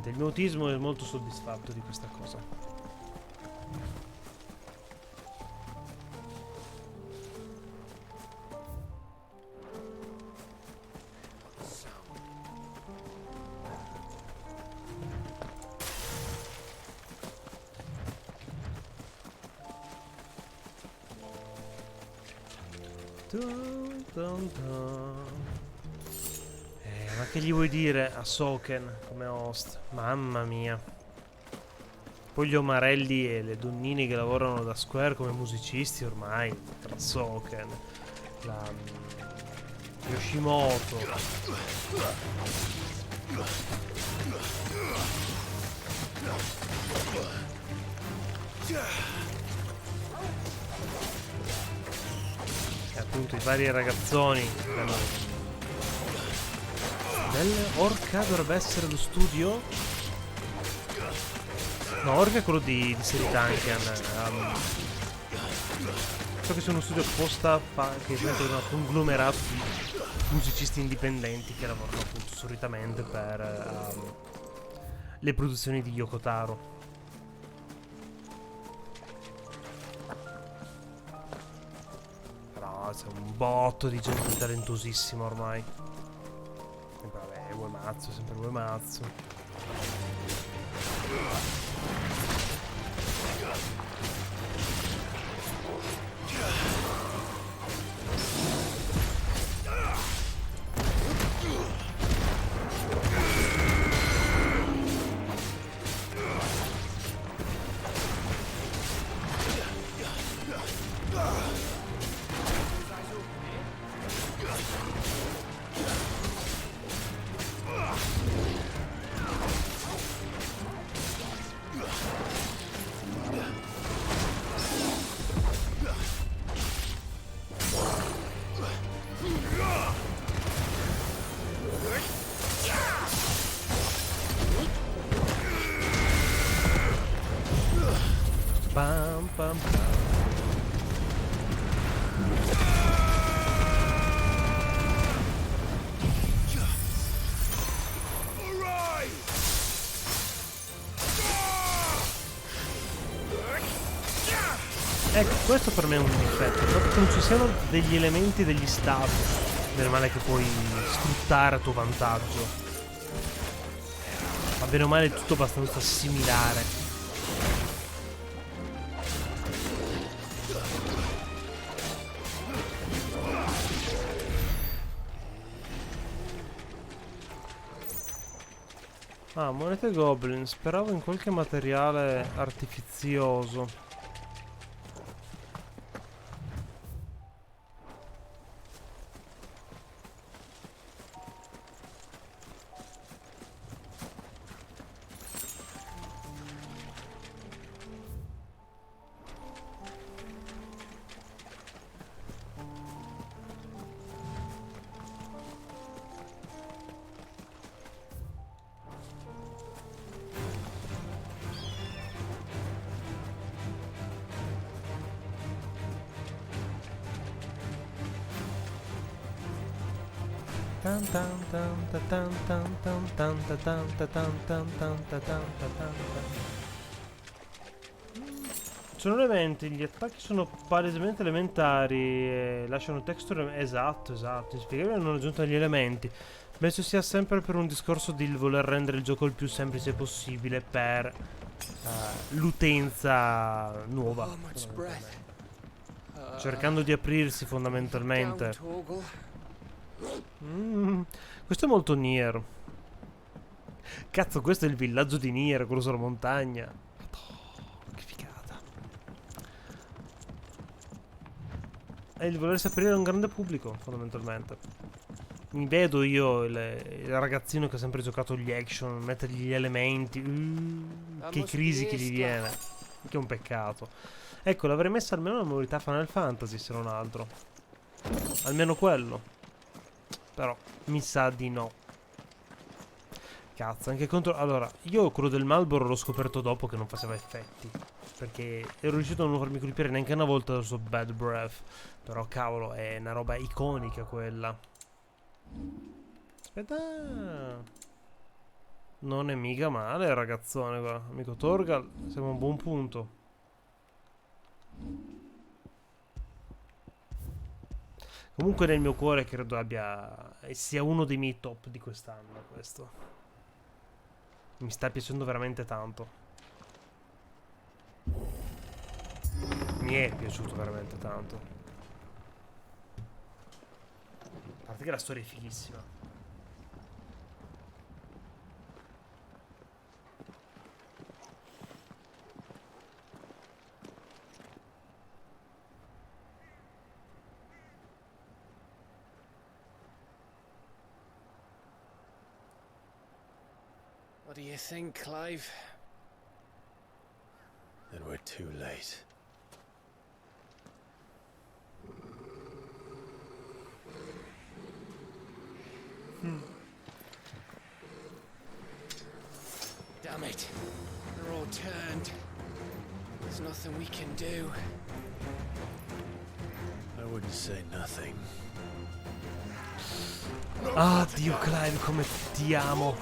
Speaker 1: Il mio autismo è molto soddisfatto di questa cosa. Ma che gli vuoi dire a Soken come host? Mamma mia. Poi gli omarelli e le donnine che lavorano da Square come musicisti ormai, tra Soken, la Yoshimoto. E appunto i vari ragazzoni Orca dovrebbe essere lo studio. No, Orca è quello di Serie Duncan. So che sono uno studio apposta che è un conglomerato di musicisti indipendenti che lavorano appunto solitamente per le produzioni di Yoko Taro. Però c'è un botto di gente talentosissima ormai. Vabbè, Uematsu, sempre Uematsu. Pam pam pam. Ecco, questo per me è un difetto, proprio che non ci siano degli elementi, degli status, del male che puoi sfruttare a tuo vantaggio. Ma bene o male è tutto abbastanza similare. Ah, monete goblin, speravo in qualche materiale artifizioso. Sono elementi, gli attacchi sono palesemente elementari e lasciano texture. Esatto, inspiegabile, non aggiunto gli elementi. Penso sia sempre per un discorso di voler rendere il gioco il più semplice possibile per l'utenza nuova, cercando di aprirsi fondamentalmente. Questo è molto Nier. Cazzo, questo è il villaggio di Nier, quello sulla montagna. Che figata. È il volersi aprire a un grande pubblico, fondamentalmente. Mi vedo io il ragazzino che ha sempre giocato gli action, mettergli gli elementi. Che crisi che gli viene. Che è un peccato. Ecco, l'avrei messa almeno una modalità Final Fantasy, se non altro. Almeno quello. Però mi sa di no. Cazzo, anche contro... Allora, io quello del Marlboro l'ho scoperto dopo che non faceva effetti, perché ero riuscito a non farmi colpire neanche una volta dal suo Bad Breath. Però cavolo, è una roba iconica quella. Aspetta. Non è mica male il ragazzone qua. Amico Torgal, siamo a un buon punto. Comunque nel mio cuore credo sia uno dei miei top di quest'anno questo. Mi sta piacendo veramente tanto. Mi è piaciuto veramente tanto. parte che la storia è fighissima.
Speaker 8: What do you think, Clive?
Speaker 9: Then we're too late.
Speaker 8: Damn it. They're all turned. There's nothing we can do.
Speaker 9: I wouldn't say nothing.
Speaker 1: Ah, Dio Clive, come ti amo.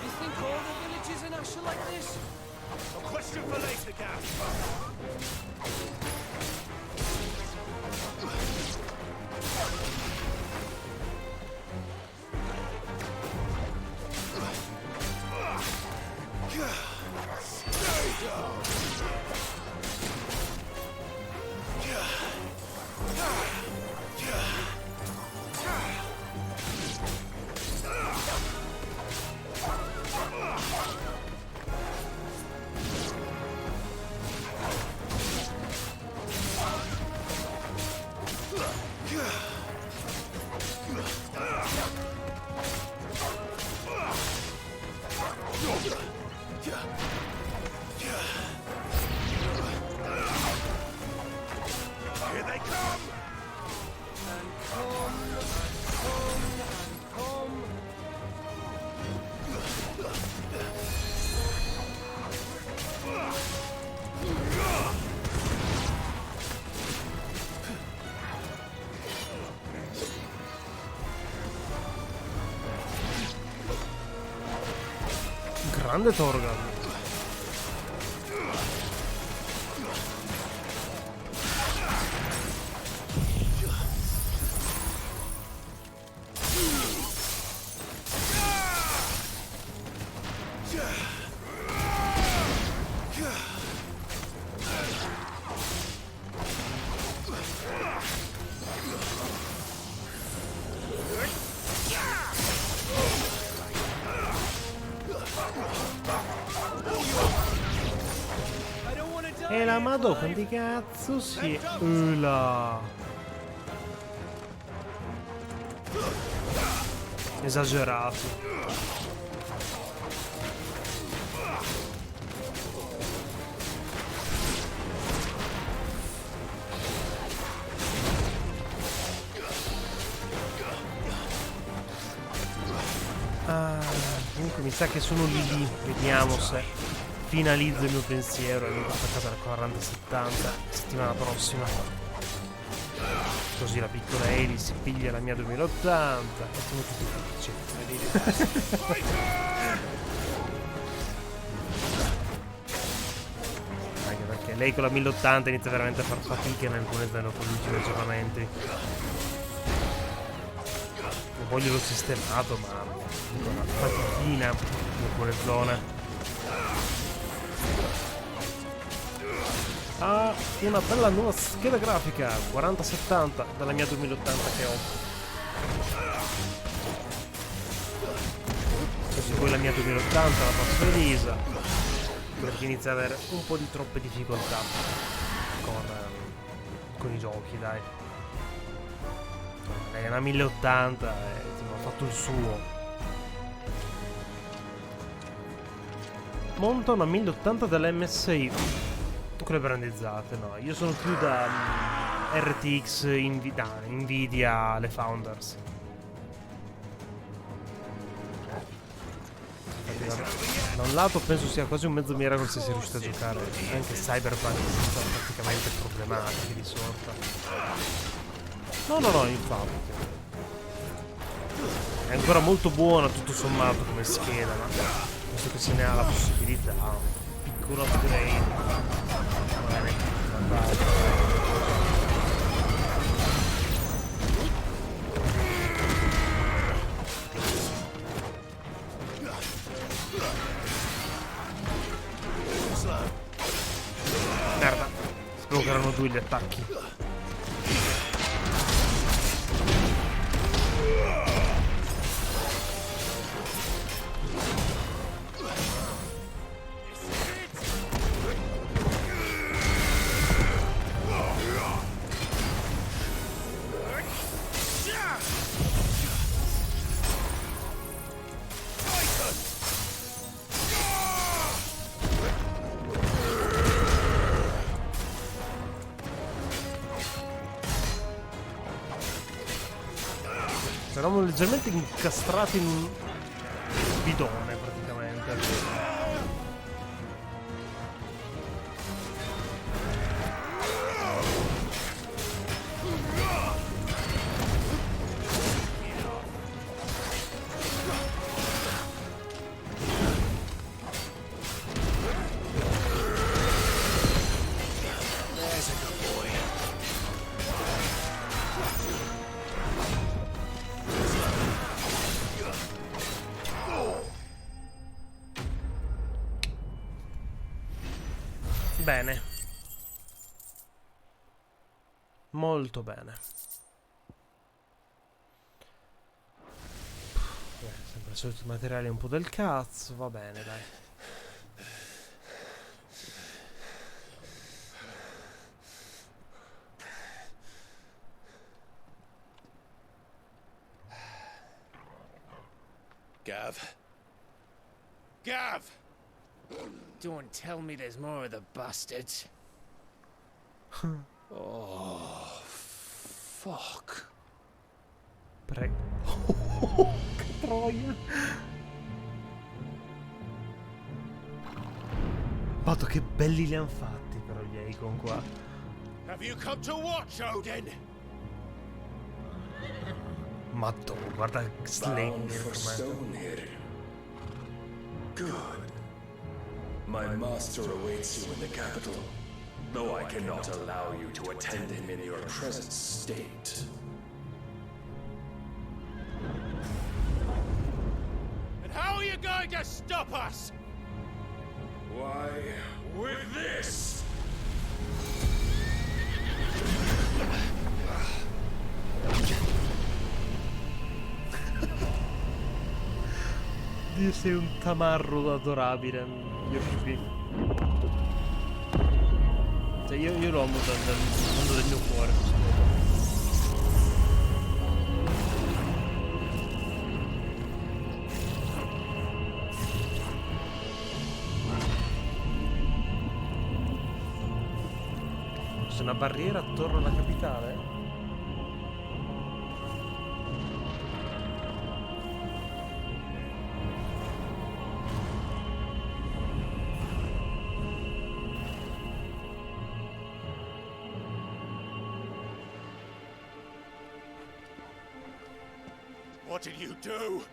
Speaker 8: You think all the villages in Ash are like this?
Speaker 2: A question for later, Gav. Here they come!
Speaker 8: And come, and come, and come.
Speaker 1: Grande Torgal. E la Madò, quanti cazzo si... Ula. Esagerato. Ah, comunque mi sa che sono lì. Vediamo se finalizzo il mio pensiero e mi porto a casa la 40-70 settimana prossima. Così la piccola Ellie si piglia la mia 2080 e siamo tutti felici. Anche perché lei con la 1080 inizia veramente a far fatica in alcune zone con gli ultimi aggiornamenti. Non voglio l'ho sistemato, ma dico una fatichina in alcune zone. Ah, una bella nuova scheda grafica 4070 dalla mia 2080 che ho. Così poi la mia 2080 la passo elisa, perché inizia ad avere un po' di troppe difficoltà con i giochi, dai. È una 1080 e ha fatto il suo. Monta una 1080 dell'MSI. Quelle brandizzate, no, io sono più da RTX Nvidia, le Founders. Da un lato penso sia quasi un mezzo miracolo se si è riuscito a giocare anche Cyberpunk senza praticamente problematiche di sorta. No, infatti è ancora molto buona tutto sommato come scheda, ma visto che se ne ha la possibilità, un piccolo upgrade. sapevo che erano 2 gli attacchi. Eravamo leggermente incastrati in un bidone praticamente. Bene. Molto bene. Sempre il solito materiale un po' del cazzo, va bene, dai.
Speaker 8: Gav. Gav! Don't tell me there's more of the bastards. Oh, fuck.
Speaker 1: Prego. Che troia. Pato, che belli li han fatti però gli Icon qua.
Speaker 8: Have you come to watch, Odin?
Speaker 1: Madonna, guarda Slayer
Speaker 17: com'è. Good. My master awaits you in the capital, though I cannot allow you to attend him in your present state.
Speaker 8: And how are you going to stop us?
Speaker 17: Why, with this!
Speaker 1: Dio, sei un tamarro adorabile, Yoshi. Cioè io lo amo dal mondo del mio cuore. C'è una barriera attorno alla capitale?
Speaker 8: What did you do?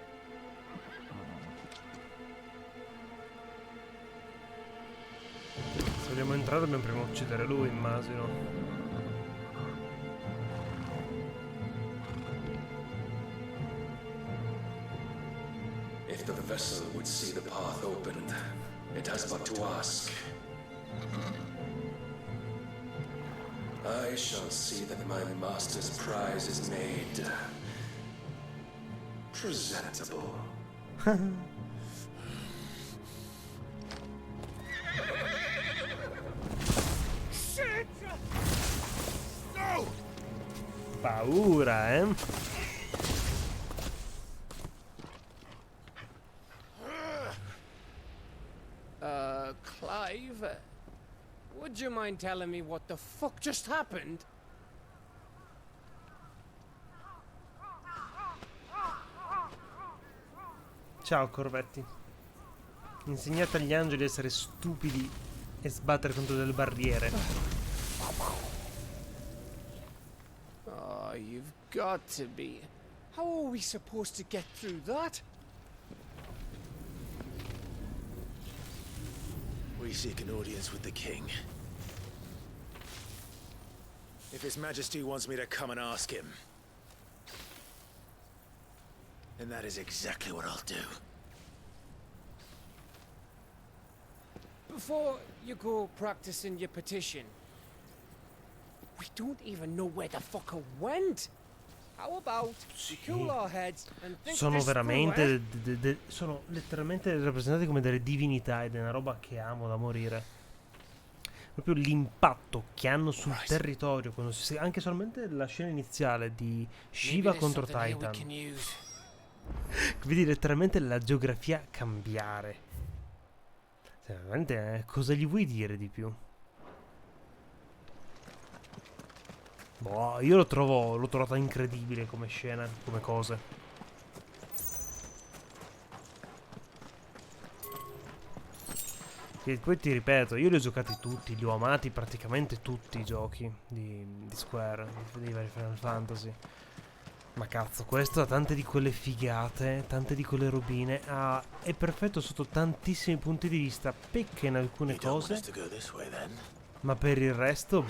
Speaker 1: Se vogliamo entrare dobbiamo prima uccidere lui, immagino.
Speaker 17: If the vessel would see the path opened, it has but to ask. I shall see that my master's prize is made presentable.
Speaker 8: Shit! No!
Speaker 1: Paura, eh?
Speaker 8: Clive, would you mind telling me what the fuck just happened?
Speaker 1: Ciao corvetti. Insegnate agli angeli a essere stupidi e sbattere contro delle barriere.
Speaker 8: Oh, you've got to be. How are we supposed to get through that?
Speaker 9: We seek an audience with the king. If His Majesty wants me to come and ask him, then that is exactly what I'll do.
Speaker 8: Before you go practicing your petition, We don't even know where the fucker went. How about we cool our heads and think
Speaker 1: Sono
Speaker 8: this
Speaker 1: veramente
Speaker 8: through, eh?
Speaker 1: sono letteralmente rappresentati come delle divinità ed è una roba che amo da morire. Proprio l'impatto che hanno sul territorio quando anche solamente la scena iniziale di Shiva contro Titan. Vedi letteralmente la geografia cambiare. Cioè, veramente cosa gli vuoi dire di più? Boh, io l'ho trovata incredibile come scena, come cose. E poi ti ripeto, io li ho giocati tutti, li ho amati praticamente tutti i giochi di Square, di vari Final Fantasy. Ma cazzo, questo ha tante di quelle figate, tante di quelle robine, è perfetto sotto tantissimi punti di vista, pecca in alcune cose, ma per il resto,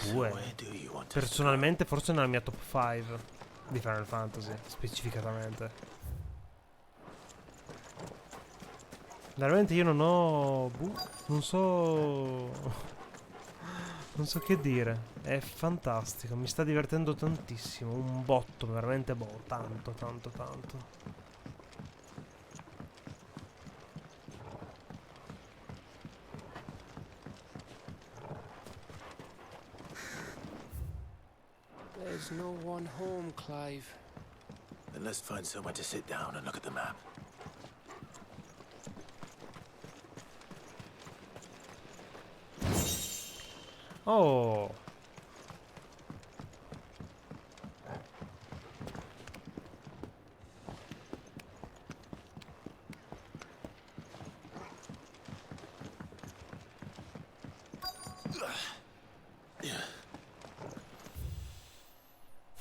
Speaker 1: personalmente forse nella mia top 5 di Final Fantasy, specificatamente. Veramente io non ho... non so che dire. È fantastico, mi sta divertendo tantissimo. Un botto, veramente tanto, tanto, tanto.
Speaker 8: There's no one home, Clive.
Speaker 9: Then let's find somewhere to sit down and look at the map.
Speaker 1: Oh!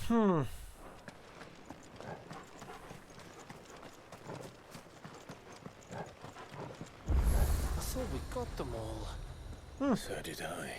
Speaker 8: I thought we got them all.
Speaker 9: So did I.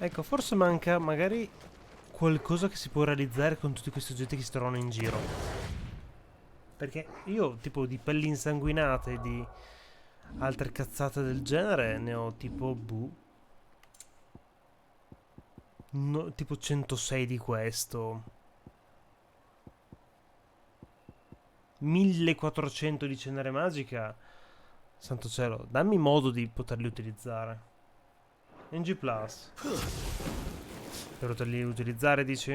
Speaker 1: Ecco, forse manca magari qualcosa che si può realizzare con tutti questi oggetti che si trovano in giro. Perché io, tipo, di pelli insanguinate e di altre cazzate del genere ne ho tipo, tipo 106 di questo. 1400 di cenere magica. Santo cielo, dammi modo di poterli utilizzare. NG Plus. Per poterli utilizzare, dici?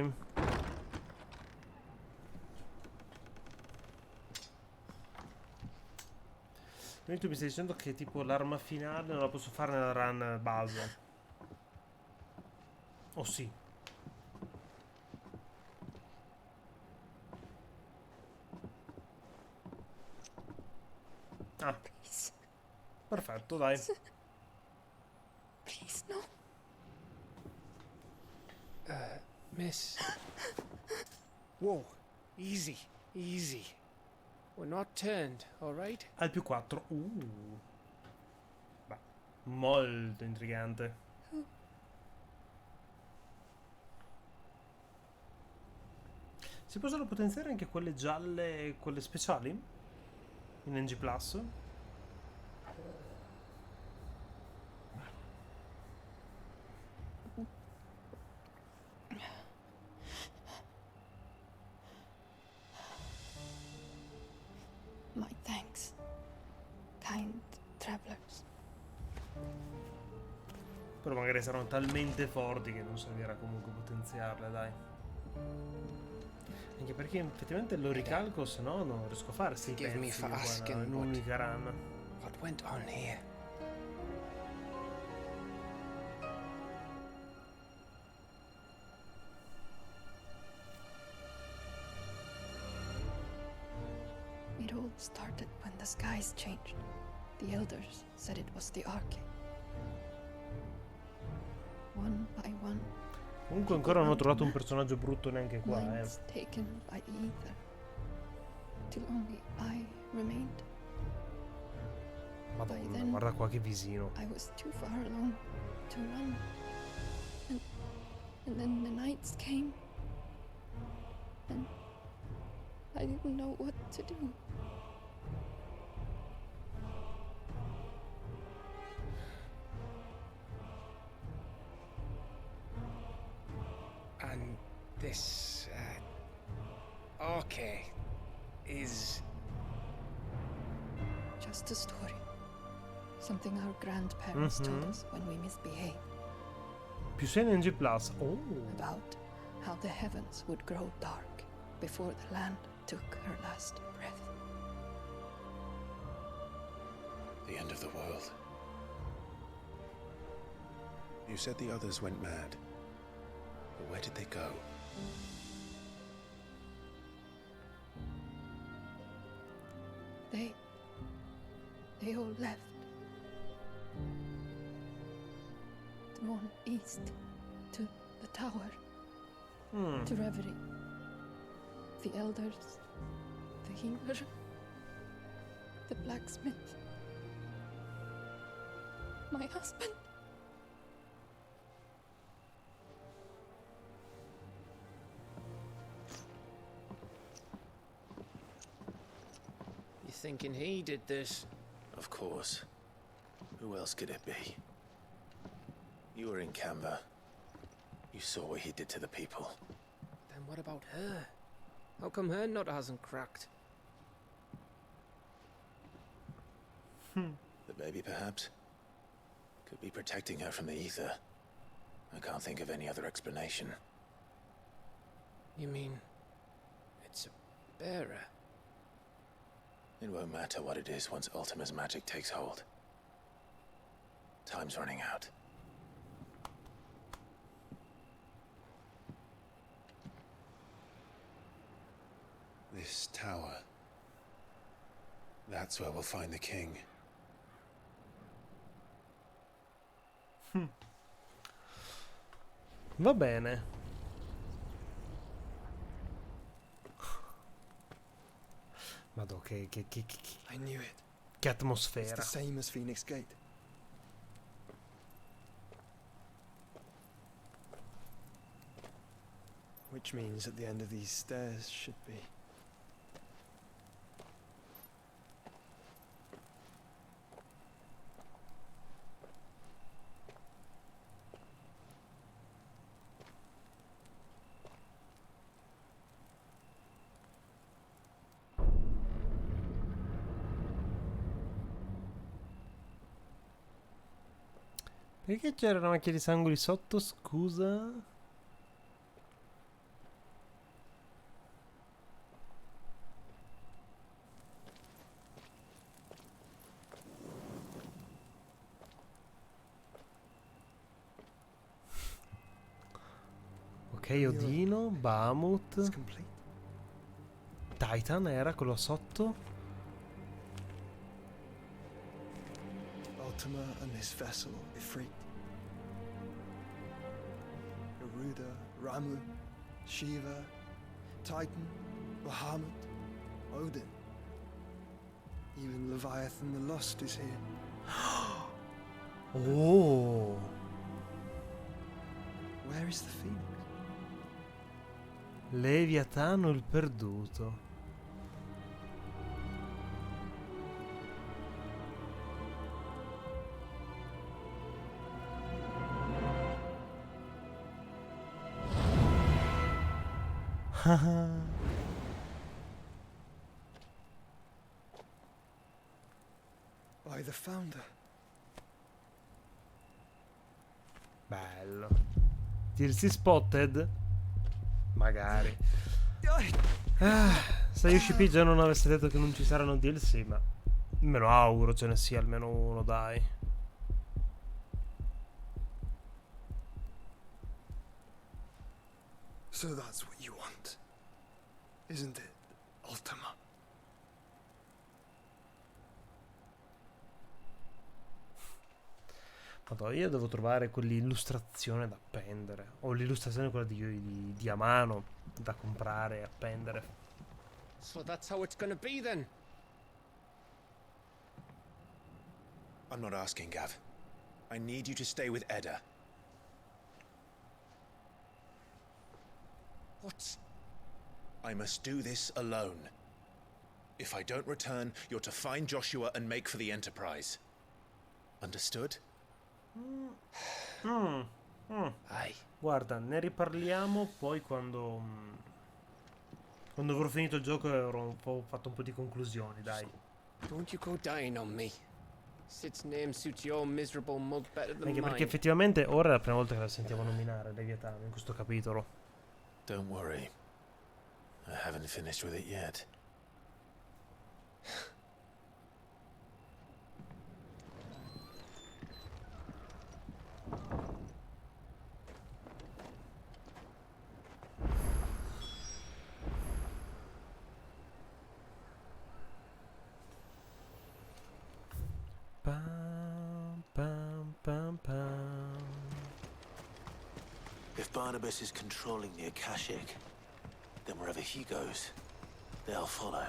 Speaker 1: Quindi tu mi stai dicendo che tipo l'arma finale non la posso fare nella run base? Oh sì. Ah. Perfetto, dai.
Speaker 10: Please, no.
Speaker 8: Miss. Whoa, easy, easy. We're not turned, alright?
Speaker 1: Al più 4. Beh, molto intrigante. Si possono potenziare anche quelle gialle, quelle speciali? In NG Plus?
Speaker 10: My thanks, kind travelers.
Speaker 1: Però magari saranno talmente forti che non servirà comunque potenziarle, dai. Anche perché effettivamente lo ricalco, se no non riesco a fare 6
Speaker 8: Forgive me
Speaker 1: pezzi
Speaker 8: for asking
Speaker 1: in un'unica run.
Speaker 8: What went on here?
Speaker 10: It all started when the skies changed. The elders said it was the arcade. One by one,
Speaker 1: Comunque ancora non ho trovato un personaggio brutto neanche qua,
Speaker 16: Minds taken by the ether, till only I remained. By
Speaker 1: Madonna,
Speaker 16: then,
Speaker 1: guarda qua che visino.
Speaker 16: I was too far along to run. And then the nights came. And I didn't know what to do.
Speaker 8: And this, okay, is...
Speaker 16: Just a story. Something our grandparents told us when we misbehaved.
Speaker 1: +6 in G+. Oh.
Speaker 16: About how the heavens would grow dark before the land took her last breath.
Speaker 9: The end of the world. You said the others went mad. But where did they go?
Speaker 16: They all left. Drawn east to the tower. To Reverie. The elders, the healer, the blacksmith, my husband.
Speaker 8: You thinking he did this?
Speaker 9: Of course. Who else could it be? You were in Canberra. You saw what he did to the people.
Speaker 8: Then what about her? How come her nut hasn't cracked?
Speaker 9: The baby, perhaps? Could be protecting her from the ether. I can't think of any other explanation.
Speaker 8: You mean... it's a bearer?
Speaker 9: It won't matter what it is once Ultima's magic takes hold. Time's running out. This tower. That's where we'll find the king.
Speaker 1: Va bene. Madò, che
Speaker 11: I knew it.
Speaker 1: Che
Speaker 11: It's
Speaker 1: atmosfera.
Speaker 11: the same as Phoenix Gate. Which means at the end of these stairs should be...
Speaker 1: Perché c'era una macchia di sangue lì sotto, scusa? Ok, Odino, Bahamut. Titan era quello sotto.
Speaker 11: Ultima and this vessel, Ifrit. Garuda, Ramu, Shiva, Titan, Bahamut, Odin. Even Leviathan the Lost is here.
Speaker 1: Oh!
Speaker 11: Where is the Phoenix?
Speaker 1: Leviatano il perduto.
Speaker 11: By the founder.
Speaker 1: Bello. Dirsi spotted? Magari. Se Yoshi già non avesse detto che non ci saranno DLC, ma me lo auguro ce ne sia almeno uno, dai.
Speaker 11: So that's what you want, isn't it, Ultima?
Speaker 1: Madonna, io devo trovare quell'illustrazione da appendere. O l'illustrazione quella di a mano da comprare e appendere.
Speaker 8: So that's how it's gonna be then.
Speaker 9: I'm not asking, Gav. I need you to stay with Edda.
Speaker 8: What?
Speaker 9: I must do this alone. If I don't return, you're to find Joshua and make for the Enterprise. Understood?
Speaker 1: Guarda, ne riparliamo poi quando avrò finito il gioco e avrò fatto un po' di conclusioni, dai.
Speaker 8: Don't you go dying on me. Sid's name suits your miserable mug better than
Speaker 1: Anche
Speaker 8: mine.
Speaker 1: perché effettivamente ora è la prima volta che la sentiamo nominare Leviatano in questo capitolo.
Speaker 9: Don't worry. I haven't finished with it yet.
Speaker 1: Pam, pam, pam, pam.
Speaker 2: If Barnabas is controlling the Akashic, then wherever he goes, they'll follow.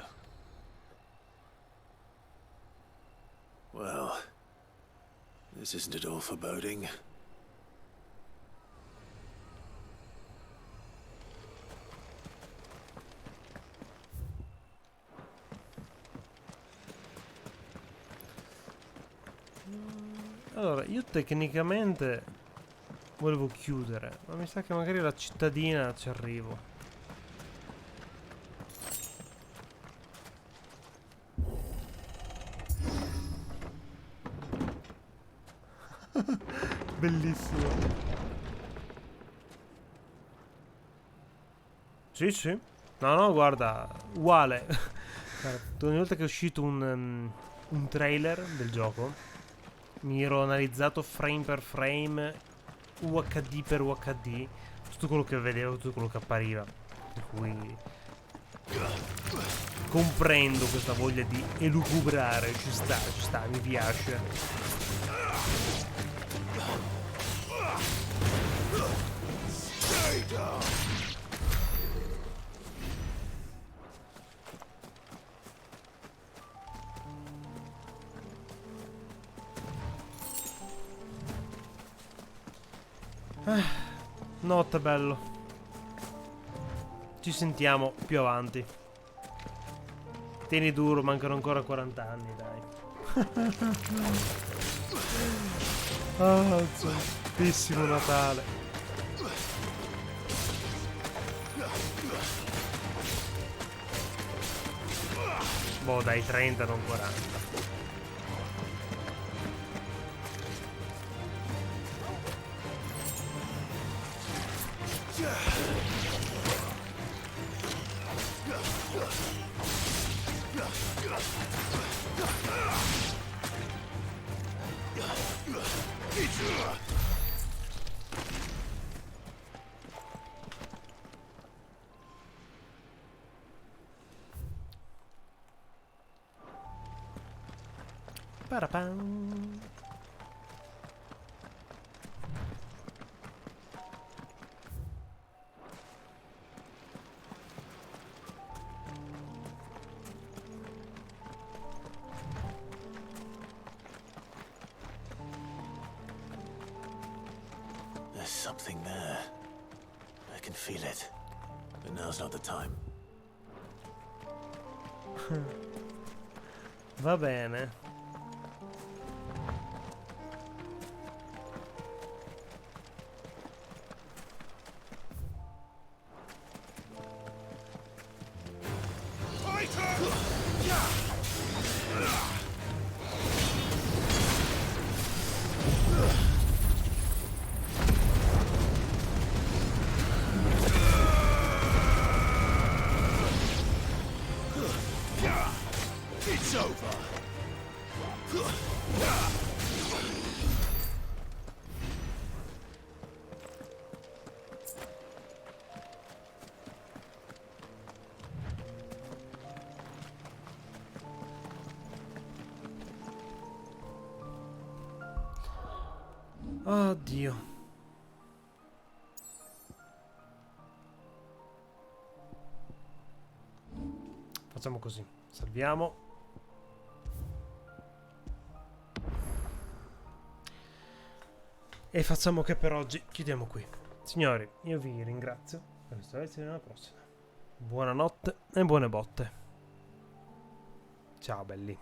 Speaker 9: Well, this isn't at all foreboding.
Speaker 1: Allora, io tecnicamente volevo chiudere, ma mi sa che magari la cittadina ci arrivo. Bellissimo. Sì, sì. No, guarda, uguale. Guarda, ogni volta che è uscito un trailer del gioco mi ero analizzato frame per frame, UHD per UHD, tutto quello che vedevo, tutto quello che appariva. Per cui comprendo questa voglia di elucubrare, ci sta, mi piace. Notte bello. Ci sentiamo più avanti. Tieni duro, mancano ancora 40 anni, dai. Santissimo Natale. Boh, dai, 30, non 40. Parapam.
Speaker 2: There's something there. I can feel it. But now's not the time.
Speaker 1: Va bene.
Speaker 2: It's over.
Speaker 1: Oddio. Facciamo così. Salviamo. E facciamo che per oggi chiudiamo qui. Signori, io vi ringrazio per questa lezione, alla prossima. Buonanotte e buone botte. Ciao belli.